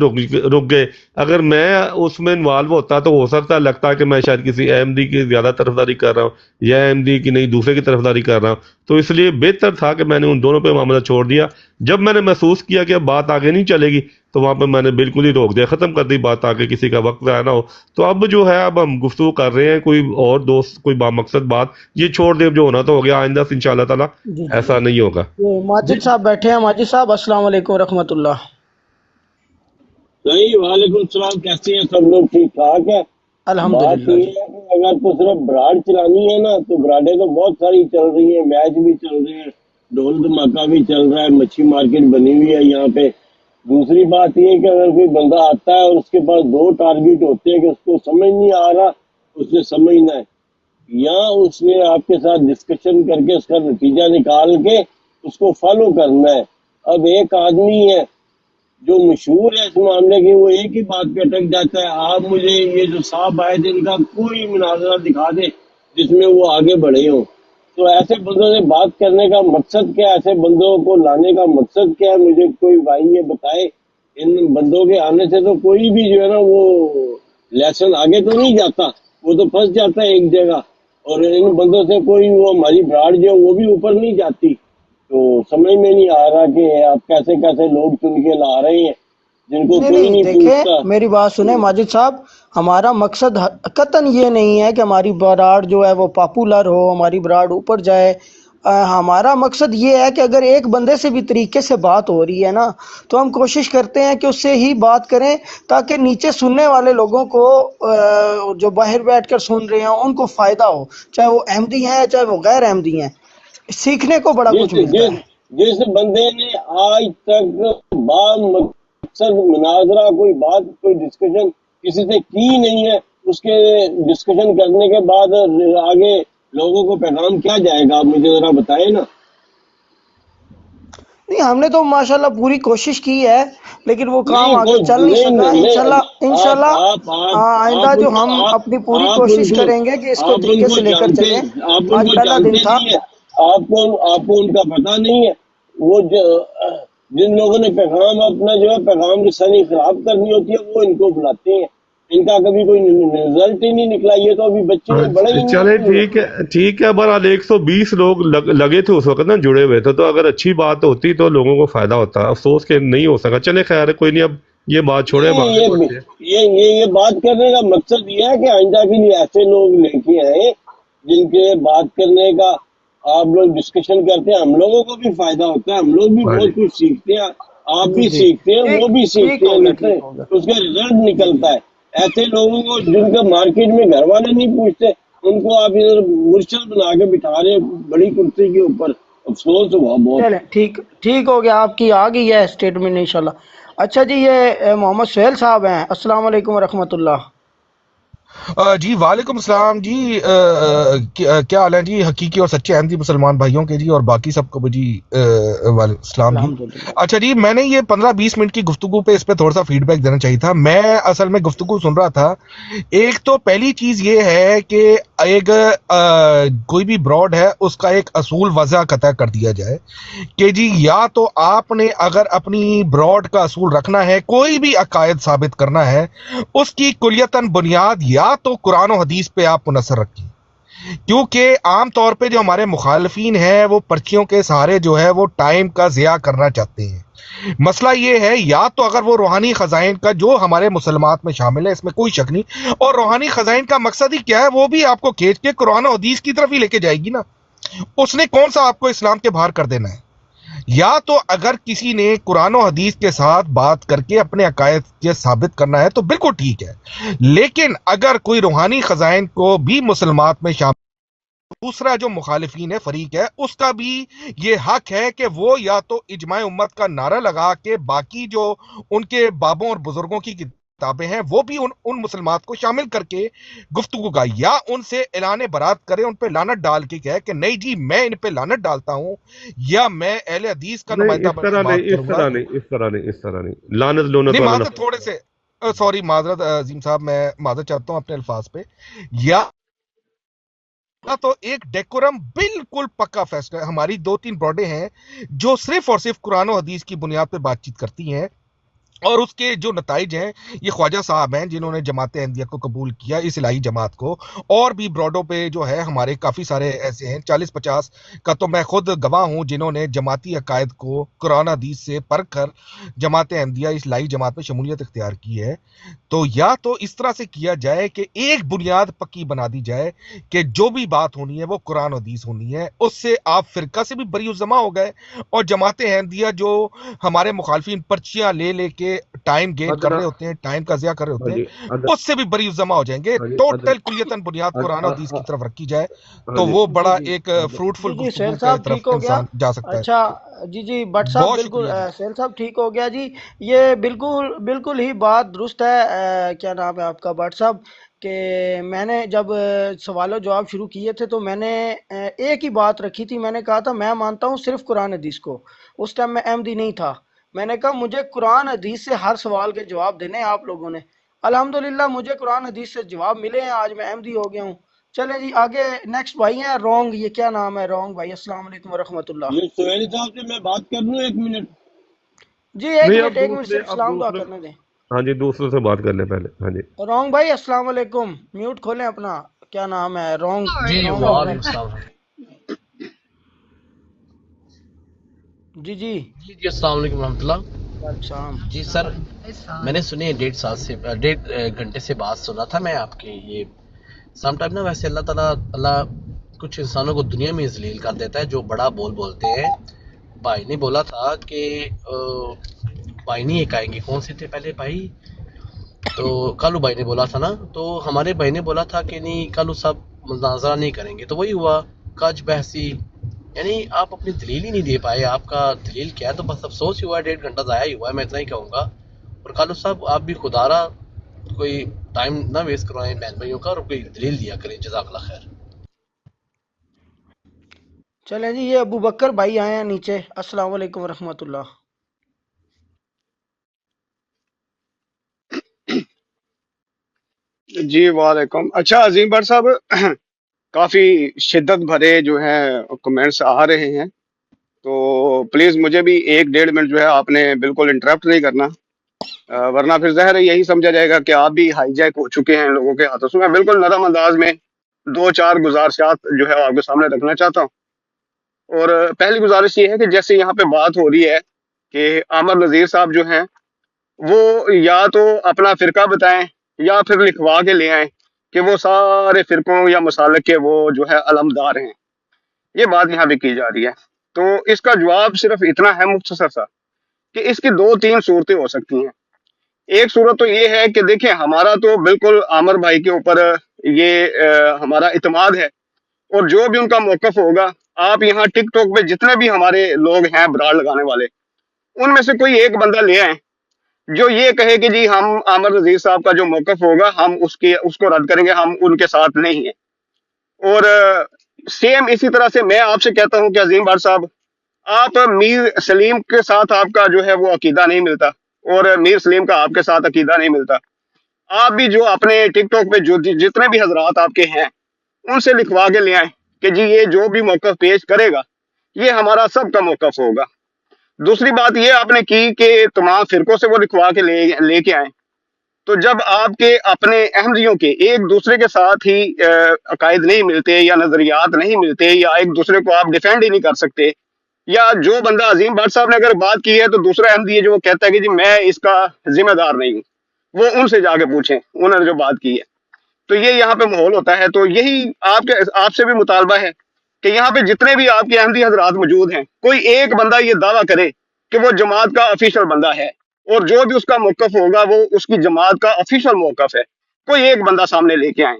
رک گئے۔ اگر میں اس میں انوالو ہوتا تو ہو سکتا لگتا کہ میں شاید کسی احمدی کی زیادہ طرفداری کر رہا ہوں یا احمدی کی نہیں دوسرے کی طرفداری کر رہا ہوں، تو اس لیے بہتر تھا کہ میں نے ان دونوں پہ معاملہ چھوڑ دیا۔ جب میں نے محسوس کیا کہ اب بات آگے نہیں چلے گی تو وہاں پہ میں نے بالکل ہی روک دیا، ختم کر دی بات تاکہ کسی کا وقت ضائع نہ ہو۔ تو اب جو ہے اب ہم گفتگو کر رہے ہیں، کوئی اور دوست کوئی بامقصد بات یہ چھوڑ دے، جو ہونا تو ہو گیا، آئندہ سے انشاءاللہ تعالیٰ ایسا نہیں ہوگا۔ ماجد صاحب بیٹھے ہیں۔ ماجد صاحب السلام علیکم ورحمۃ اللہ۔ نہیں، وعلیکم السلام، کیسے ہیں سب لوگ؟ ٹھیک ٹھاک ہے؟ الحمدللہ۔ بات یہ ہے کہ اگر تو صرف براڈ چلانی ہے نا تو براڈیں تو بہت ساری چل رہی ہیں، میچ بھی چل رہے ہیں، ڈھول دھماکہ بھی چل رہا ہے، مچھی مارکیٹ بنی ہوئی ہے یہاں پہ۔ دوسری بات یہ ہے کہ اگر کوئی بندہ آتا ہے اور اس کے پاس 2 ٹارگیٹ ہوتے ہیں کہ اس کو سمجھ نہیں آ رہا، اس نے سمجھنا ہے، یا اس نے آپ کے ساتھ ڈسکشن کر کے اس کا نتیجہ نکال کے اس کو فالو کرنا ہے۔ اب ایک آدمی ہے جو مشہور ہے اس معاملے کی، وہ ایک ہی بات پہ اٹک جاتا ہے۔ آپ مجھے یہ جو صاحب آئے تھے ان کا کوئی مناظرہ دکھا دے جس میں وہ آگے بڑھے ہوں۔ تو ایسے بندوں سے بات کرنے کا مقصد کیا ہے؟ ایسے بندوں کو لانے کا مقصد کیا ہے؟ مجھے کوئی بھائی یہ بتائے۔ ان بندوں کے آنے سے تو کوئی بھی جو ہے نا وہ لیسن آگے تو نہیں جاتا، وہ تو پھنس جاتا ہے ایک جگہ، اور ان بندوں سے کوئی وہ ہماری براڈ جو وہ بھی اوپر نہیں جاتی۔ تو سمجھ میں نہیں آ رہا کہ آپ کیسے کیسے لوگ چن کے لا رہے ہیں جن کو کوئی نہیں پوچھتا۔ دیکھیں میری بات سنیں ماجد صاحب، ہمارا مقصد قطعاً یہ نہیں ہے کہ ہماری براڈ جو ہے وہ پاپولر ہو، ہماری براڈ اوپر جائے۔ ہمارا مقصد یہ ہے کہ اگر ایک بندے سے بھی طریقے سے بات ہو رہی ہے نا تو ہم کوشش کرتے ہیں کہ اس سے ہی بات کریں، تاکہ نیچے سننے والے لوگوں کو جو باہر بیٹھ کر سن رہے ہیں ان کو فائدہ ہو، چاہے وہ احمدی ہیں چاہے وہ غیر احمدی ہیں۔ سیکھنے کو بڑا کچھ ملتا ہے۔ جس بندے نے آج تک با مقصد مناظرہ کوئی بات کوئی ڈسکشن کسی سے کی نہیں ہے، اس کے ڈسکشن کرنے کے بعد آگے لوگوں کو پیغام کیا جائے گا؟ آپ مجھے ذرا بتائیں نا۔ نہیں، ہم نے تو ماشاءاللہ پوری کوشش کی ہے، لیکن وہ کام آگے چل نہیں سکا۔ انشاءاللہ آئندہ جو ہم اپنی پوری کوشش کریں گے کہ اس کو طریقے سے لے کر چلیں۔ آج پہلا دن تھا۔ आपको उनका पता नहीं है। वो जिन लोगों ने पैगाम अपना जो है पैगाम रसानी खराब करनी होती है वो इनको बुलाते हैं। इनका कभी कोई रिजल्ट ही नहीं निकला, ये तो अभी बच्चे हैं, बड़े ही चले नहीं। ठीक है, बहरहाल 120 लोग लगे थे उस वक्त ना, जुड़े हुए थे, तो अगर अच्छी बात होती तो लोगों को फायदा होता। अफसोस के नहीं हो सका। चले खैर है, कोई नहीं, अब ये बात छोड़े, नहीं, बात करते हैं। ये बात करने का मकसद ये है कि आइंदा के लिए ऐसे लोग लेके आए जिनके बात करने का आप लोग डिस्कशन करते हैं, हम लोगों को भी फायदा होता है, हम लोग भी बहुत कुछ सीखते हैं, आप भी जी सीखते हैं, वो भी ठीक सीखते हो हैं, गया, लेकिन ठीक हो गया। उसका रिजल्ट निकलता है। ऐसे लोगों को जिनका मार्केट में घर वाले नहीं पूछते, उनको आप इधर मुर्शद बना के बिठा रहे हैं बड़ी कुर्सी के ऊपर। अफसोस हुआ बहुत। चलें, ठीक ठीक हो गया, आपकी आ गई है स्टेटमेंट इंशाल्लाह। अच्छा जी, ये मोहम्मद सुहेल साहब हैं, अस्सलाम वालेकुम रहमतुल्लाह। जी वालेकुम सलाम जी। क्या हाल है जी हकीकी और सच्चे अहमदी मुसलमान भाइयों के जी, और बाकी सबको भी जी वालेकुम सलाम जी। अल्हम्दुलिल्लाह। अच्छा जी, मैंने ये 15-20 मिनट की गुफ्तगू पे इस पे थोड़ा सा फीडबैक देना चाहिए था। मैं असल में गुफ्तगू सुन रहा था। एक तो पहली चीज ये है कि एक कोई भी ब्रॉड है उसका एक असूल वजह कतः कर दिया जाए कि जी या तो आपने अगर अपनी ब्रॉड का असूल रखना है, कोई भी अकायद साबित करना है, उसकी कुलियतन बुनियाद या तो कुरान और हदीस पे आप मुनसर रखें। क्योंकि आम तौर पे जो हमारे मुखालफीन हैं वो पर्चियों के सहारे जो है वो टाइम का ज़िया करना चाहते हैं। मसला ये है, या तो अगर वो रूहानी खजाइन का जो हमारे मुसलमात में शामिल है, इसमें कोई शक नहीं, और रूहानी खजाइन का मकसद ही क्या है, वो भी आपको खींच के कुरान और हदीस की तरफ ही लेके जाएगी ना। उसने कौन सा आपको इस्लाम के बाहर कर देना है। या तो अगर किसी ने कुरान और हदीस के साथ बात करके अपने अकायद के साबित करना है तो बिल्कुल ठीक है, लेकिन अगर कोई रूहानी खजाइन को भी मुसलमात में शामिल, दूसरा जो मुखालिफीन है फरीक है, उसका भी ये हक है कि वो या तो इजमाए उम्मत का नारा लगा के बाकी जो उनके बाबों और बुजुर्गों की किताबें हैं वो भी उन मुसलमात को शामिल करके गुफ्तगू का, या उनसे ऐलान बरात करे, उन पे लानत डाल के कहे कि नहीं जी मैं इन पे लानत डालता हूं, या मैं अहले हदीस का नहीं, नुमाइंदा इस बन के तरह बात नहीं, इस करूंगा। तरह नहीं, इस तरह नहीं, इस तरह नहीं, लानत लोनत नहीं वाला माजरत थोड़े से सॉरी माजरत अजीम साहब, मैं माजरत चाहता हूं अपने अल्फाज पे। या तो एक डेकोरम बिल्कुल पक्का फैसला है। हमारी 2-3 ब्रॉडें हैं जो सिर्फ और सिर्फ कुरान और हदीस की बुनियाद पे बातचीत करती हैं, और उसके जो नताइज हैं, ये ख्वाजा साहब हैं जिन्होंने जमात अहमदिया को कबूल किया, इस इलाही जमात को, और भी ब्रॉडों पे जो है हमारे काफ़ी सारे ऐसे हैं, 40-50 का तो मैं खुद गवाह हूँ जिन्होंने जमाती अकायद को कुरान हदीस से परख कर जमात अहमदिया इस इलाही जमात में शमूलियत इख्तियार की है। तो या तो इस तरह से किया जाए कि एक बुनियाद पक्की बना दी जाए कि जो भी बात होनी है वो कुरान हदीस होनी है, उससे आप फिरका से भी बरी जमा हो गए, और जमात अहमदिया जो हमारे मुखालफिन पर्चियां ले लेके टाइम गेन कर रहे होते हैं, टाइम का ज़िया कर रहे होते हाँ जी, हैं, उससे भी बरी जमा हो जाएंगे। हाँ जी, टोटल कुलियतन बुनियाद कुरान और हदीस की तरफ रखी जाए हाँ तो जी, वो बड़ा जी एक जी फ्रूटफुल जी, गुफ्तगू सुहेल की साहब तरफ ठीक हो गया। इंसान जा सकता है। अच्छा जी जी, भट्ट साहब बहुत बिल्कुल, शुक्रिया जी। सुहेल साहब ठीक हो गया जी। ये बिल्कुल बिल्कुल ही बात दुरुस्त है। क्या नाम है आपका भट्ट साहब, कि मैंने जब सवाल जवाब शुरू किए थे तो मैंने एक ही बात रखी थी। मैंने कहा था मैं मानता हूँ सिर्फ कुरान हदीस को। उस टाइम मैं अहमदी नहीं था। मैंने कहा मुझे कुरान हदीस से हर सवाल के जवाब देने हैं आप लोगों ने। अल्हम्दुलिल्लाह मुझे कुरान हदीस से जवाब मिले हैं, आज मैं अहमदी हो गया हूँ। चलें जी आगे, नेक्स्ट भाई हैं रोंग, ये क्या नाम है रोंग भाई, अस्सलाम वालेकुम वरहमतुल्लाह। ये सुहेल साहब से मैं बात कर लूं 1 मिनट? जी एक नहीं, मिनट, एक मिनट, सिर्फ अब सलाम दुआ दूसरे, करने दें। हाँ जी, दूसरे से बात कर ले पहले। हाँ जी, रोंग भाई अस्सलाम वालेकुम, म्यूट खोलें अपना। क्या नाम है रोंग, जी रोंग वालेकुम रोंग। सलाम। जी जी जी अस्सलाम वालेकुम रहमतुल्लाह। वालेकुम। जी सर, मैंने सुनी है 1.5 घंटे से बात सुना था मैं आपके। ये सम टाइम ना वैसे अल्लाह कुछ इंसानों को दुनिया में जलील कर देता है जो बड़ा बोलते हैं। भाई ने बोला था कि भाई नहीं एक आएंगे, कौन से थे पहले भाई, तो कालू भाई ने बोला था ना, तो हमारे भाई ने बोला था कि नहीं कालू साहब मुनाजरा नहीं करेंगे, तो वही हुआ कच बहसी, यानी आप अपनी दलील ही नहीं दे पाए। आपका दलील क्या है, तो बस अफसोस ही हुआ है, 1.5 घंटा ज़ाया ही हुआ है, मैं इतना ही कहूँगा। और कालू साहब आप भी खुदारा कोई टाइम ना वेस्ट करवाएं बहन भाइयों का, और कोई दलील दिया करें। जज़ाकल्लाह खैर। चलें जी, ये अबू बकर भाई आए हैं नीचे, अस्सलाम वालेकुम वरहमतुल्लाह। जी वालेकुम। अच्छा अजीम भट्ट साहब, काफ़ी शिद्दत भरे जो है कमेंट्स आ रहे हैं, तो प्लीज़ मुझे भी 1-1.5 मिनट जो है आपने बिल्कुल इंटरप्ट नहीं करना, वरना फिर ज़ाहिर है यही समझा जाएगा कि आप भी हाईजैक हो चुके हैं लोगों के हाथों से। मैं बिल्कुल नरम अंदाज में 2-4 गुजारिशात जो है आपके सामने रखना चाहता हूँ। और पहली गुजारिश ये है कि जैसे यहाँ पे बात हो रही है कि आमर नज़ीर साहब जो हैं वो या तो अपना फ़िरका बताएं या फिर लिखवा के ले आएं कि वो सारे फ़िरकों या मसालक के वो जो है अलमदार हैं। ये बात यहाँ पे की जा रही है। तो इसका जवाब सिर्फ इतना है मुख्तसर सा कि इसकी 2-3 सूरतें हो सकती हैं। एक सूरत तो ये है कि देखिए हमारा तो बिल्कुल आमर भाई के ऊपर ये हमारा इत्मीनाद है, और जो भी उनका मौक़िफ़ होगा, आप यहाँ टिकटॉक पे जितने भी हमारे लोग हैं ब्राड़ लगाने वाले, उनमें से कोई एक बंदा ले आएं जो ये कहे कि जी हम आमर नज़ीर साहब का जो मौक़िफ़ होगा हम उसको रद्द करेंगे, हम उनके साथ नहीं हैं। और सेम इसी तरह से मैं आपसे कहता हूँ कि अजीम भाट साहब, आप मीर सलीम के साथ आपका जो है वो अकीदा नहीं मिलता, और मीर सलीम का आपके साथ अकीदा नहीं मिलता। आप भी जो अपने टिकटॉक पे जो जितने भी हजरात आपके हैं उनसे लिखवा के ले आए कि जी ये जो भी मौक़िफ़ पेश करेगा ये हमारा सबका मौक़िफ़ होगा। दूसरी बात ये आपने की कि तमाम फ़िरकों से वो लिखवा के लेके आए, तो जब आपके अपने अहमदियों के एक दूसरे के साथ ही अकायद नहीं मिलते या नज़रियात नहीं मिलते या एक दूसरे को आप डिफेंड ही नहीं कर सकते, या जो बंदा अजीम भट्ट साहब ने अगर बात की है तो दूसरा अहमदी है जो वो कहता है कि जी मैं इसका जिम्मेदार नहीं हूँ, वो उनसे जाके पूछें उन्होंने जो बात की है। तो ये यहाँ पे माहौल होता है। तो यही आपसे भी मुतालबा है कि यहाँ पे जितने भी आपके अहमदी हजरात मौजूद हैं, कोई एक बंदा ये दावा करे कि वो जमात का ऑफिशियल बंदा है, और जो भी उसका मौक़िफ़ होगा वो उसकी जमात का ऑफिशियल मौक़िफ़ है। कोई एक बंदा सामने लेके आए।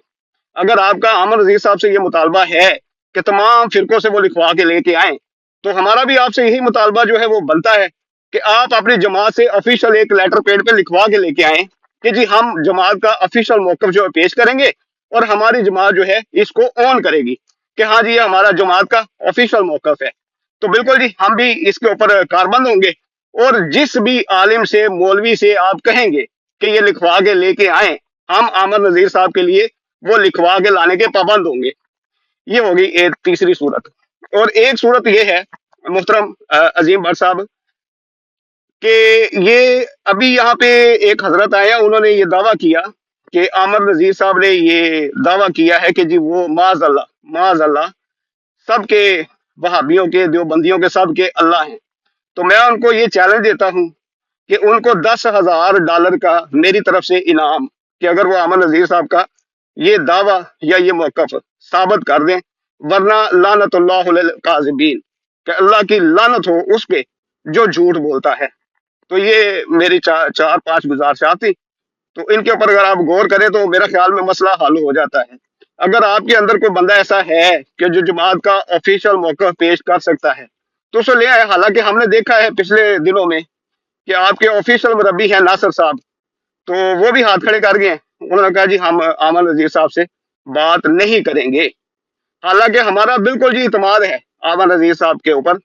अगर आपका आमर नज़ीर साहब से ये मुतालबा है कि तमाम फ़िरकों से वो लिखवा के लेके आए, तो हमारा भी आपसे यही मुतालबा जो है वो बनता है कि आप अपनी जमात से ऑफिशियल एक लेटर पैड पे लिखवा के लेके आए कि जी हम जमात का ऑफिशियल मौक़िफ़ जो है पेश करेंगे, और हमारी जमात जो है इसको ऑन करेगी कि हाँ जी ये हमारा जमात का ऑफिशियल मौक़िफ़ है। तो बिल्कुल जी हम भी इसके ऊपर कारबंद होंगे, और जिस भी आलिम से मौलवी से आप कहेंगे कि ये लिखवा के लेके आए, हम आमर नज़ीर साहब के लिए वो लिखवा के लाने के पाबंद होंगे। ये होगी एक तीसरी सूरत। और एक सूरत ये है मुहतरम अजीम भट्ट साहब कि ये अभी यहाँ पे एक हजरत आया, उन्होंने ये दावा किया कि आमर नज़ीर साहब ने ये दावा किया है कि जी वो माज़अल्लाह सबके वहाबियों के देवबंदियों के सब के अल्लाह हैं। तो मैं उनको ये चैलेंज देता हूँ कि उनको $10,000 का मेरी तरफ से इनाम, कि अगर वो आमर नज़ीर साहब का ये दावा या ये मौक़िफ़ साबित कर दें, वरना लानतुल्लाह अल काज़िबीन, कि अल्लाह की लानत हो उस पे जो झूठ बोलता है। तो ये मेरी 4-5 गुजारिशात थी, तो इनके ऊपर अगर आप गौर करें तो मेरा ख्याल में मसला हल हो जाता है। अगर आपके अंदर कोई बंदा ऐसा है कि जो जमात का ऑफिशियल मौक़िफ़ पेश कर सकता है तो उसे ले आए। हालांकि हमने देखा है पिछले दिनों में कि आपके ऑफिशियल मुरब्बी हैं नासिर साहब, तो वो भी हाथ खड़े कर गए हैं। उन्होंने कहा जी हम आमर नज़ीर साहब से बात नहीं करेंगे। हालांकि हमारा बिल्कुल जी इत्मीनाद है आमर नज़ीर साहब के ऊपर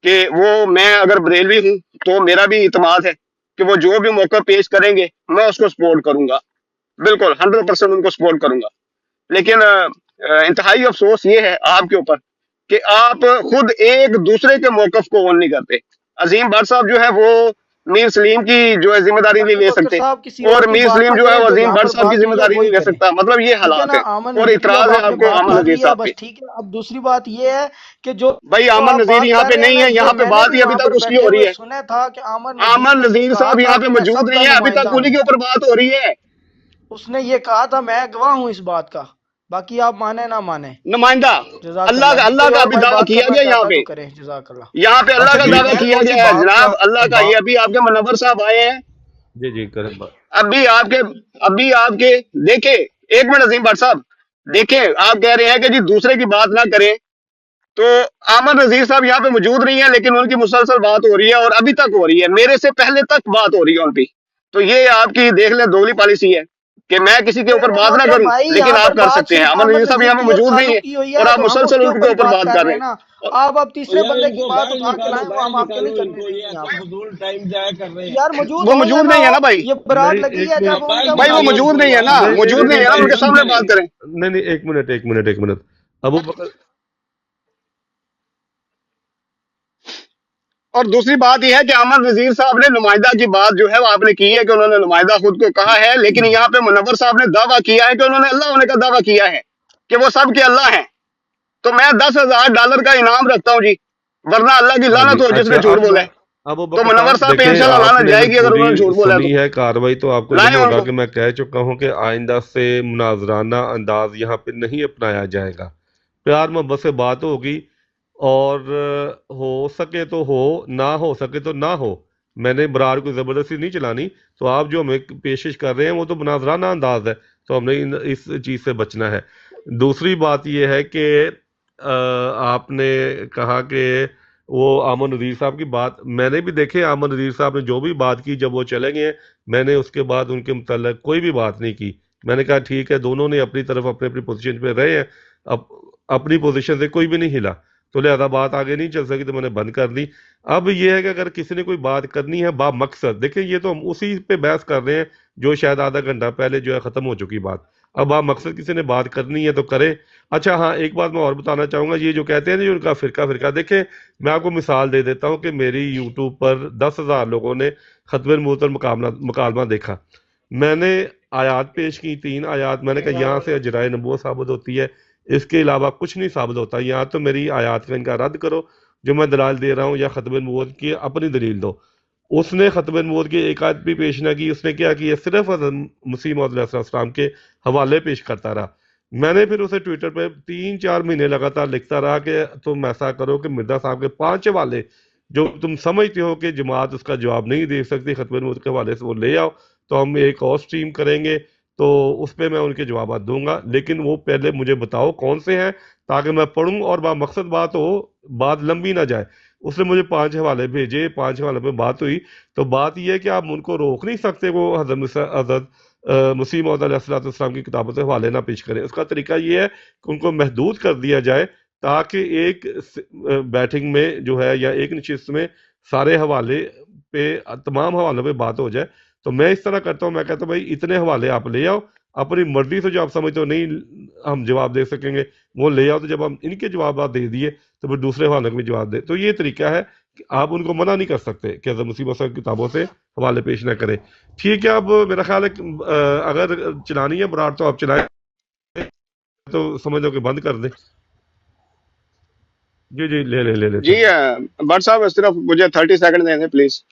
कि वो, मैं अगर बरेलवी हूँ तो मेरा भी इत्मीनाद है कि वो जो भी मौका पेश करेंगे मैं उसको सपोर्ट करूंगा, बिल्कुल 100% उनको सपोर्ट करूंगा। लेकिन इंतहाई अफसोस ये है आपके ऊपर कि आप खुद एक दूसरे के मौक़िफ़ को ऑन नहीं करते। अजीम भट्ट साहब जो है वो मीर सलीम की जो है जिम्मेदारी नहीं ले सकते, और मीर सलीम जो है वो अजीम भट्ट साहब की जिम्मेदारी नहीं ले सकता। मतलब ये हालात है, और इतराज है आपको आमर नज़ीर साहब पे। ठीक है, अब दूसरी बात ये है कि जो भाई आमर नज़ीर यहाँ पे नहीं है, यहाँ पे बात ही अभी तक उसकी हो रही है। सुना था कि आमर नज़ीर साहब यहाँ पे मौजूद नहीं है, अभी तक उन्हीं के ऊपर बात हो रही है। उसने ये कहा था, मैं गवाह हूँ इस बात का, बाकी आप माने ना माने। नुमाइंदा अल्लाह का अभी दावा किया गया यहाँ पे, यहाँ पे अल्लाह का दावा किया गया है जनाब, अल्लाह का। ये अभी आपके मुनव्वर साहब आए हैं, जी करें बात। अभी आपके देखे, एक मिनट अजीम भट्ट साहब देखें, आप कह रहे हैं कि जी दूसरे की बात ना करें, तो आमर नज़ीर साहब यहाँ पे मौजूद नहीं है, लेकिन उनकी मुसलसल बात हो रही है, और अभी तक हो रही है, मेरे से पहले तक बात हो रही है उनकी। तो ये आपकी देख लें दोगली पॉलिसी है कि मैं किसी के ऊपर बात ना करूं, लेकिन आप कर सकते हैं। आमर नज़ीर साहब यहाँ पे मौजूद नहीं है और आप मुसलसल उनके ऊपर बात कर रहे हैं। आप तीसरे बंदे की बात उठा के लाए, वो हम आपके नहीं करने। यार वो मौजूद नहीं है ना भाई, ये बरात लगी है जब भाई वो मौजूद नहीं है ना, मौजूद नहीं है ना, उनके सामने बात करें। नहीं एक मिनट अबू बकर और दूसरी बात यह है कि अहमद नजीर साहब ने नुमाइंदा की बात जो है वो आपने की है कि उन्होंने नुमाइंदा खुद को कहा है, लेकिन यहाँ पे मुनव्वर साहब ने दावा किया है कि उन्होंने अल्लाह होने का दावा किया है कि वो सब के अल्लाह हैं। तो मैं $10,000 का इनाम रखता हूँ जी, वरना अल्लाह की हाँ लानत जी हो जिसने अच्छा झूठ बोला है। अबू तो बकर मुनव्वर साहब साहब पे देखें इंशाल्लाह लानत आपने जाएगी अगर उन्होंने पूरी झूठ बोला है सुनी तो। है कार्रवाई, तो आपको लाएं यही होगा उनको। कि मैं कह चुका हूँ कि आइंदा से मुनाजराना अंदाज यहाँ पे नहीं अपनाया जाएगा, प्यार मोहब्बत से बात होगी और हो सके तो हो, ना हो सके तो ना हो। मैंने बरार को ज़बरदस्ती नहीं चलानी, तो आप जो हमें पेशकश कर रहे हैं वो तो मुनाजराना अंदाज है, तो हमने इस चीज़ से बचना है। दूसरी बात ये है कि आपने कहा कि वो आमन नज़ीर साहब की बात मैंने भी देखे, आमन नज़ीर साहब ने जो भी बात की जब वो चले गए मैंने उसके बाद उनके मुतल्लिक़ कोई भी बात नहीं की। मैंने कहा ठीक है, दोनों ने अपनी तरफ अपनी अपनी पोजीशन पे रहे हैं, अब अपनी पोजीशन से कोई भी नहीं हिला, तो लिहाजा बात आगे नहीं चल सकी तो मैंने बंद कर दी। अब ये है कि अगर किसी ने कोई बात करनी है बा मकसद, देखिए ये तो हम उसी पे बहस कर रहे हैं जो शायद आधा घंटा पहले जो है ख़त्म हो चुकी बात। अब बा मकसद किसी ने बात करनी है तो करे। अच्छा हाँ, एक बात मैं और बताना चाहूँगा, ये जो कहते हैं ना जो उनका फ़िरका देखें, मैं आपको मिसाल दे देता हूँ कि मेरी यूट्यूब पर 10,000 लोगों ने खतबे नबूवत और मुकालमा देखा। मैंने आयात पेश की, 3 आयात, मैंने कहा यहाँ से अजराए नबूवत साबित होती है, इसके अलावा कुछ नहीं साबित होता, यहाँ तो मेरी आयात का इनका रद्द करो जो मैं दलाल दे रहा हूँ, या खतबे नबूवत की अपनी दलील दो। उसने खतबे नबूवत की एक आयत भी पेश ना की, उसने क्या किया, सिर्फ हज़रत मसीह मौऊद अलैहिस्सलाम के हवाले पेश करता रहा। मैंने फिर उसे ट्विटर पे 3-4 महीने लगातार लिखता रहा कि तुम ऐसा करो कि मिर्जा साहब के 5 हवाले जो तुम समझते हो कि जमात उसका जवाब नहीं दे सकती खतबे नबूवत के हवाले से, वो ले आओ, तो हम एक और स्ट्रीम करेंगे, तो उस पर मैं उनके जवाब दूंगा, लेकिन वो पहले मुझे बताओ कौन से हैं ताकि मैं पढ़ूं और मकसद बात हो, बात लंबी ना जाए। उसने मुझे 5 हवाले भेजे, 5 हवाले पे बात हुई। तो बात यह है कि आप उनको रोक नहीं सकते वो हज़रत मसीह मौऊद अलैहिस्सलाम की किताबों से हवाले ना पेश करें। उसका तरीका ये है कि उनको महदूद कर दिया जाए ताकि एक बैटिंग में जो है या एक नशिस्त में सारे हवाले पे, तमाम हवालों पे बात हो जाए। तो मैं इस तरह करता हूँ, मैं कहता हूँ भाई इतने हवाले आप ले आओ, अपनी मर्जी से जो आप समझते हो नहीं हम जवाब दे सकेंगे वो ले आओ, तो जब हम इनके जवाब दे दिए तो फिर दूसरे हवाले को भी जवाब दे। तो ये तरीका है कि आप उनको मना नहीं कर सकते कि हज़रत मसीह मौऊद की किताबों से हवाले पेश ना करें। ठीक है, अब मेरा ख्याल है अगर चलानी है बरार तो आप चलाएं, तो समझ लो कि बंद कर दें। जी जी ले जी भट्ट साहब सिर्फ मुझे 30 सेकंड दें दें प्लीज।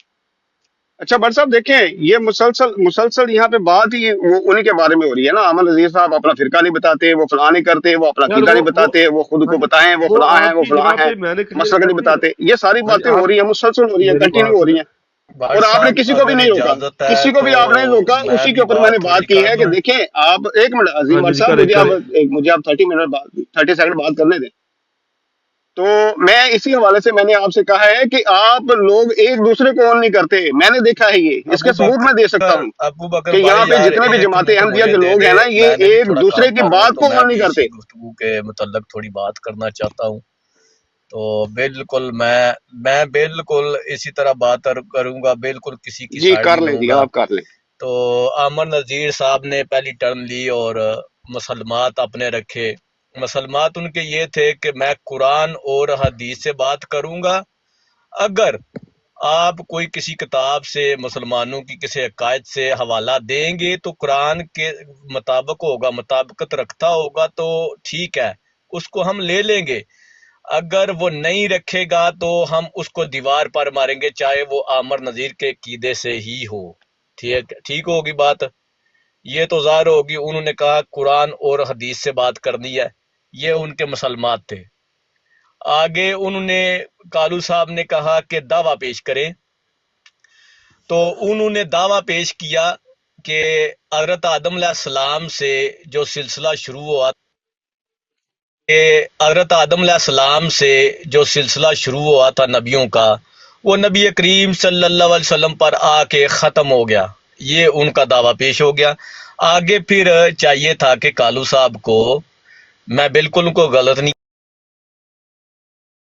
अच्छा भट्ट साहब देखें, ये मुसलसल यहाँ पे बात ही वो उन्हीं के बारे में हो रही है ना। अहमद नज़ीर साहब अपना फिरका नहीं बताते, वो फलां नहीं करते, वो अपना यार कीदा नहीं बताते, वो खुद को बताएं वो फलां है, वो आपकी फलां जगह है, पे मैंने क्लियर मसलक कर नहीं दिया। बताते। ये सारी हाँ जी, बातें हो रही है, मुसलसल हो रही है, मेरी कंटिन्यू बात हो रही है, भाट और आपने साहब किसी को भी अगर नहीं रोका, इजाजत है किसी को भी आपने नहीं तो रोका। मैं उसी भी के ऊपर मैंने बात बात थोड़ी की कर है कि लूं। देखें आप, एक मिनट अजीम हाँ भट्ट जी साहब, करे मुझे आप 30 मिनट बाद 30 सेकंड बात करने दें। तो मैं इसी हवाले से मैंने आपसे कहा है कि आप लोग एक दूसरे को ऑन नहीं करते। मैंने देखा है, ये इसके सबूत मैं दे सकता हूँ अबू बकर कि यहाँ भाई पे यार जितने भी एक जमात मिनट अहमदिया मुझे के दे लोग दे, हैं ना, ये मैंने भी एक थोड़ा दूसरे काम की कर रहा हूँ, बात तो को मैं ऑन नहीं भी इसी करते। गुफ्तगू के मुतल्लक थोड़ी बात करना चाहता हूँ। तो बिल्कुल मैं बिल्कुल इसी तरह बात करूंगा, बिल्कुल किसी की जी साइड कर नहीं लें जी, लूंगा। आप कर लें। तो अमर नज़ीर साहब ने पहली टर्न ली और मुसलमात अपने रखे। मुसलमात उनके ये थे कि मैं कुरान और हदीस से बात करूंगा, अगर आप कोई किसी किताब से मुसलमानों की किसी अकायद से हवाला देंगे तो कुरान के मुताबिक होगा, मुताबिकत रखता होगा तो ठीक है, उसको हम ले लेंगे। अगर वो नहीं रखेगा तो हम उसको दीवार पर मारेंगे, चाहे वो आमर नज़ीर के कीदे से ही हो। ठीक होगी बात। ये तो ज़ाहिर होगी, उन्होंने कहा कुरान और हदीस से बात करनी है, ये उनके मुसलमान थे। आगे उन्होंने कालू साहब ने कहा कि दावा पेश करें, तो उन्होंने दावा पेश किया कि हज़रत आदम अलैहिस्सलाम से जो सिलसिला शुरू हुआ, हज़रत आदम अलैहिस्सलाम से जो सिलसिला शुरू हुआ था नबियों का, वो नबी करीम सल्लल्लाहु अलैहि वसल्लम पर आके ख़त्म हो गया। ये उनका दावा पेश हो गया। आगे फिर चाहिए था कि कालू साहब को, मैं बिल्कुल उनको गलत नहीं